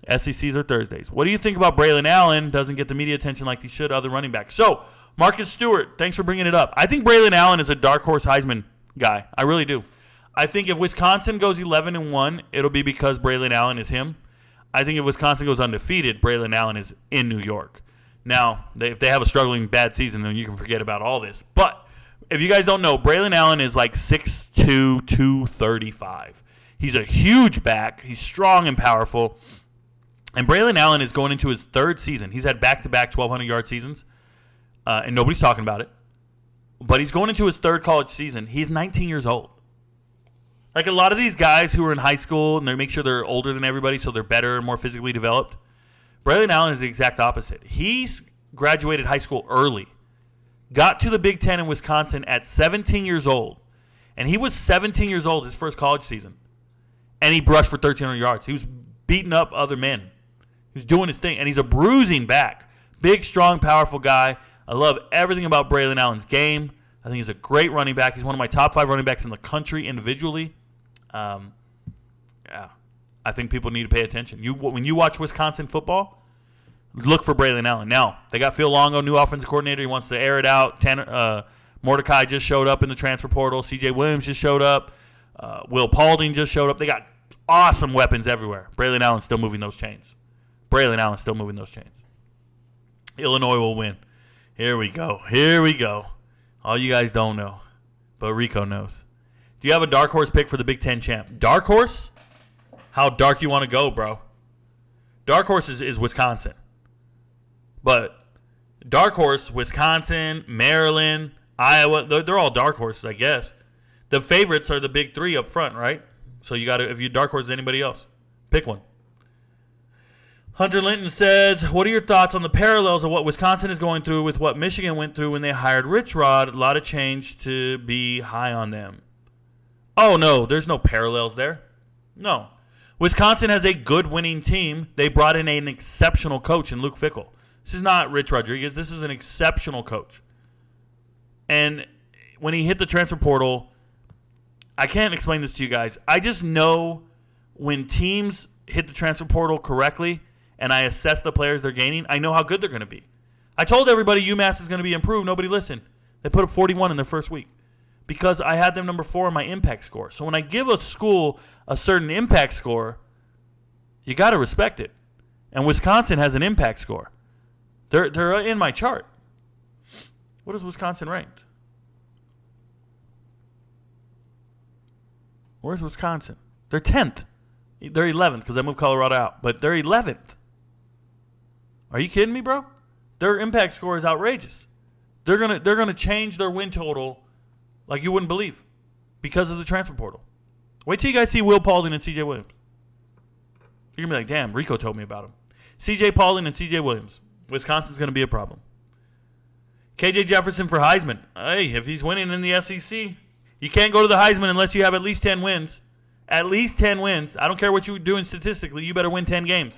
SECs are Thursdays. What do you think about Braylon Allen? Doesn't get the media attention like he should, other running backs. So, Marcus Stewart, thanks for bringing it up. I think Braylon Allen is a dark horse Heisman guy. I really do. I think if Wisconsin goes 11-1, it'll be because Braylon Allen is him. I think if Wisconsin goes undefeated, Braylon Allen is in New York. Now, if they have a struggling bad season, then you can forget about all this. But if you guys don't know, Braylon Allen is like 6'2", 235. He's a huge back. He's strong and powerful. And Braylon Allen is going into his 3rd season. He's had back-to-back 1,200-yard seasons, and nobody's talking about it. But he's going into his 3rd college season. He's 19 years old. Like a lot of these guys who are in high school, and they make sure they're older than everybody so they're better and more physically developed. Braylon Allen is the exact opposite. He's graduated high school early. Got to the Big Ten in Wisconsin at 17 years old. And he was 17 years old his first college season. And he brushed for 1,300 yards. He was beating up other men. He was doing his thing. And he's a bruising back. Big, strong, powerful guy. I love everything about Braylon Allen's game. I think he's a great running back. He's one of my top 5 running backs in the country individually. Yeah, I think people need to pay attention. When you watch Wisconsin football, look for Braylon Allen. Now, they got Phil Longo, new offensive coordinator. He wants to air it out. Mordecai just showed up in the transfer portal. C.J. Williams just showed up. Will Paulding just showed up. They got awesome weapons everywhere. Braylon Allen's still moving those chains. Illinois will win. Here we go. All you guys don't know, but Rico knows. Do you have a dark horse pick for the Big Ten champ? Dark horse? How dark you want to go, bro? Dark horse is Wisconsin. But dark horse, Wisconsin, Maryland, Iowa, they're all dark horses, I guess. The favorites are the big 3 up front, right? So you got to, if you dark horse anybody else, pick one. Hunter Linton says, what are your thoughts on the parallels of what Wisconsin is going through with what Michigan went through when they hired Rich Rod? A lot of change to be high on them. Oh, no, there's no parallels there. No. Wisconsin has a good winning team. They brought in an exceptional coach in Luke Fickell. This is not Rich Rodriguez. This is an exceptional coach. And when he hit the transfer portal, I can't explain this to you guys. I just know when teams hit the transfer portal correctly and I assess the players they're gaining, I know how good they're going to be. I told everybody UMass is going to be improved. Nobody listened. They put up 41 in their first week because I had them number 4 in my impact score. So when I give a school a certain impact score, you got to respect it. And Wisconsin has an impact score. They're in my chart. What is Wisconsin ranked? Where's Wisconsin? They're 10th. They're 11th because I moved Colorado out. But they're 11th. Are you kidding me, bro? Their impact score is outrageous. They're gonna change their win total like you wouldn't believe because of the transfer portal. Wait till you guys see Will Paulding and C.J. Williams. You're gonna be like, damn, Rico told me about him. C.J. Paulding and C.J. Williams. Wisconsin's gonna be a problem. K.J. Jefferson for Heisman. Hey, if he's winning in the SEC, you can't go to the Heisman unless you have at least 10 wins. At least 10 wins. I don't care what you're doing statistically. You better win 10 games.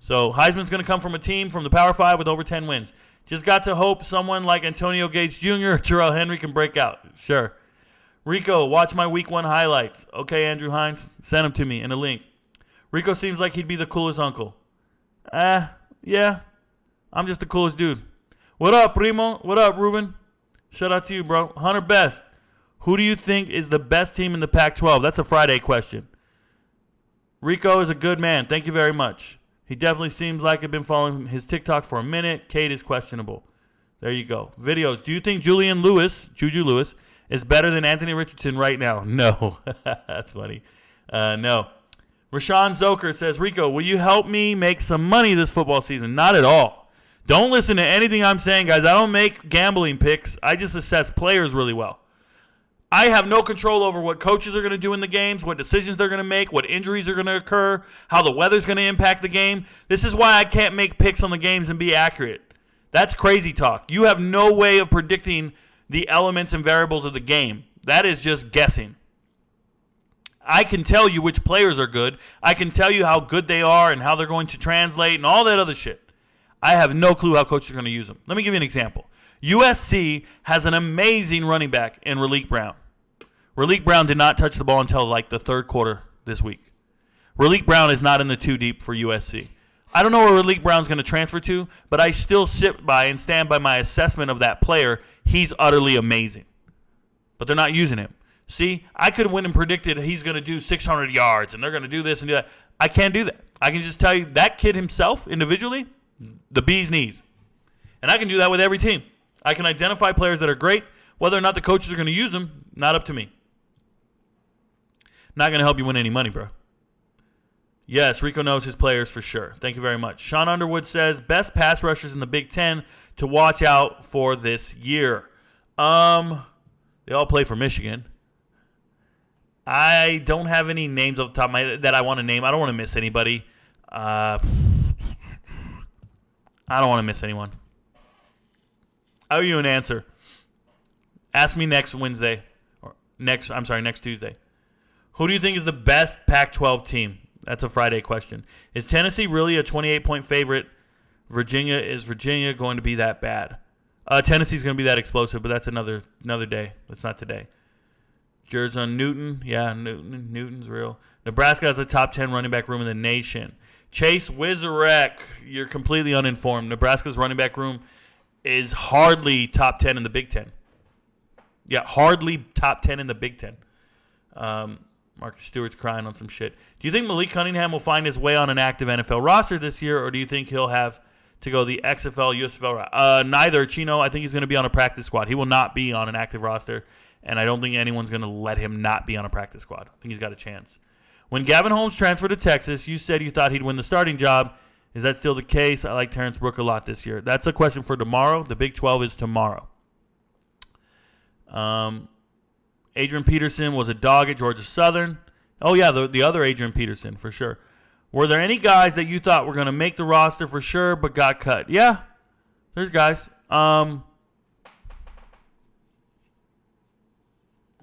So Heisman's going to come from a team from the Power 5 with over 10 wins. Just got to hope someone like Antonio Gates Jr. or Terrell Henry can break out. Sure. Rico, watch my Week 1 highlights. Okay, Andrew Hines, send them to me in a link. Rico seems like he'd be the coolest uncle. Yeah. I'm just the coolest dude. What up, Primo? What up, Ruben? Shout out to you, bro. Hunter Best. Who do you think is the best team in the Pac-12? That's a Friday question. Rico is a good man. Thank you very much. He definitely seems like I've been following his TikTok for a minute. Kate is questionable. There you go. Videos. Do you think Juju Lewis, is better than Anthony Richardson right now? No. That's funny. No. Rashawn Zoker says, Rico, will you help me make some money this football season? Not at all. Don't listen to anything I'm saying, guys. I don't make gambling picks. I just assess players really well. I have no control over what coaches are going to do in the games, what decisions they're going to make, what injuries are going to occur, how the weather's going to impact the game. This is why I can't make picks on the games and be accurate. That's crazy talk. You have no way of predicting the elements and variables of the game. That is just guessing. I can tell you which players are good. I can tell you how good they are and how they're going to translate and all that other shit. I have no clue how coaches are going to use them. Let me give you an example. USC has an amazing running back in Raleek Brown. Raleek Brown did not touch the ball until like the third quarter this week. Raleek Brown is not in the 2 deep for USC. I don't know where Raleek Brown's going to transfer to, but I still sit by and stand by my assessment of that player. He's utterly amazing. But they're not using him. See, I could have went and predicted he's going to do 600 yards and they're going to do this and do that. I can't do that. I can just tell you that kid himself individually, the bee's knees. And I can do that with every team. I can identify players that are great. Whether or not the coaches are going to use them, not up to me. Not going to help you win any money, bro. Yes, Rico knows his players for sure. Thank you very much. Sean Underwood says, best pass rushers in the Big Ten to watch out for this year. They all play for Michigan. I don't have any names off the top of my head that I want to name. I don't want to miss anybody. I don't want to miss anyone. I'll give you an answer. Ask me next Tuesday. Who do you think is the best Pac-12 team? That's a Friday question. Is Tennessee really a 28-point favorite? Is Virginia going to be that bad? Tennessee's going to be that explosive, but that's another day. That's not today. Jerson Newton. Yeah, Newton's real. Nebraska has a top 10 running back room in the nation. Chase Wizarek. You're completely uninformed. Nebraska's running back room is hardly top 10 in the Big Ten. Yeah, hardly top 10 in the Big Ten. Marcus Stewart's crying on some shit. Do you think Malik Cunningham will find his way on an active NFL roster this year, or do you think he'll have to go the XFL, USFL route? Neither, Chino. I think he's going to be on a practice squad. He will not be on an active roster, and I don't think anyone's going to let him not be on a practice squad. I think he's got a chance. When Gavin Holmes transferred to Texas, you said you thought he'd win the starting job. Is that still the case? I like Terrence Brooke a lot this year. That's a question for tomorrow. The Big 12 is tomorrow. Adrian Peterson was a dog at Georgia Southern. Oh, yeah, the other Adrian Peterson, for sure. Were there any guys that you thought were going to make the roster for sure but got cut? Yeah, there's guys.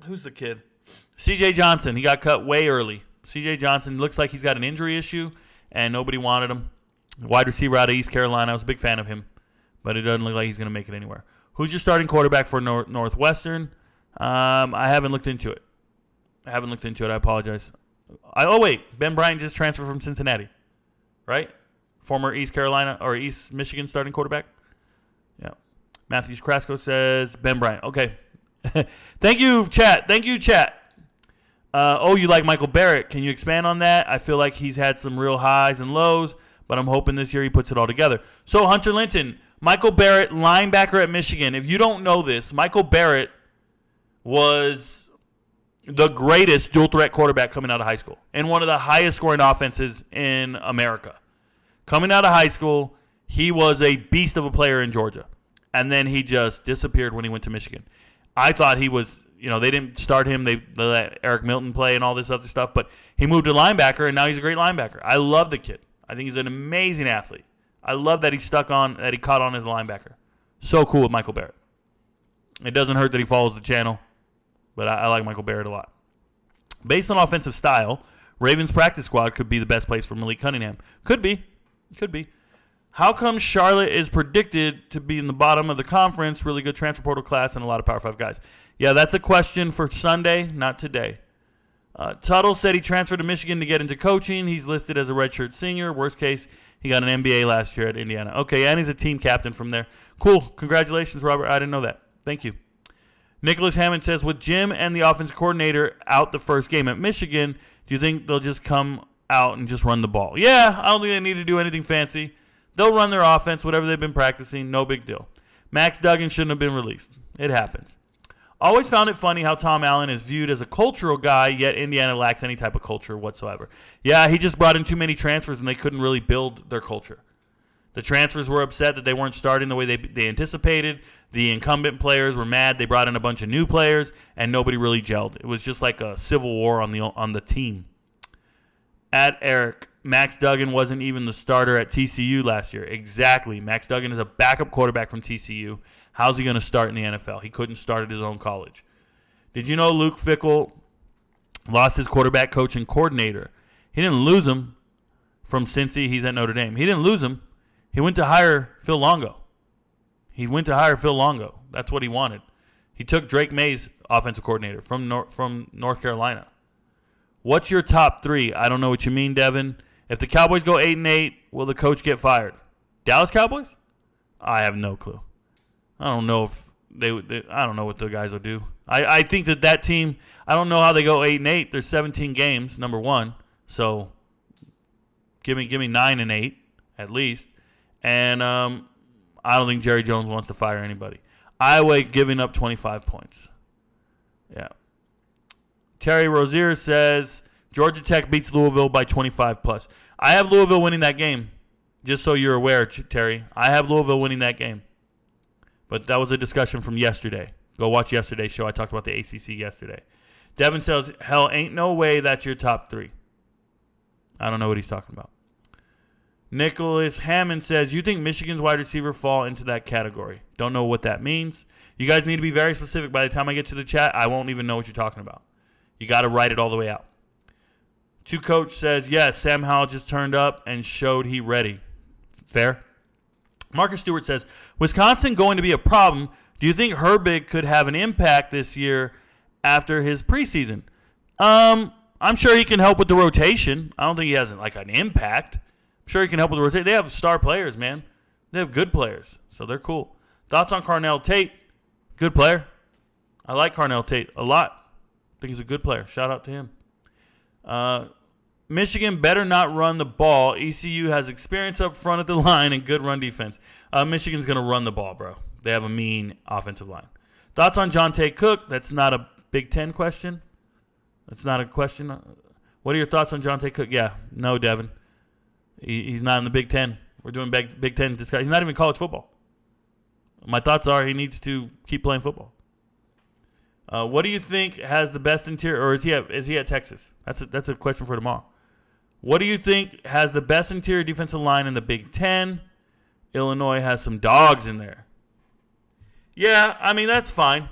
Who's the kid? C.J. Johnson. He got cut way early. C.J. Johnson looks like he's got an injury issue, and nobody wanted him. Wide receiver out of East Carolina. I was a big fan of him, but it doesn't look like he's going to make it anywhere. Who's your starting quarterback for Northwestern? I haven't looked into it. I apologize. Ben Bryant just transferred from Cincinnati, right? Former East Carolina or East Michigan starting quarterback. Yeah. Matthews Crasco says Ben Bryant. Okay. Thank you, chat. You like Michael Barrett. Can you expand on that? I feel like he's had some real highs and lows, but I'm hoping this year he puts it all together. So, Hunter Linton, Michael Barrett, linebacker at Michigan. If you don't know this, Michael Barrett was the greatest dual-threat quarterback coming out of high school and one of the highest-scoring offenses in America. Coming out of high school, he was a beast of a player in Georgia, and then he just disappeared when he went to Michigan. I thought he was, they didn't start him. They let Eric Milton play and all this other stuff, but he moved to linebacker, and now he's a great linebacker. I love the kid. I think he's an amazing athlete. I love that he caught on as a linebacker. So cool with Michael Barrett. It doesn't hurt that he follows the channel, but I like Michael Barrett a lot. Based on offensive style, Ravens practice squad could be the best place for Malik Cunningham. Could be. How come Charlotte is predicted to be in the bottom of the conference? Really good transfer portal class and a lot of Power 5 guys. Yeah, that's a question for Sunday, not today. Tuttle said he transferred to Michigan to get into coaching. He's listed as a redshirt senior. Worst case, he got an MBA last year at Indiana. Okay, and he's a team captain from there. Cool. Congratulations, Robert. I didn't know that. Thank you. Nicholas Hammond says, with Jim and the offense coordinator out the first game at Michigan, do you think they'll just come out and just run the ball? Yeah, I don't think they need to do anything fancy. They'll run their offense, whatever they've been practicing. No big deal. Max Duggan shouldn't have been released. It happens. Always found it funny how Tom Allen is viewed as a cultural guy, yet Indiana lacks any type of culture whatsoever. Yeah, he just brought in too many transfers, and they couldn't really build their culture. The transfers were upset that they weren't starting the way they anticipated. The incumbent players were mad. They brought in a bunch of new players, and nobody really gelled. It was just like a civil war on the team. At Eric, Max Duggan wasn't even the starter at TCU last year. Exactly. Max Duggan is a backup quarterback from TCU. How's he going to start in the NFL? He couldn't start at his own college. Did you know Luke Fickell lost his quarterback coach and coordinator? He didn't lose him from Cincy. He's at Notre Dame. He didn't lose him. He went to hire Phil Longo. That's what he wanted. He took Drake May's offensive coordinator from North Carolina. What's your top three? I don't know what you mean, Devin. If the Cowboys go 8-8, will the coach get fired? Dallas Cowboys? I have no clue. I don't know if I don't know what the guys will do. I think that team, I don't know how they go 8-8. There's 17 games, number one. So give me 9-8 at least. And I don't think Jerry Jones wants to fire anybody. Iowa giving up 25 points. Yeah. Terry Rozier says Georgia Tech beats Louisville by 25 plus. I have Louisville winning that game. Just so you're aware, Terry. I have Louisville winning that game. But that was a discussion from yesterday. Go watch yesterday's show. I talked about the ACC yesterday. Devin says, hell, ain't no way that's your top three. I don't know what he's talking about. Nicholas Hammond says, you think Michigan's wide receiver fall into that category? Don't know what that means. You guys need to be very specific. By the time I get to the chat, I won't even know what you're talking about. You got to write it all the way out. Two Coach says, yes, Sam Howell just turned up and showed he ready. Fair. Marcus Stewart says, Wisconsin going to be a problem. Do you think Herbig could have an impact this year after his preseason? I'm sure he can help with the rotation. I don't think he has like an impact. I'm sure he can help with the rotation. They have star players, man. They have good players, so they're cool. Thoughts on Carnell Tate? Good player. I like Carnell Tate a lot. I think he's a good player. Shout out to him. Michigan better not run the ball. ECU has experience up front at the line and good run defense. Michigan's going to run the ball, bro. They have a mean offensive line. Thoughts on Jonte Cook? That's not a Big Ten question. That's not a question. What are your thoughts on Jonte Cook? Yeah, no, Devin. He's not in the Big Ten. We're doing Big Ten discussion. He's not even college football. My thoughts are he needs to keep playing football. What do you think has the best interior, or is he at Texas? That's a question for tomorrow. What do you think has the best interior defensive line in the Big Ten? Illinois has some dogs in there. Yeah, I mean that's fine.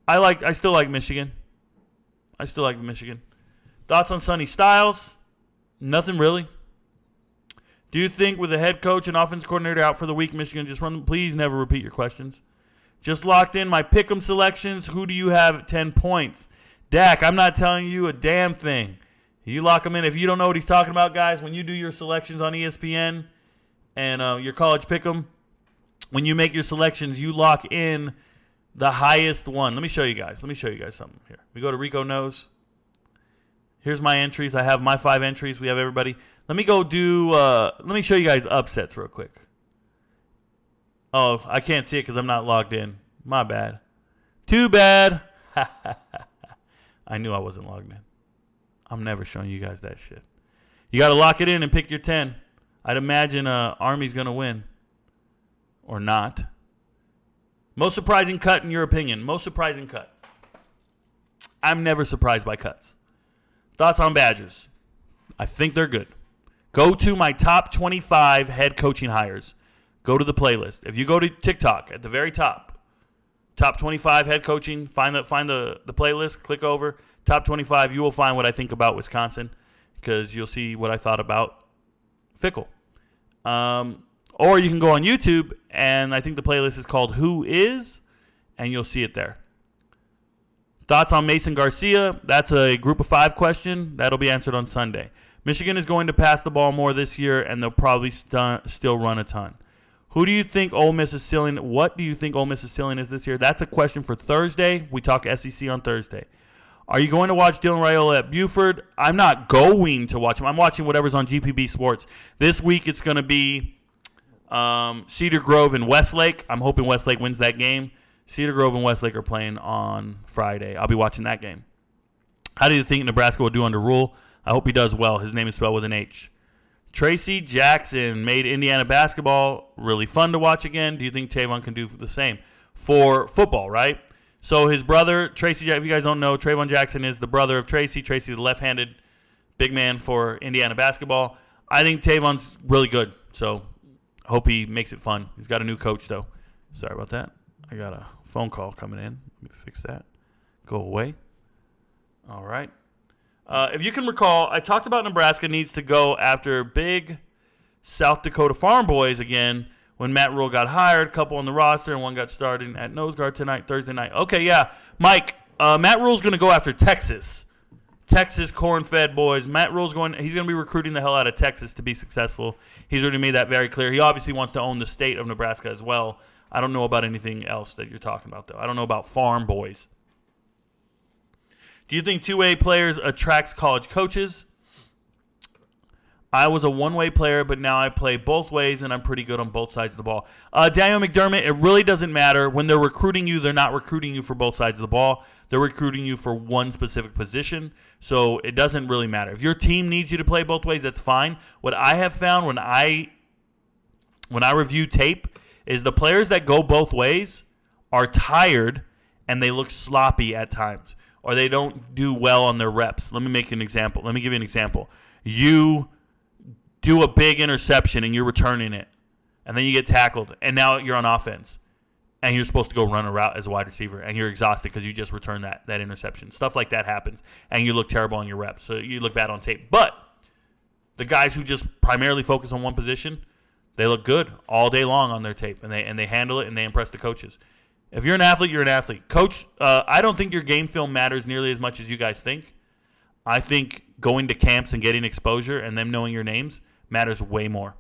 I still like Michigan. Thoughts on Sonny Styles? Nothing really. Do you think with the head coach and offense coordinator out for the week, Michigan just run them? Please never repeat your questions. Just locked in my pick'em selections. Who do you have at 10 points? Dak, I'm not telling you a damn thing. You lock them in. If you don't know what he's talking about, guys, when you do your selections on ESPN and your college pick'em, when you make your selections, you lock in the highest one. Let me show you guys. Let me show you guys something here. We go to Rico Knows. Here's my entries. I have my 5 entries. We have everybody. Let me go do, let me show you guys upsets real quick. Oh, I can't see it because I'm not logged in. My bad. Too bad. I knew I wasn't logged in. I'm never showing you guys that shit. You got to lock it in and pick your 10. I'd imagine Army's going to win. Or not. Most surprising cut in your opinion? Most surprising cut. I'm never surprised by cuts. Thoughts on Badgers? I think they're good. Go to my top 25 head coaching hires. Go to the playlist. If you go to TikTok at the very top 25 head coaching, find the playlist, click over, top 25, you will find what I think about Wisconsin because you'll see what I thought about Fickle. Or you can go on YouTube, and I think the playlist is called Who Is, and you'll see it there. Thoughts on Mason Garcia? That's a group of 5 question. That'll be answered on Sunday. Michigan is going to pass the ball more this year, and they'll probably still run a ton. Who do you think Ole Miss's ceiling? What do you think Ole Miss's ceiling is this year? That's a question for Thursday. We talk SEC on Thursday. Are you going to watch Dylan Raiola at Buford? I'm not going to watch him. I'm watching whatever's on GPB Sports. This week it's going to be Cedar Grove and Westlake. I'm hoping Westlake wins that game. Cedar Grove and Westlake are playing on Friday. I'll be watching that game. How do you think Nebraska will do under Rule? I hope he does well. His name is spelled with an H. Tracy Jackson made Indiana basketball really fun to watch again. Do you think Tavon can do the same for football, right? So his brother, Tracy, if you guys don't know, Trayvon Jackson is the brother of Tracy. Tracy, the left-handed big man for Indiana basketball. I think Tavon's really good, so I hope he makes it fun. He's got a new coach, though. Sorry about that. I got a phone call coming in. Let me fix that. Go away. All right. If you can recall, I talked about Nebraska needs to go after big South Dakota Farm Boys again when Matt Rule got hired. A couple on the roster, and one got started at nose guard tonight, Thursday night. Okay, yeah. Mike, Matt Rule's going to go after Texas. Texas corn-fed boys. Matt Rule's he's going to be recruiting the hell out of Texas to be successful. He's already made that very clear. He obviously wants to own the state of Nebraska as well. I don't know about anything else that you're talking about, though. I don't know about farm boys. Do you think two-way players attracts college coaches? I was a one-way player, but now I play both ways, and I'm pretty good on both sides of the ball. Daniel McDermott, it really doesn't matter. When they're recruiting you, they're not recruiting you for both sides of the ball. They're recruiting you for one specific position, so it doesn't really matter. If your team needs you to play both ways, that's fine. What I have found when I review tape is the players that go both ways are tired, and they look sloppy at times, or they don't do well on their reps. Let me make an example. Let me give you an example. You do a big interception and you're returning it, and then you get tackled, and now you're on offense, and you're supposed to go run a route as a wide receiver, and you're exhausted because you just returned that interception. Stuff like that happens, and you look terrible on your reps, so you look bad on tape. But the guys who just primarily focus on one position, they look good all day long on their tape, and they handle it, and they impress the coaches. If you're an athlete, you're an athlete. Coach, I don't think your game film matters nearly as much as you guys think. I think going to camps and getting exposure and them knowing your names matters way more.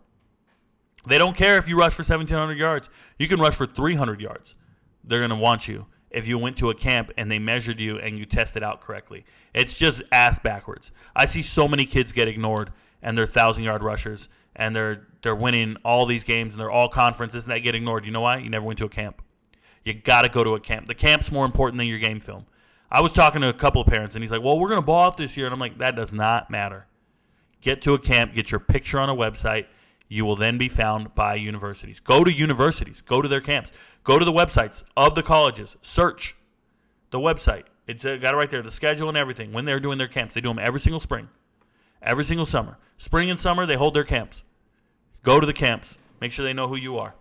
They don't care if you rush for 1,700 yards. You can rush for 300 yards. They're going to want you if you went to a camp and they measured you and you tested out correctly. It's just ass backwards. I see so many kids get ignored, and they're 1,000-yard rushers, and they're winning all these games, and they're all conferences, and they get ignored. You know why? You never went to a camp. You got to go to a camp. The camp's more important than your game film. I was talking to a couple of parents, and he's like, well, we're going to ball out this year. And I'm like, that does not matter. Get to a camp. Get your picture on a website. You will then be found by universities. Go to universities. Go to their camps. Go to the websites of the colleges. Search the website. It's got it right there, the schedule and everything. When they're doing their camps, they do them every single spring, every single summer. Spring and summer, they hold their camps. Go to the camps. Make sure they know who you are.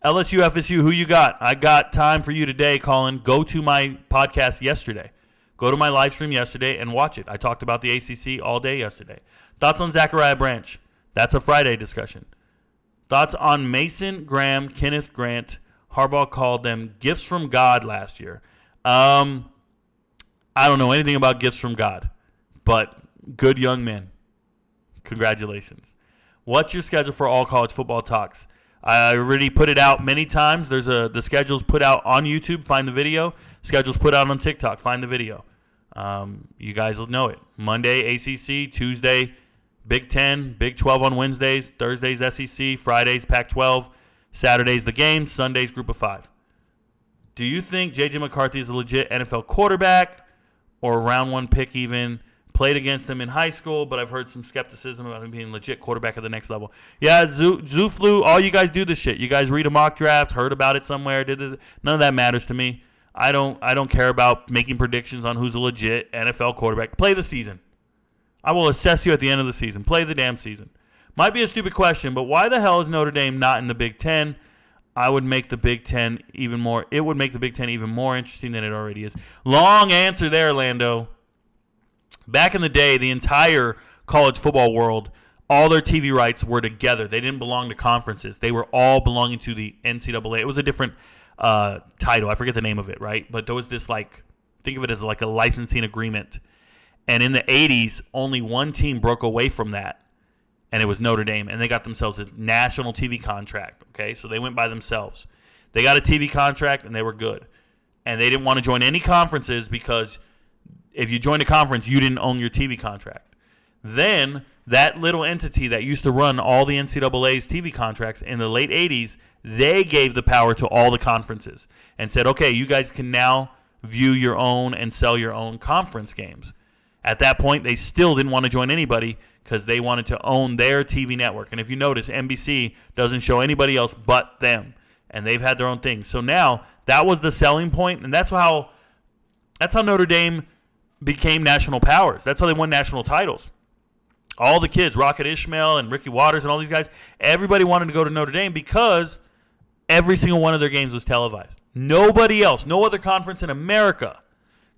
LSU, FSU, who you got? I got time for you today, Colin. Go to my podcast yesterday. Go to my live stream yesterday and watch it. I talked about the ACC all day yesterday. Thoughts on Zachariah Branch? That's a Friday discussion. Thoughts on Mason Graham, Kenneth Grant? Harbaugh called them gifts from God last year. I don't know anything about gifts from God, but good young men. Congratulations. What's your schedule for all college football talks? I already put it out many times. The schedule's put out on YouTube. Find the video. Schedule's put out on TikTok. Find the video. You guys will know it. Monday, ACC. Tuesday, Big 10. Big 12 on Wednesdays. Thursdays, SEC. Fridays, Pac-12. Saturdays, the games. Sundays, Group of 5. Do you think J.J. McCarthy is a legit NFL quarterback or a round one pick even? Played against him in high school, but I've heard some skepticism about him being legit quarterback at the next level. Yeah, Zuflu, all you guys do this shit. You guys read a mock draft, heard about it somewhere. None of that matters to me. I don't care about making predictions on who's a legit NFL quarterback. Play the season. I will assess you at the end of the season. Play the damn season. Might be a stupid question, but why the hell is Notre Dame not in the Big Ten? It would make the Big Ten even more interesting than it already is. Long answer there, Lando. Back in the day, the entire college football world, all their TV rights were together. They didn't belong to conferences. They were all belonging to the NCAA. It was a different title. I forget the name of it, right? But there was this, think of it as like a licensing agreement. And in the 80s, only one team broke away from that, and it was Notre Dame. And they got themselves a national TV contract, okay? So they went by themselves. They got a TV contract, and they were good. And they didn't want to join any conferences because if you joined a conference, you didn't own your TV contract. Then that little entity that used to run all the NCAA's TV contracts in the late 80s, they gave the power to all the conferences and said, okay, you guys can now view your own and sell your own conference games. At that point, they still didn't want to join anybody because they wanted to own their TV network. And if you notice, NBC doesn't show anybody else but them, and they've had their own thing. So now that was the selling point, and that's how Notre Dame became national powers. That's how they won national titles. All the kids, Rocket Ismail and Ricky Waters and all these guys, everybody wanted to go to Notre Dame because every single one of their games was televised. Nobody else, no other conference in America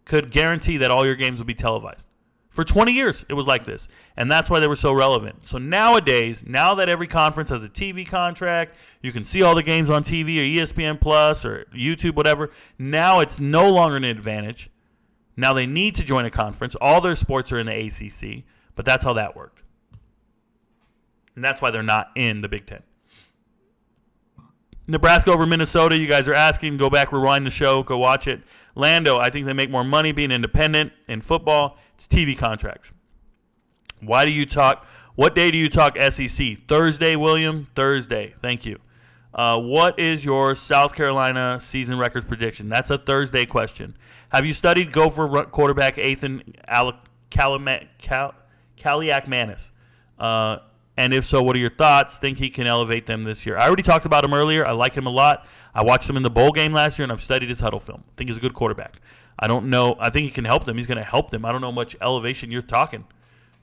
could guarantee that all your games would be televised. For 20 years, it was like this, and that's why they were so relevant. So nowadays, now that every conference has a TV contract, you can see all the games on TV or ESPN Plus or YouTube, whatever. Now it's no longer an advantage. Now they need to join a conference. All their sports are in the ACC, but that's how that worked. And that's why they're not in the Big Ten. Nebraska over Minnesota, you guys are asking. Go back, rewind the show, go watch it. Lando, I think they make more money being independent in football. It's TV contracts. What day do you talk SEC? Thursday, William? Thursday. Thank you. What is your South Carolina season records prediction? That's a Thursday question. Have you studied Gopher quarterback Ethan Kaliak-Manis? And if so, what are your thoughts? Think he can elevate them this year? I already talked about him earlier. I like him a lot. I watched him in the bowl game last year, and I've studied his huddle film. I think he's a good quarterback. I don't know. I think he can help them. He's going to help them. I don't know much elevation you're talking.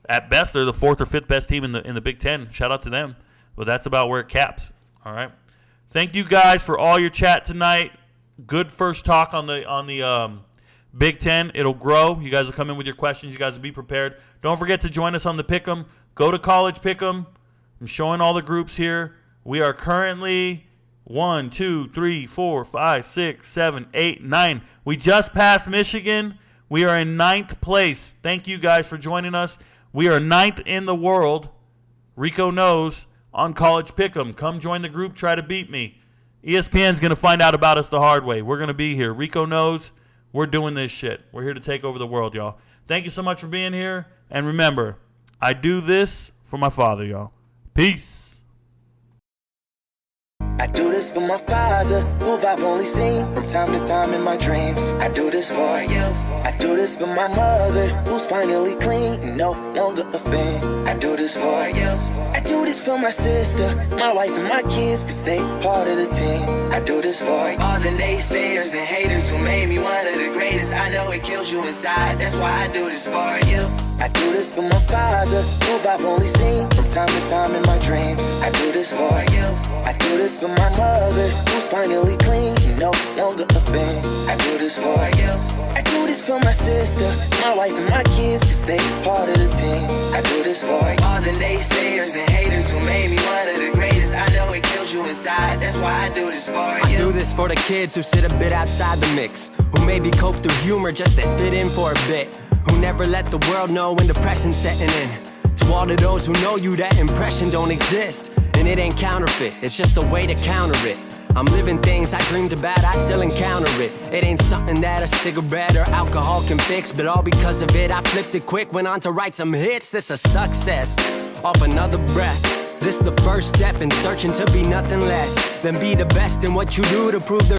At best, they're the fourth or fifth best team in the Big Ten. Shout out to them. But that's about where it caps. All right. Thank you guys for all your chat tonight. Good first talk on the Big Ten. It'll grow. You guys will come in with your questions. You guys will be prepared. Don't forget to join us on the Pick'em. Go to College Pick'em. I'm showing all the groups here. We are currently 1, 2, 3, 4, 5, 6, 7, 8, 9. We just passed Michigan. We are in 9th place. Thank you guys for joining us. We are 9th in the world. Rico Knows on College Pick'em. Come join the group. Try to beat me. ESPN's going to find out about us the hard way. We're going to be here. Rico Knows. We're doing this shit. We're here to take over the world, y'all. Thank you so much for being here. And remember, I do this for my father, y'all. Peace. I do this for my father, who I've only seen from time to time in my dreams. I do this for you. I do this for my mother, who's finally clean, no longer a fan. I do this for you. I do this for my sister, my wife and my kids, cause they part of the team. I do this for all the naysayers and haters who made me one of the greatest. I know it kills you inside, that's why I do this for you. I do this for my father, who I've only seen from time to time in my dreams. I do this for you. I do this for my mother, who's finally clean, no longer a fan. I do this for you. I do this for my sister, my wife and my kids, cause they part of the team. I do this for all the naysayers and haters who made me one of the greatest. I know it kills you inside, that's why I do this for you. I do this for the kids who sit a bit outside the mix, who maybe cope through humor just to fit in for a bit, who never let the world know when depression's setting in. To all of those who know you, that impression don't exist. And And it ain't counterfeit, it's just a way to counter it. I'm living things I dreamed about, I still encounter it. It ain't something that a cigarette or alcohol can fix, but all because of it, I flipped it quick, went on to write some hits. This a success, off another breath. This the first step in searching to be nothing less than be the best in what you do to prove the